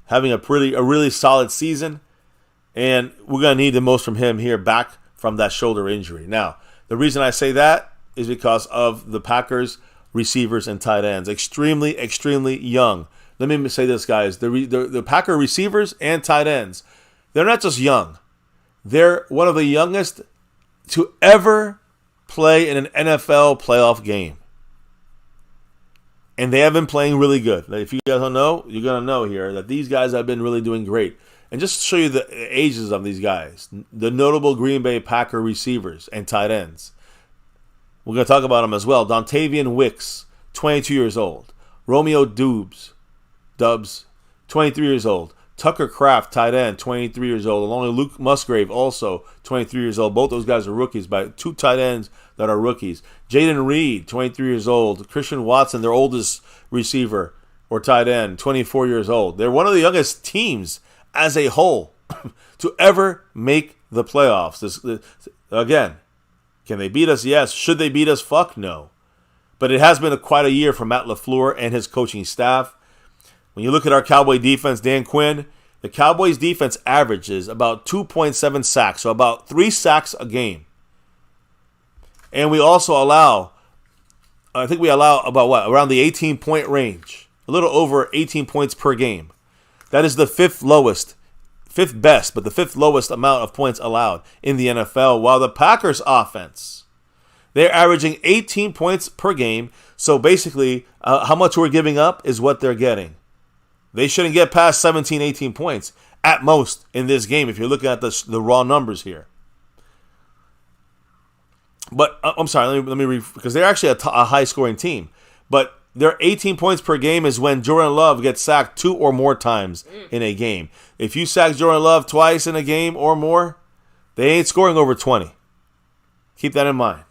having a really solid season, and we're going to need the most from him here back from that shoulder injury. Now, the reason I say that is because of the Packers receivers and tight ends. Extremely, extremely young. Let me say this, guys. The Packer receivers and tight ends, they're not just young. They're one of the youngest to ever play in an NFL playoff game. And they have been playing really good. If you guys don't know, you're going to know here that these guys have been really doing great. And just to show you the ages of these guys, the notable Green Bay Packer receivers and tight ends. We're going to talk about them as well. Dontavian Wicks, 22 years old. Romeo Dubs, 23 years old. Tucker Kraft, tight end, 23 years old. Along with Luke Musgrave, also 23 years old. Both those guys are rookies, by 2 tight ends that are rookies. Jaden Reed, 23 years old. Christian Watson, their oldest receiver or tight end, 24 years old. They're one of the youngest teams as a whole to ever make the playoffs. Again, can they beat us? Yes. Should they beat us? Fuck no. But it has been quite a year for Matt LaFleur and his coaching staff. When you look at our Cowboy defense, Dan Quinn, the Cowboys defense averages about 2.7 sacks, so about 3 sacks a game. And we also allow about around the 18-point range, a little over 18 points per game. That is the 5th best, but the 5th lowest amount of points allowed in the NFL. While the Packers offense, they're averaging 18 points per game. So basically, how much we're giving up is what they're getting. They shouldn't get past 17, 18 points at most in this game if you're looking at the raw numbers here. But I'm sorry, let me because they're actually a high-scoring team. But their 18 points per game is when Jordan Love gets sacked 2 or more times in a game. If you sack Jordan Love twice in a game or more, they ain't scoring over 20. Keep that in mind.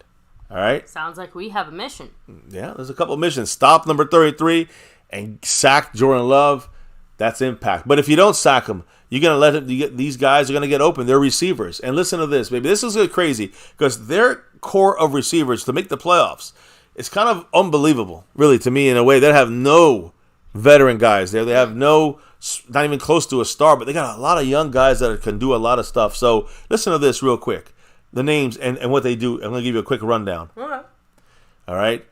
All right? Sounds like we have a mission. Yeah, there's a couple of missions. Stop number 33 and sack Jordan Love. That's impact. But if you don't sack him, you're going to let him. These guys are going to get open. They're receivers. And listen to this, baby. This is crazy because their core of receivers to make the playoffs, it's kind of unbelievable, really, to me, in a way. They have no veteran guys there. They have not even close to a star, but they got a lot of young guys that can do a lot of stuff. So listen to this real quick. The names and what they do. I'm going to give you a quick rundown. All right.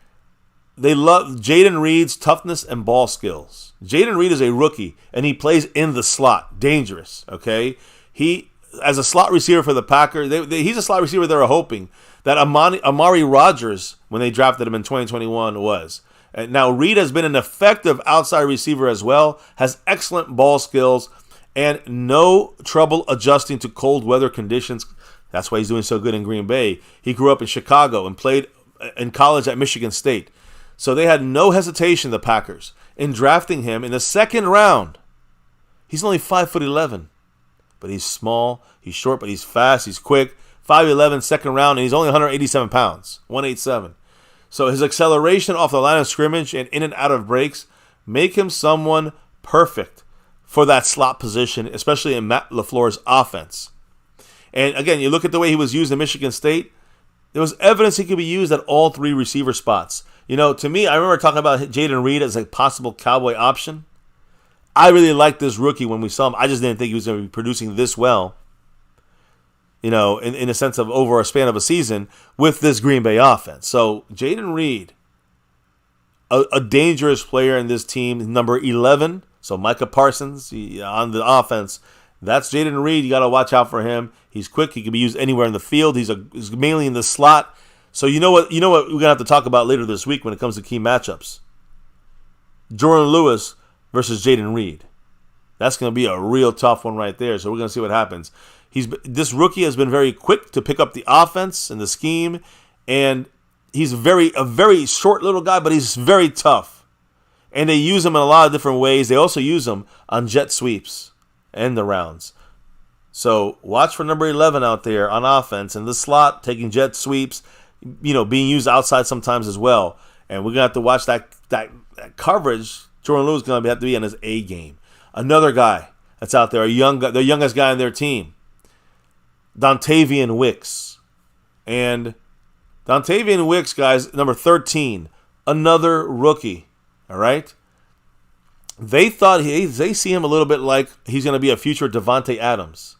They love Jaden Reed's toughness and ball skills. Jaden Reed is a rookie, and he plays in the slot. Dangerous, okay? He as a slot receiver for the Packers. He's a slot receiver they were hoping that Amari Rodgers, when they drafted him in 2021, was. And now Reed has been an effective outside receiver as well, has excellent ball skills, and no trouble adjusting to cold weather conditions. That's why he's doing so good in Green Bay. He grew up in Chicago and played in college at Michigan State. So they had no hesitation, the Packers, in drafting him in the second round. He's only 5'11", but he's small, he's short, but he's fast, he's quick. 5'11", second round, and he's only 187 pounds, 187. So his acceleration off the line of scrimmage and in and out of breaks make him someone perfect for that slot position, especially in Matt LaFleur's offense. And again, you look at the way he was used in Michigan State, there was evidence he could be used at all three receiver spots. You know, to me, I remember talking about Jayden Reed as a possible Cowboy option. I really liked this rookie when we saw him. I just didn't think he was going to be producing this well, you know, in a sense of over a span of a season with this Green Bay offense. So Jayden Reed, a dangerous player in this team, number 11. So Micah Parsons on the offense. That's Jayden Reed. You got to watch out for him. He's quick. He can be used anywhere in the field. He's mainly in the slot. So you know what we're going to have to talk about later this week when it comes to key matchups. Jordan Lewis versus Jayden Reed. That's going to be a real tough one right there. So we're going to see what happens. This rookie has been very quick to pick up the offense and the scheme, and he's a very short little guy, but he's very tough. And they use him in a lot of different ways. They also use him on jet sweeps and the rounds. So watch for number 11 out there on offense in the slot, taking jet sweeps, being used outside sometimes as well. And we're going to have to watch that coverage. Jordan Lewis is going to have to be on his A game. Another guy that's out there, the youngest guy on their team, Dontavian Wicks. And Dontavian Wicks, guys, number 13, another rookie. All right? They see him a little bit like he's going to be a future Devontae Adams.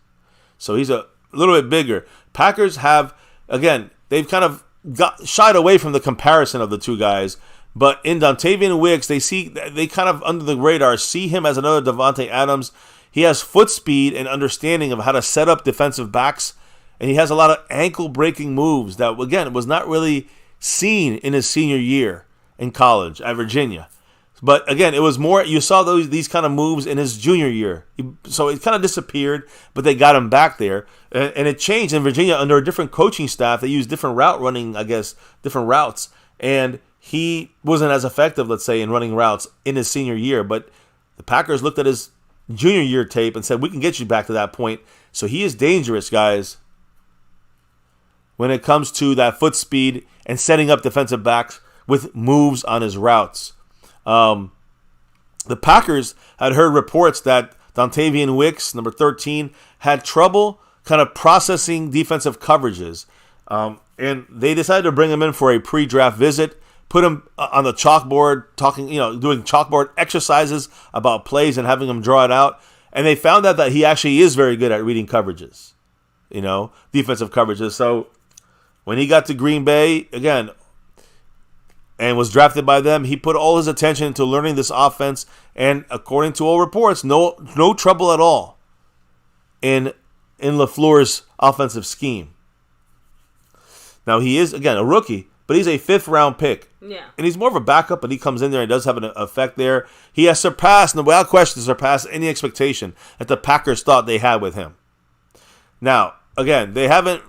So he's a little bit bigger. Packers have, again, they've kind of shied away from the comparison of the two guys. But in Dontavian Wicks, they kind of under the radar see him as another Devontae Adams. He has foot speed and understanding of how to set up defensive backs. And he has a lot of ankle-breaking moves that, again, was not really seen in his senior year in college at Virginia. But again, it was more, you saw these kind of moves in his junior year. So it kind of disappeared, but they got him back there. And it changed in Virginia under a different coaching staff. They used different route running, I guess, different routes. And he wasn't as effective, let's say, in running routes in his senior year. But the Packers looked at his junior year tape and said, we can get you back to that point. So he is dangerous, guys, when it comes to that foot speed and setting up defensive backs with moves on his routes. The Packers had heard reports that Dontavian Wicks, number 13, had trouble kind of processing defensive coverages. And they decided to bring him in for a pre-draft visit, put him on the chalkboard, doing chalkboard exercises about plays and having him draw it out. And they found out that he actually is very good at reading coverages, defensive coverages. So when he got to Green Bay, again, and was drafted by them, he put all his attention into learning this offense, and according to all reports, no trouble at all in LaFleur's offensive scheme. Now, he is, again, a rookie, but he's a fifth-round pick. Yeah. And he's more of a backup, but he comes in there and does have an effect there. He has without question, surpassed any expectation that the Packers thought they had with him. Now, again, they haven't,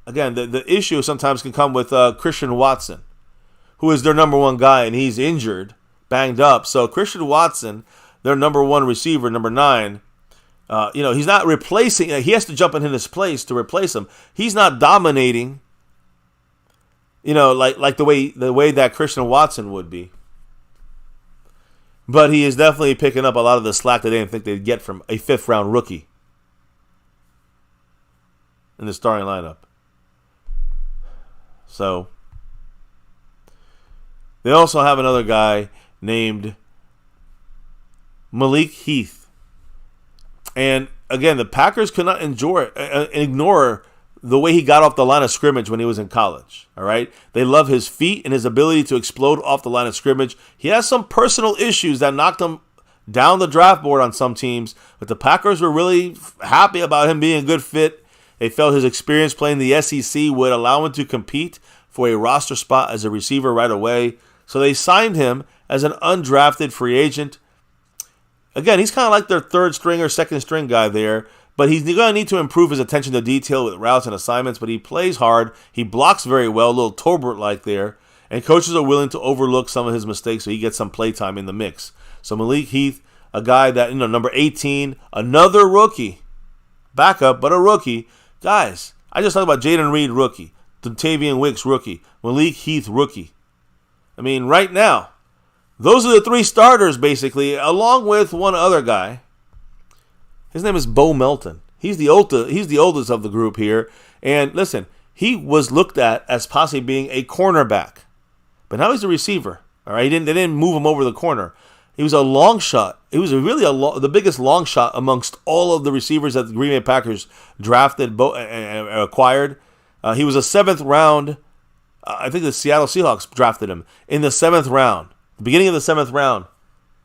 the issue sometimes can come with Christian Watson, who is their number one guy, and he's injured, banged up. So Christian Watson, their number one receiver, number 9, he's not replacing. He has to jump in his place to replace him. He's not dominating, like the way that Christian Watson would be. But he is definitely picking up a lot of the slack that they didn't think they'd get from a fifth-round rookie in the starting lineup. So they also have another guy named Malik Heath. And again, the Packers could not ignore the way he got off the line of scrimmage when he was in college. All right? They love his feet and his ability to explode off the line of scrimmage. He has some personal issues that knocked him down the draft board on some teams, but the Packers were really happy about him being a good fit. They felt his experience playing the SEC would allow him to compete for a roster spot as a receiver right away. So they signed him as an undrafted free agent. Again, he's kind of like their third string or second string guy there, but he's going to need to improve his attention to detail with routes and assignments, but he plays hard. He blocks very well, a little Tolbert-like there, and coaches are willing to overlook some of his mistakes so he gets some play time in the mix. So Malik Heath, a guy that, number 18, another rookie, backup, but a rookie. Guys, I just talked about Jaden Reed, rookie. Dontavian Wicks, rookie. Malik Heath, rookie. I mean, right now, those are the three starters, basically, along with one other guy. His name is Bo Melton. He's the oldest of the group here. And listen, he was looked at as possibly being a cornerback. But now he's a receiver. All right, they didn't move him over the corner. He was a long shot. He was the biggest long shot amongst all of the receivers that the Green Bay Packers drafted and acquired. He was a 7th round. I think the Seattle Seahawks drafted him in the 7th round, the beginning of the 7th round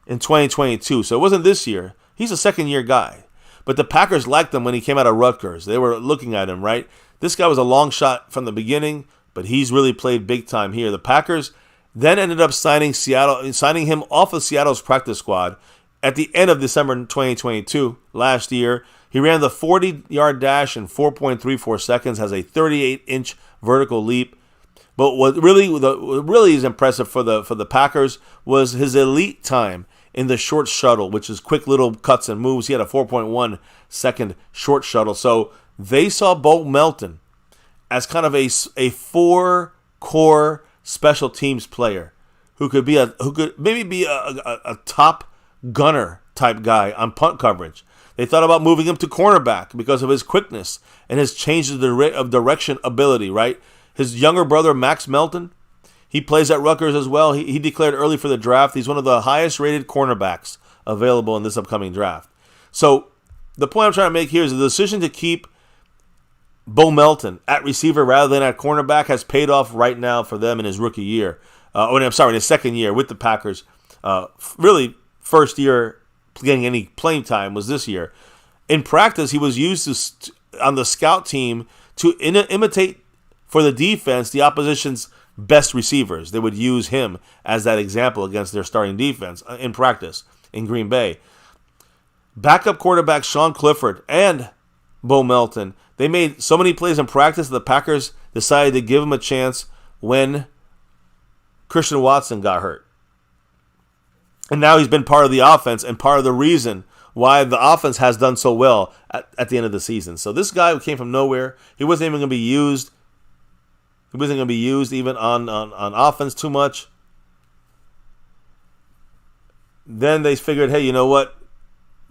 in 2022. So it wasn't this year. He's a second-year guy. But the Packers liked him when he came out of Rutgers. They were looking at him, right? This guy was a long shot from the beginning, but he's really played big time here. The Packers then ended up signing him off of Seattle's practice squad at the end of December 2022 last year. He ran the 40-yard dash in 4.34 seconds, has a 38-inch vertical leap. But what really is impressive for the Packers was his elite time in the short shuttle, which is quick little cuts and moves. He had a 4.1 second short shuttle. So they saw Bo Melton as kind of a 4-core special teams player who could maybe be a top gunner type guy on punt coverage. They thought about moving him to cornerback because of his quickness and his change of direction ability, right? His younger brother, Max Melton, he plays at Rutgers as well. He declared early for the draft. He's one of the highest rated cornerbacks available in this upcoming draft. So the point I'm trying to make here is the decision to keep Bo Melton at receiver rather than at cornerback has paid off right now for them in his rookie year. In his second year with the Packers. Really, first year getting any playing time was this year. In practice, he was used on the scout team to imitate for the defense the opposition's best receivers. They would use him as that example against their starting defense in practice in Green Bay. Backup quarterback Sean Clifford and Bo Melton, they made so many plays in practice that the Packers decided to give him a chance when Christian Watson got hurt. And now he's been part of the offense and part of the reason why the offense has done so well at the end of the season. So this guy who came from nowhere, he wasn't even going to be used. He wasn't going to be used even on offense too much. Then they figured, hey, you know what?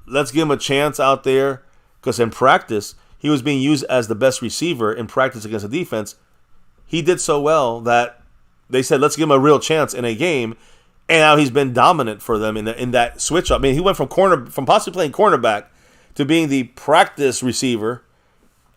Let's give him a chance out there. Because in practice, he was being used as the best receiver in practice against the defense. He did so well that they said, let's give him a real chance in a game. And now he's been dominant for them in that switch up. I mean, he went from possibly playing cornerback to being the practice receiver,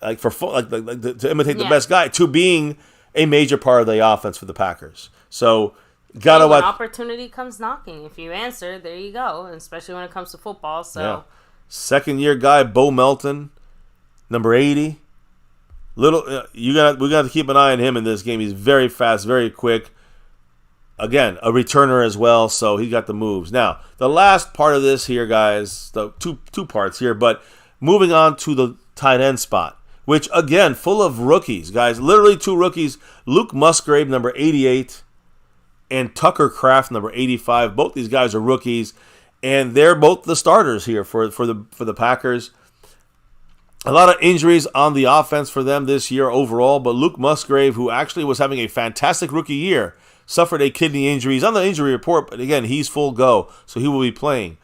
to imitate the best guy, to being a major part of the offense for the Packers. So, when opportunity comes knocking, if you answer, there you go. Especially when it comes to football. So, yeah. Second year guy Bo Melton, number 80. We got to keep an eye on him in this game. He's very fast, very quick. Again, a returner as well, so he got the moves. Now, the last part of this here, guys, the two parts here, but moving on to the tight end spot, which, again, full of rookies, guys. Literally 2 rookies. Luke Musgrave, number 88, and Tucker Kraft, number 85. Both these guys are rookies, and they're both the starters here for the Packers. A lot of injuries on the offense for them this year overall, but Luke Musgrave, who actually was having a fantastic rookie year, suffered a kidney injury. He's on the injury report, but again, he's full go, so he will be playing.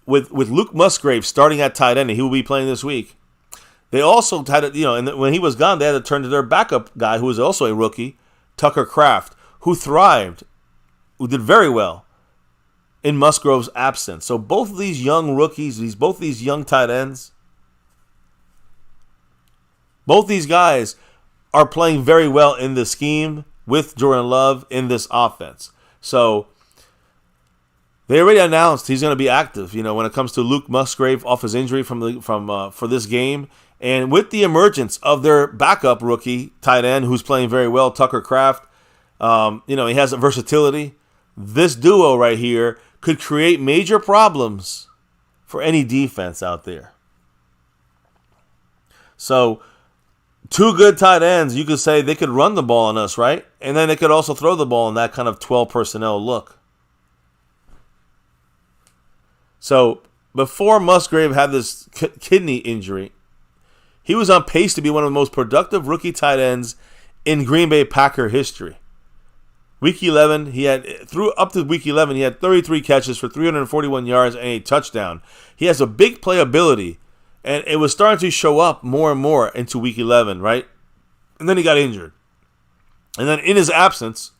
With Luke Musgrave starting at tight end, and he will be playing this week. They also had and when he was gone, they had to turn to their backup guy, who was also a rookie, Tucker Kraft, who did very well in Musgrove's absence. So both of these young rookies, both these young tight ends, both these guys are playing very well in the scheme with Jordan Love in this offense. So They already announced he's going to be active. When it comes to Luke Musgrave off his injury for this game, and with the emergence of their backup rookie tight end who's playing very well, Tucker Kraft, he has a versatility. This duo right here could create major problems for any defense out there. So, two good tight ends, you could say they could run the ball on us, right? And then they could also throw the ball in that kind of 12 personnel look. So, before Musgrave had this kidney injury, he was on pace to be one of the most productive rookie tight ends in Green Bay Packer history. Week 11, up to week 11, he had 33 catches for 341 yards and a touchdown. He has a big playability, and it was starting to show up more and more into week 11, right? And then he got injured. And then in his absence,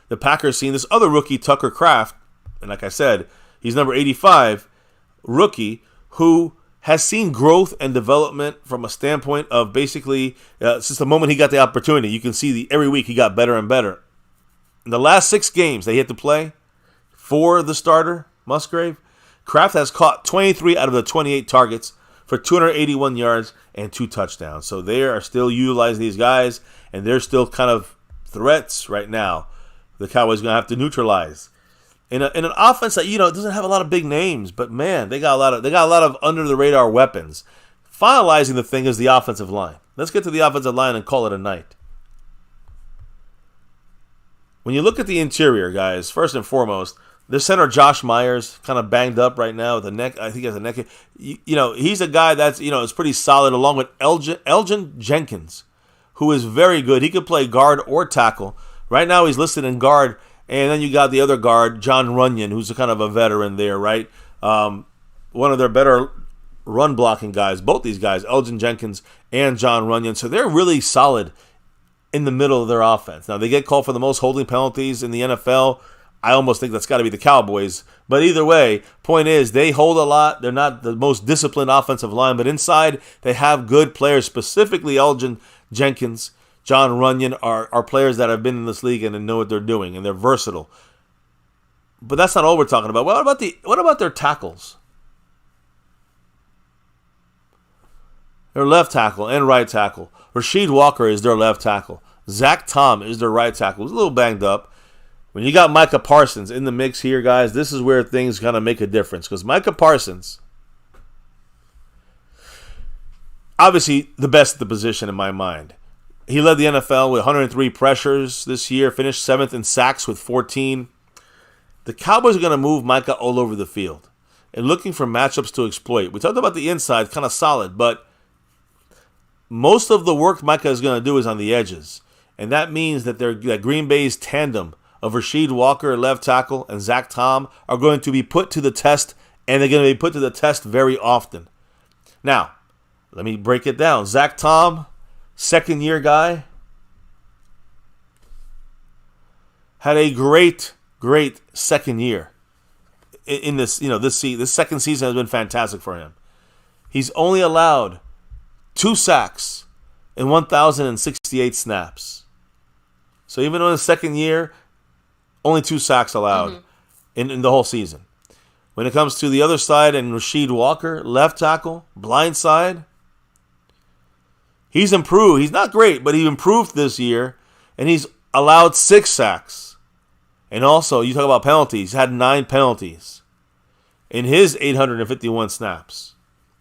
the Packers seen this other rookie, Tucker Kraft, and like I said, he's number 85 rookie who has seen growth and development from a standpoint of basically since the moment he got the opportunity. You can see every week he got better and better. In the last 6 games they had to play for the starter, Musgrave, Kraft has caught 23 out of the 28 targets for 281 yards and 2 touchdowns. So they are still utilizing these guys, and they're still kind of threats right now. The Cowboys are going to have to neutralize. In an offense that doesn't have a lot of big names, but man, they got a lot of under the radar weapons. Finalizing the thing is the offensive line. Let's get to the offensive line and call it a night. When you look at the interior, guys, first and foremost, the center Josh Myers kind of banged up right now with a neck. I think he has a neck. He's a guy that's is pretty solid, along with Elgin Jenkins, who is very good. He could play guard or tackle. Right now he's listed in guard. And then you got the other guard, John Runyon, who's a kind of a veteran there, right? One of their better run-blocking guys, both these guys, Elgin Jenkins and John Runyon. So they're really solid in the middle of their offense. Now, they get called for the most holding penalties in the NFL. I almost think that's got to be the Cowboys. But either way, point is, they hold a lot. They're not the most disciplined offensive line. But inside, they have good players, specifically Elgin Jenkins, John Runyon are players that have been in this league and know what they're doing, and they're versatile. But that's not all we're talking about. What about their tackles? Their left tackle and right tackle. Rasheed Walker is their left tackle. Zach Tom is their right tackle. He's a little banged up. When you got Micah Parsons in the mix here, guys, this is where things kind of make a difference. Because Micah Parsons, obviously the best at the position in my mind. He led the NFL with 103 pressures this year, finished 7th in sacks with 14. The Cowboys are going to move Micah all over the field and looking for matchups to exploit. We talked about the inside, kind of solid, but most of the work Micah is going to do is on the edges. And that means that Green Bay's tandem of Rasheed Walker, left tackle, and Zach Tom are going to be put to the test, and they're going to be put to the test very often. Now, let me break it down. Zach Tom, second-year guy, had a great second year in this. This second season has been fantastic for him. He's only allowed 2 sacks in 1,068 snaps. So even in the second year, only 2 sacks allowed in the whole season. When it comes to the other side and Rasheed Walker, left tackle, blind side, he's improved. He's not great, but he improved this year, and he's allowed 6 sacks. And also, you talk about penalties, he's had 9 penalties in his 851 snaps.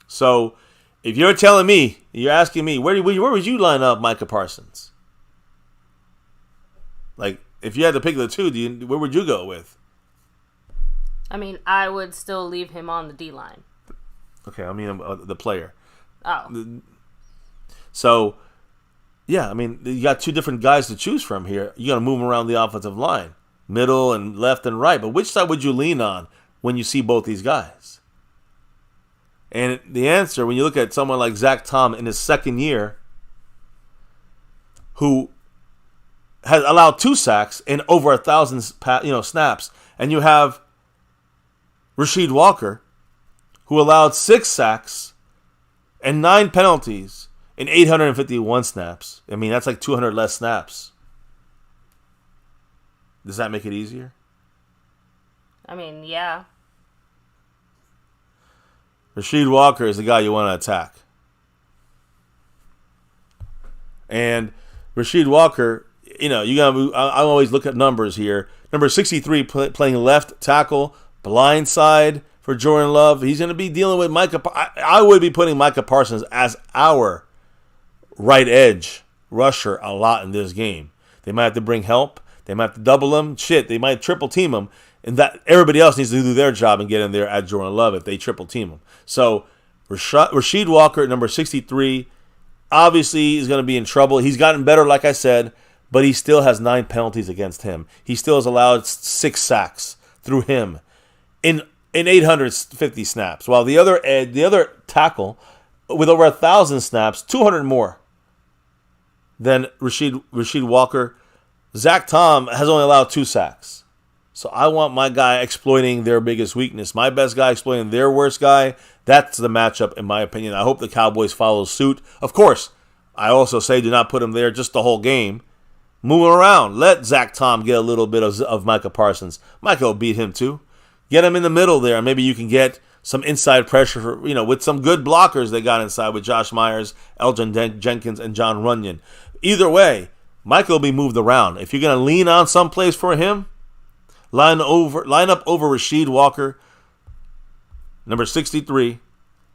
So, if you're telling me, you're asking me, where would you line up Micah Parsons? Like, if you had to pick the two, where would you go with? I mean, I would still leave him on the D-line. Okay, I mean the player. Oh. So, yeah, I mean, you got 2 different guys to choose from here. You got to move them around the offensive line, middle and left and right. But which side would you lean on when you see both these guys? And the answer, when you look at someone like Zach Tom in his second year, who has allowed 2 sacks and over 1,000 snaps, and you have Rasheed Walker, who allowed 6 sacks and 9 penalties in 851 snaps. I mean, that's like 200 less snaps. Does that make it easier? I mean, yeah. Rasheed Walker is the guy you want to attack. And Rasheed Walker, you know, I always look at numbers here. Number 63 playing left tackle, blind side for Jordan Love. He's going to be dealing with Micah. I would be putting Micah Parsons as our right edge rusher a lot in this game. They might have to bring help. They might have to double him. Shit, they might triple team him. And that everybody else needs to do their job and get in there at Jordan Love if they triple team him. So Rasheed Walker, number 63, obviously is going to be in trouble. He's gotten better, like I said, but he still has 9 penalties against him. He still has allowed 6 sacks through him in 850 snaps, while the other tackle with over 1,000 snaps, 200 more than Rasheed Walker. Zach Tom has only allowed 2 sacks. So I want my guy exploiting their biggest weakness. My best guy exploiting their worst guy. That's the matchup, in my opinion. I hope the Cowboys follow suit. Of course, I also say do not put him there just the whole game. Move him around. Let Zach Tom get a little bit of Micah Parsons. Micah will beat him too. Get him in the middle there, and maybe you can get some inside pressure for, with some good blockers they got inside with Josh Myers, Elgin Jenkins, and John Runyon. Either way, Micah will be moved around. If you're going to lean on some plays for him, line up over Rasheed Walker, number 63,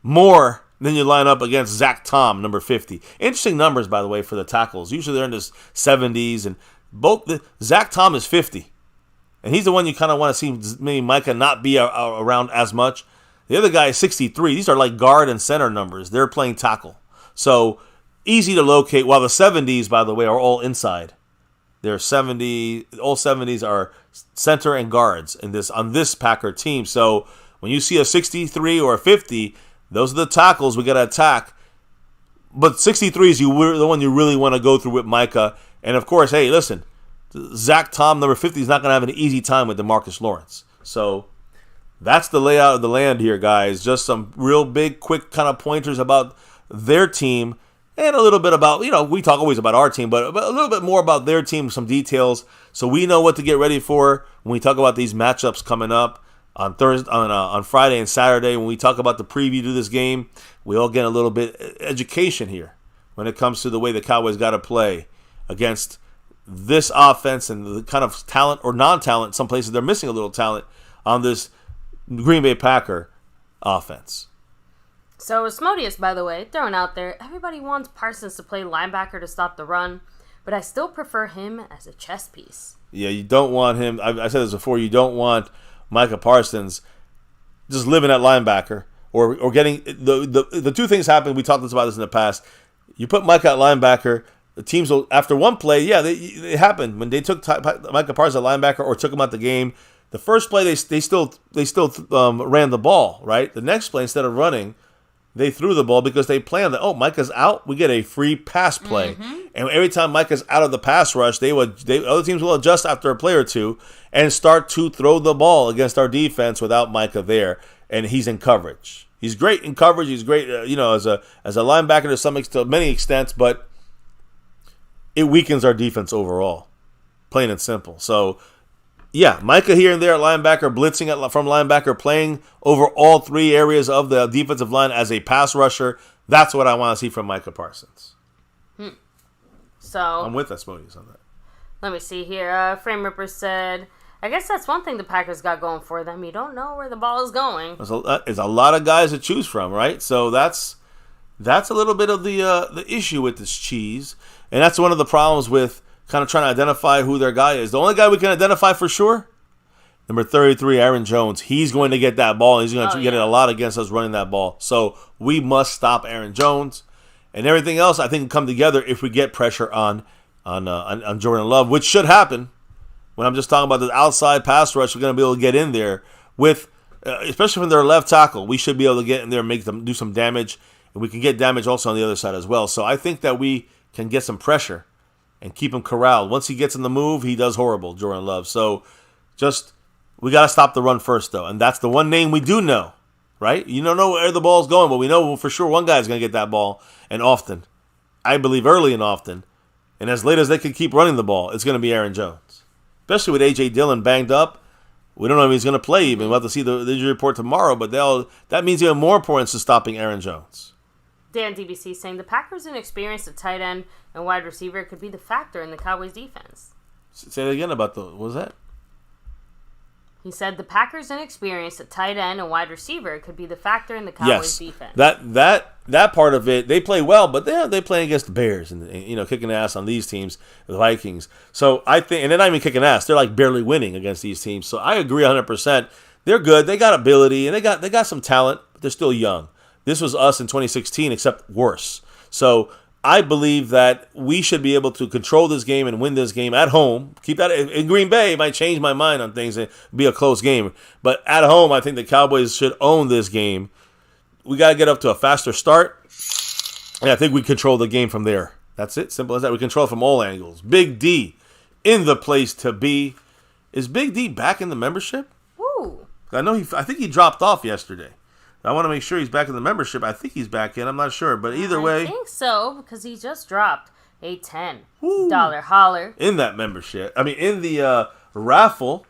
more than you line up against Zach Tom, number 50. Interesting numbers, by the way, for the tackles. Usually they're in the 70s, and Zach Tom is 50. And he's the one you kind of want to see maybe Micah not be around as much. The other guy is 63. These are like guard and center numbers. They're playing tackle. So easy to locate, while the 70s, by the way, are all inside. All 70s are center and guards on this Packer team. So when you see a 63 or a 50, those are the tackles we got to attack. But 63 is the one you really want to go through with Micah. And of course, hey, listen, Zach Tom, number 50, is not going to have an easy time with DeMarcus Lawrence. So that's the layout of the land here, guys. Just some real big, quick kind of pointers about their team. And a little bit about, we talk always about our team, but a little bit more about their team, some details, so we know what to get ready for when we talk about these matchups coming up on Friday and Saturday. When we talk about the preview to this game, we all get a little bit education here when it comes to the way the Cowboys got to play against this offense and the kind of talent or non-talent. Some places they're missing a little talent on this Green Bay Packer offense. So, Asmodeus, by the way, throwing out there, everybody wants Parsons to play linebacker to stop the run, but I still prefer him as a chess piece. Yeah, you don't want him. I said this before. You don't want Micah Parsons just living at linebacker or getting the two things happen. We talked about this in the past. You put Micah at linebacker, the teams will, after one play, they happened when they took Micah Parsons at linebacker or took him out the game. The first play they still ran the ball, right? The next play, instead of running, they threw the ball because they planned that, Micah's out, we get a free pass play. Mm-hmm. And every time Micah's out of the pass rush, other teams will adjust after a play or two and start to throw the ball against our defense without Micah there. And he's in coverage. He's great in coverage. He's great, as a linebacker to many extents, but it weakens our defense overall, plain and simple. So, yeah, Micah here and there at linebacker, blitzing from linebacker, playing over all 3 areas of the defensive line as a pass rusher. That's what I want to see from Micah Parsons. So I'm with Asmodeus on that. Let me see here. Frame Ripper said, I guess that's one thing the Packers got going for them. You don't know where the ball is going. There's a lot of guys to choose from, right? So that's a little bit of the issue with this cheese. And that's one of the problems with kind of trying to identify who their guy is. The only guy we can identify for sure, number 33, Aaron Jones. He's going to get that ball. He's going to get it a lot against us running that ball. So we must stop Aaron Jones. And everything else, I think, can come together if we get pressure on Jordan Love, which should happen. When I'm just talking about the outside pass rush, we're going to be able to get in there with, especially from their left tackle. We should be able to get in there and make them do some damage. And we can get damage also on the other side as well. So I think that we can get some pressure and keep him corralled. Once he gets in the move, he does horrible, Jordan Love. So we got to stop the run first, though. And that's the one name we do know, right? You don't know where the ball's going, but we know for sure one guy's going to get that ball, and often. I believe early and often. And as late as they can keep running the ball, it's going to be Aaron Jones. Especially with A.J. Dillon banged up. We don't know if he's going to play even. We'll have to see the injury report tomorrow, but that means even more importance to stopping Aaron Jones. Dan DBC saying the Packers' inexperience at tight end and wide receiver could be the factor in the Cowboys' defense. Say that again about what was that? He said the Packers' inexperience at tight end and wide receiver could be the factor in the Cowboys' defense. That part of it, they play well, but they play against the Bears and kicking ass on these teams, the Vikings. So I think, and they're not even kicking ass; they're like barely winning against these teams. So I agree 100%. They're good. They got ability and they got some talent, but they're still young. This was us in 2016, except worse. So I believe that we should be able to control this game and win this game at home. Keep that in Green Bay. It might change my mind on things and be a close game. But at home, I think the Cowboys should own this game. We got to get up to a faster start. And I think we control the game from there. That's it. Simple as that. We control it from all angles. Big D in the place to be. Is Big D back in the membership? Woo. I think he dropped off yesterday. I want to make sure he's back in the membership. I think he's back in. I'm not sure. But either way. I think so, because he just dropped a $10 holler. In that membership. I mean, in the raffle.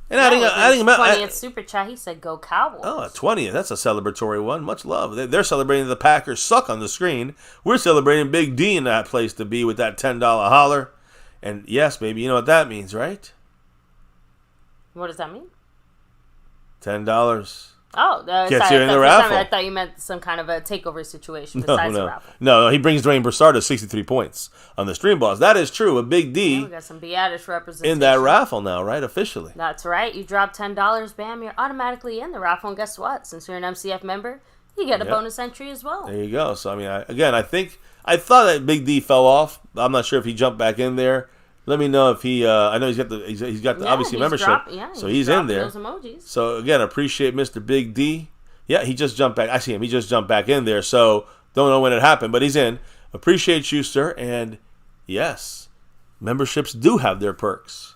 And adding 20th super chat, he said, "Go Cowboys." Oh, 20th. That's a celebratory one. Much love. They're celebrating the Packers suck on the screen. We're celebrating Big D in that place to be with that $10 holler. And yes, baby, you know what that means, right? What does that mean? $10. Oh, gets you in the raffle. I thought you meant some kind of a takeover situation besides the raffle. No, he brings Dwayne Broussard to 63 points on the stream balls. That is true. A Big D. Yeah, we got some Beatish representation in that raffle now, right? Officially. That's right. You drop $10, bam, you're automatically in the raffle. And guess what? Since you're an MCF member, you get a bonus entry as well. There you go. So, I mean, I thought that Big D fell off. I'm not sure if he jumped back in there. Let me know if he. I know he's got the obviously membership, so he's in there. Those emojis. So again, appreciate Mr. Big D. Yeah, he just jumped back. I see him. He just jumped back in there. So don't know when it happened, but he's in. Appreciate you, sir. And yes, memberships do have their perks.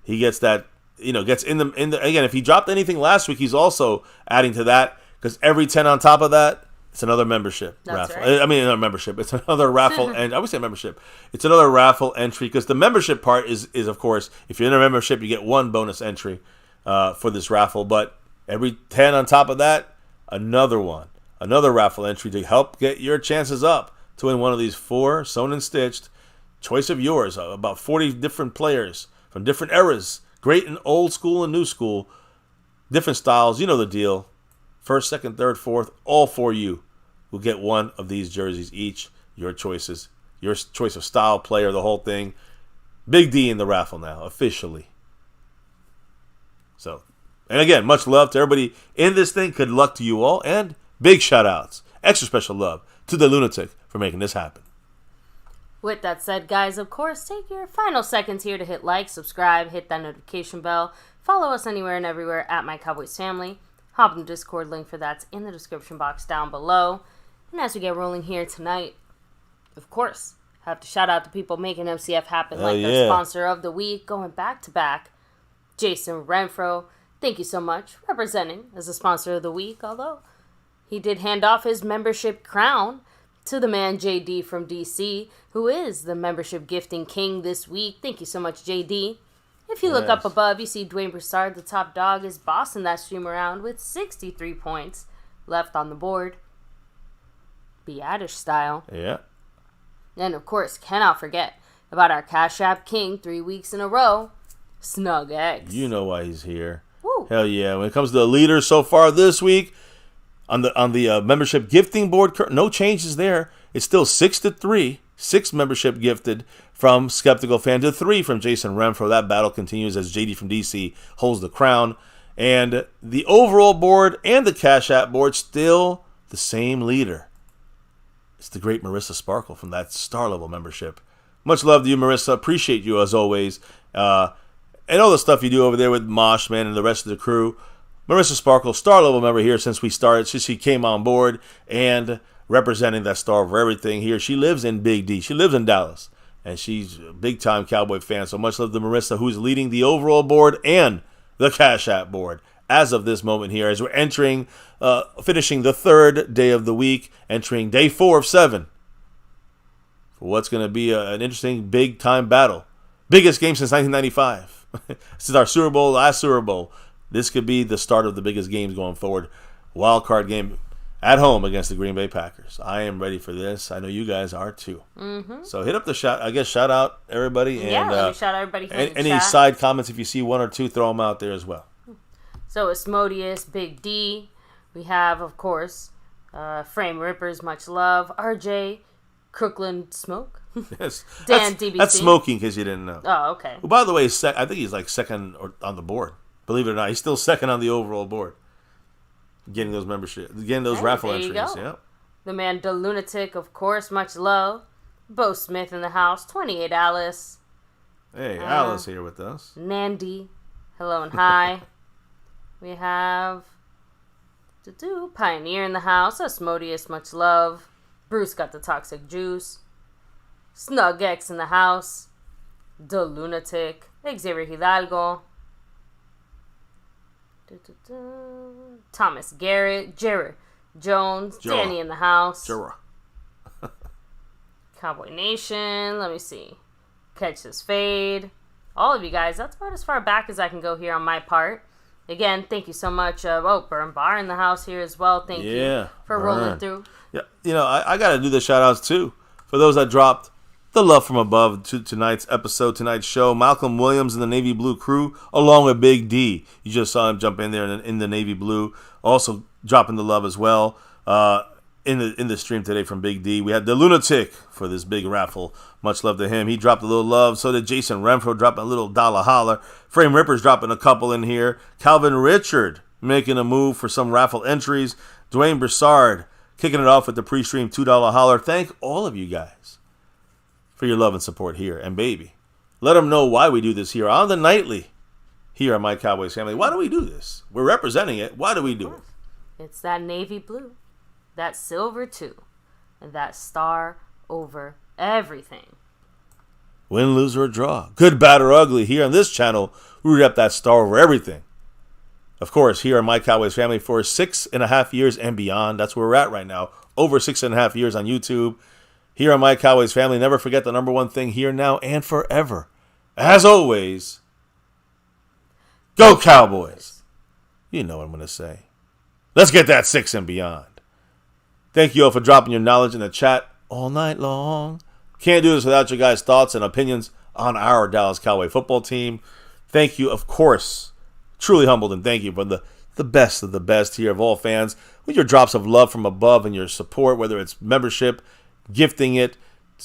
He gets that. Gets in the again. If he dropped anything last week, he's also adding to that because every 10 on top of that. It's another membership raffle. Right. I mean, not membership. It's another raffle, and I would say membership. It's another raffle entry because the membership part is of course, if you're in a membership, you get one bonus entry for this raffle. But every 10 on top of that, another raffle entry to help get your chances up to win one of these 4 sewn and stitched choice of yours. About 40 different players from different eras, great and old school and new school, different styles. You know the deal. First, second, third, fourth, all for you. Will get one of these jerseys each. Your choices. Your choice of style, player, the whole thing. Big D in the raffle now, officially. So, and again, much love to everybody in this thing. Good luck to you all. And big shout outs. Extra special love to the Lunatic for making this happen. With that said, guys, of course, take your final seconds here to hit like, subscribe, hit that notification bell. Follow us anywhere and everywhere at MyCowboysFamily. Hop in the Discord, link for that's in the description box down below. And as we get rolling here tonight, of course, have to shout out the people making MCF happen, our sponsor of the week, going back to back, Jason Renfro. Thank you so much, representing as a sponsor of the week, although he did hand off his membership crown to the man JD from DC, who is the membership gifting king this week. Thank you so much, JD. If you look up above, you see Dwayne Broussard, the top dog, is bossing that stream around with 63 points left on the board. Beatish style. Yeah. And of course, cannot forget about our Cash App King 3 weeks in a row, Snug X. You know why he's here. Woo. Hell yeah. When it comes to the leaders so far this week, on the membership gifting board, no changes there. It's still 6-3. 6 membership gifted from Skeptical Fan to 3 from Jason Renfro. That battle continues as JD from DC holds the crown. And the overall board and the Cash App board still the same leader. It's the great Marissa Sparkle from that star level membership. Much love to you, Marissa. Appreciate you as always. And all the stuff you do over there with Mosh, man, and the rest of the crew. Marissa Sparkle, star level member here since we started, since she came on board and representing that star for everything here. She lives in Big D. She lives in Dallas. And she's a big time Cowboy fan. So much love to Marissa, who's leading the overall board and the Cash App board as of this moment here, as we're entering, finishing the 3rd day of the week, entering day 4 of 7 for what's going to be an interesting big time battle. Biggest game since 1995. This is our Super Bowl, last Super Bowl. This could be the start of the biggest games going forward. Wild card game at home against the Green Bay Packers. I am ready for this. I know you guys are too. So hit up the shout. I guess shout out everybody. And, let me shout out everybody from the any chat. side comments, if you see one or two, throw them out there as well. So Asmodeus, Big D. We have, of course, Frame Rippers, much love. RJ, Crooklyn Smoke. Yes, Dan DBC. That's smoking, because you didn't know. Oh, okay. Well, by the way, I think he's like second on the board. Believe it or not, he's still second on the overall board. Getting those raffle there you entries. go. Yep. The man, the Lunatic, of course, much love. Bo Smith in the house. 28 Alice. Hey, Alice here with us. Nandy, hello and hi. We have Pioneer in the house. Asmodeus, much love. Bruce got the toxic juice. Snug X in the house. The Lunatic. Xavier Hidalgo. Thomas Garrett. Jared Jones. Danny in the house. Cowboy Nation. Let me see. Catch This Fade. All of you guys. That's about as far back as I can go here on my part. Again, thank you so much. Burn Bar in the house here as well. Thank you for rolling through. Yeah, I got to do the shout-outs too. For those that dropped the love from above to tonight's episode, tonight's show. Malcolm Williams and the Navy Blue crew, along with Big D. You just saw him jump in there in the Navy Blue. Also dropping the love as well in the stream today from Big D. We had the Lunatic for this big raffle. Much love to him. He dropped a little love. So did Jason Renfro, dropping a little dollar holler. Frame Rippers dropping a couple in here. Calvin Richard making a move for some raffle entries. Dwayne Broussard kicking it off with the pre-stream $2 holler. Thank all of you guys for your love and support here. And baby, let them know why we do this here on the nightly here at My Cowboys Family. Why do we do this? We're representing it. Why do we do it? It's that navy blue, that silver too, and that star over everything. Win, lose, or draw. Good, bad, or ugly. Here on this channel, we root up that star over everything. Of course, here on My Cowboys Family for 6.5 years and beyond. That's where we're at right now. Over 6.5 years on YouTube. Here on My Cowboys Family, never forget the number one thing here, now, and forever. As always, go Cowboys. You know what I'm going to say. Let's get that 6 and beyond. Thank you all for dropping your knowledge in the chat all night long. Can't do this without your guys' thoughts and opinions on our Dallas Cowboy football team. Thank you, of course. Truly humbled and thank you for the best of the best here of all fans with your drops of love from above and your support, whether it's membership, gifting it's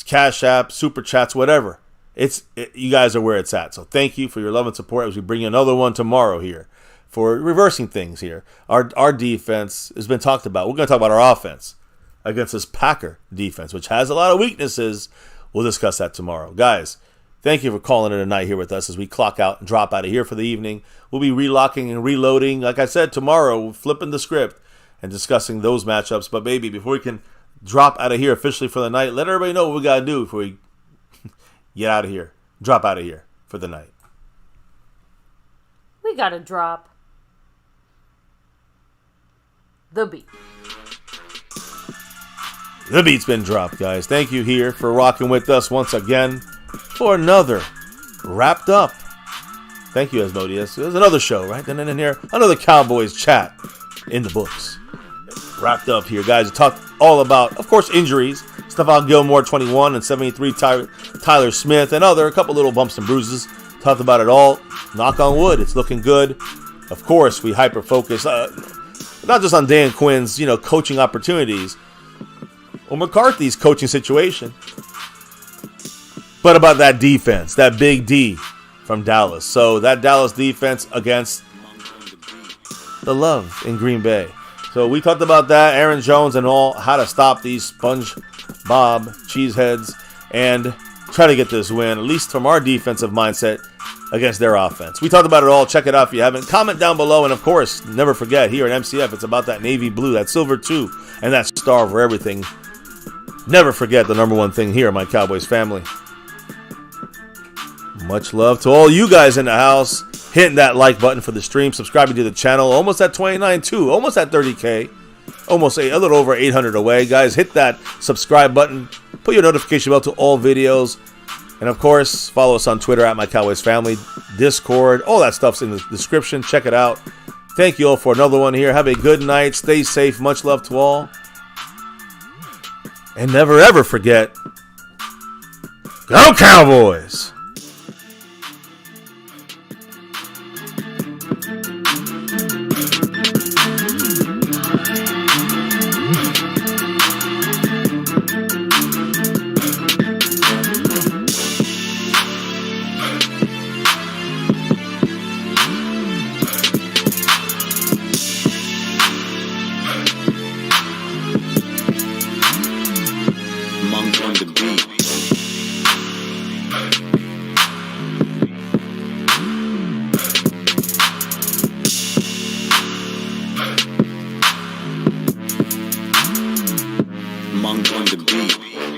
Cash App, Super Chats, whatever. You guys are where it's at. So thank you for your love and support as we bring you another one tomorrow here for reversing things here. Our defense has been talked about. We're going to talk about our offense against this Packer defense, which has a lot of weaknesses. We'll discuss that tomorrow. Guys, thank you for calling it a night here with us as we clock out and drop out of here for the evening. We'll be relocking and reloading. Like I said, tomorrow, flipping the script and discussing those matchups. But, baby, before we can drop out of here officially for the night, let everybody know what we got to do before we get out of here. Drop out of here for the night. We got to drop the beat. The beat's been dropped, guys. Thank you here for rocking with us once again for another Wrapped Up. Thank you, Asmodeus. There's another show, right? And then in here, another Cowboys chat in the books. Wrapped up here, guys. We talked all about, of course, injuries. Stephon Gilmore, 21, and 73, Tyler Smith, and a couple little bumps and bruises. Talked about it all. Knock on wood, it's looking good. Of course, we hyper-focus, not just on Dan Quinn's, coaching opportunities, or McCarthy's coaching situation, but about that defense, that big D from Dallas. So that Dallas defense against the love in Green Bay. So we talked about that, Aaron Jones and all, how to stop these SpongeBob cheeseheads and try to get this win, at least from our defensive mindset against their offense. We talked about it all. Check it out if you haven't. Comment down below. And, of course, never forget, here at MCF, it's about that navy blue, that silver too, and that star over everything. Never forget the number one thing here at My Cowboys Family. Much love to all you guys in the house. Hitting that like button for the stream. Subscribing to the channel. Almost at 29 too. Almost at 30K. Almost a little over 800 away. Guys, hit that subscribe button. Put your notification bell to all videos. And of course, follow us on Twitter at MyCowboysFamily, Discord, all that stuff's in the description. Check it out. Thank you all for another one here. Have a good night. Stay safe. Much love to all. And never ever forget, go Cowboys! Monk on the beat. Monk on the beat.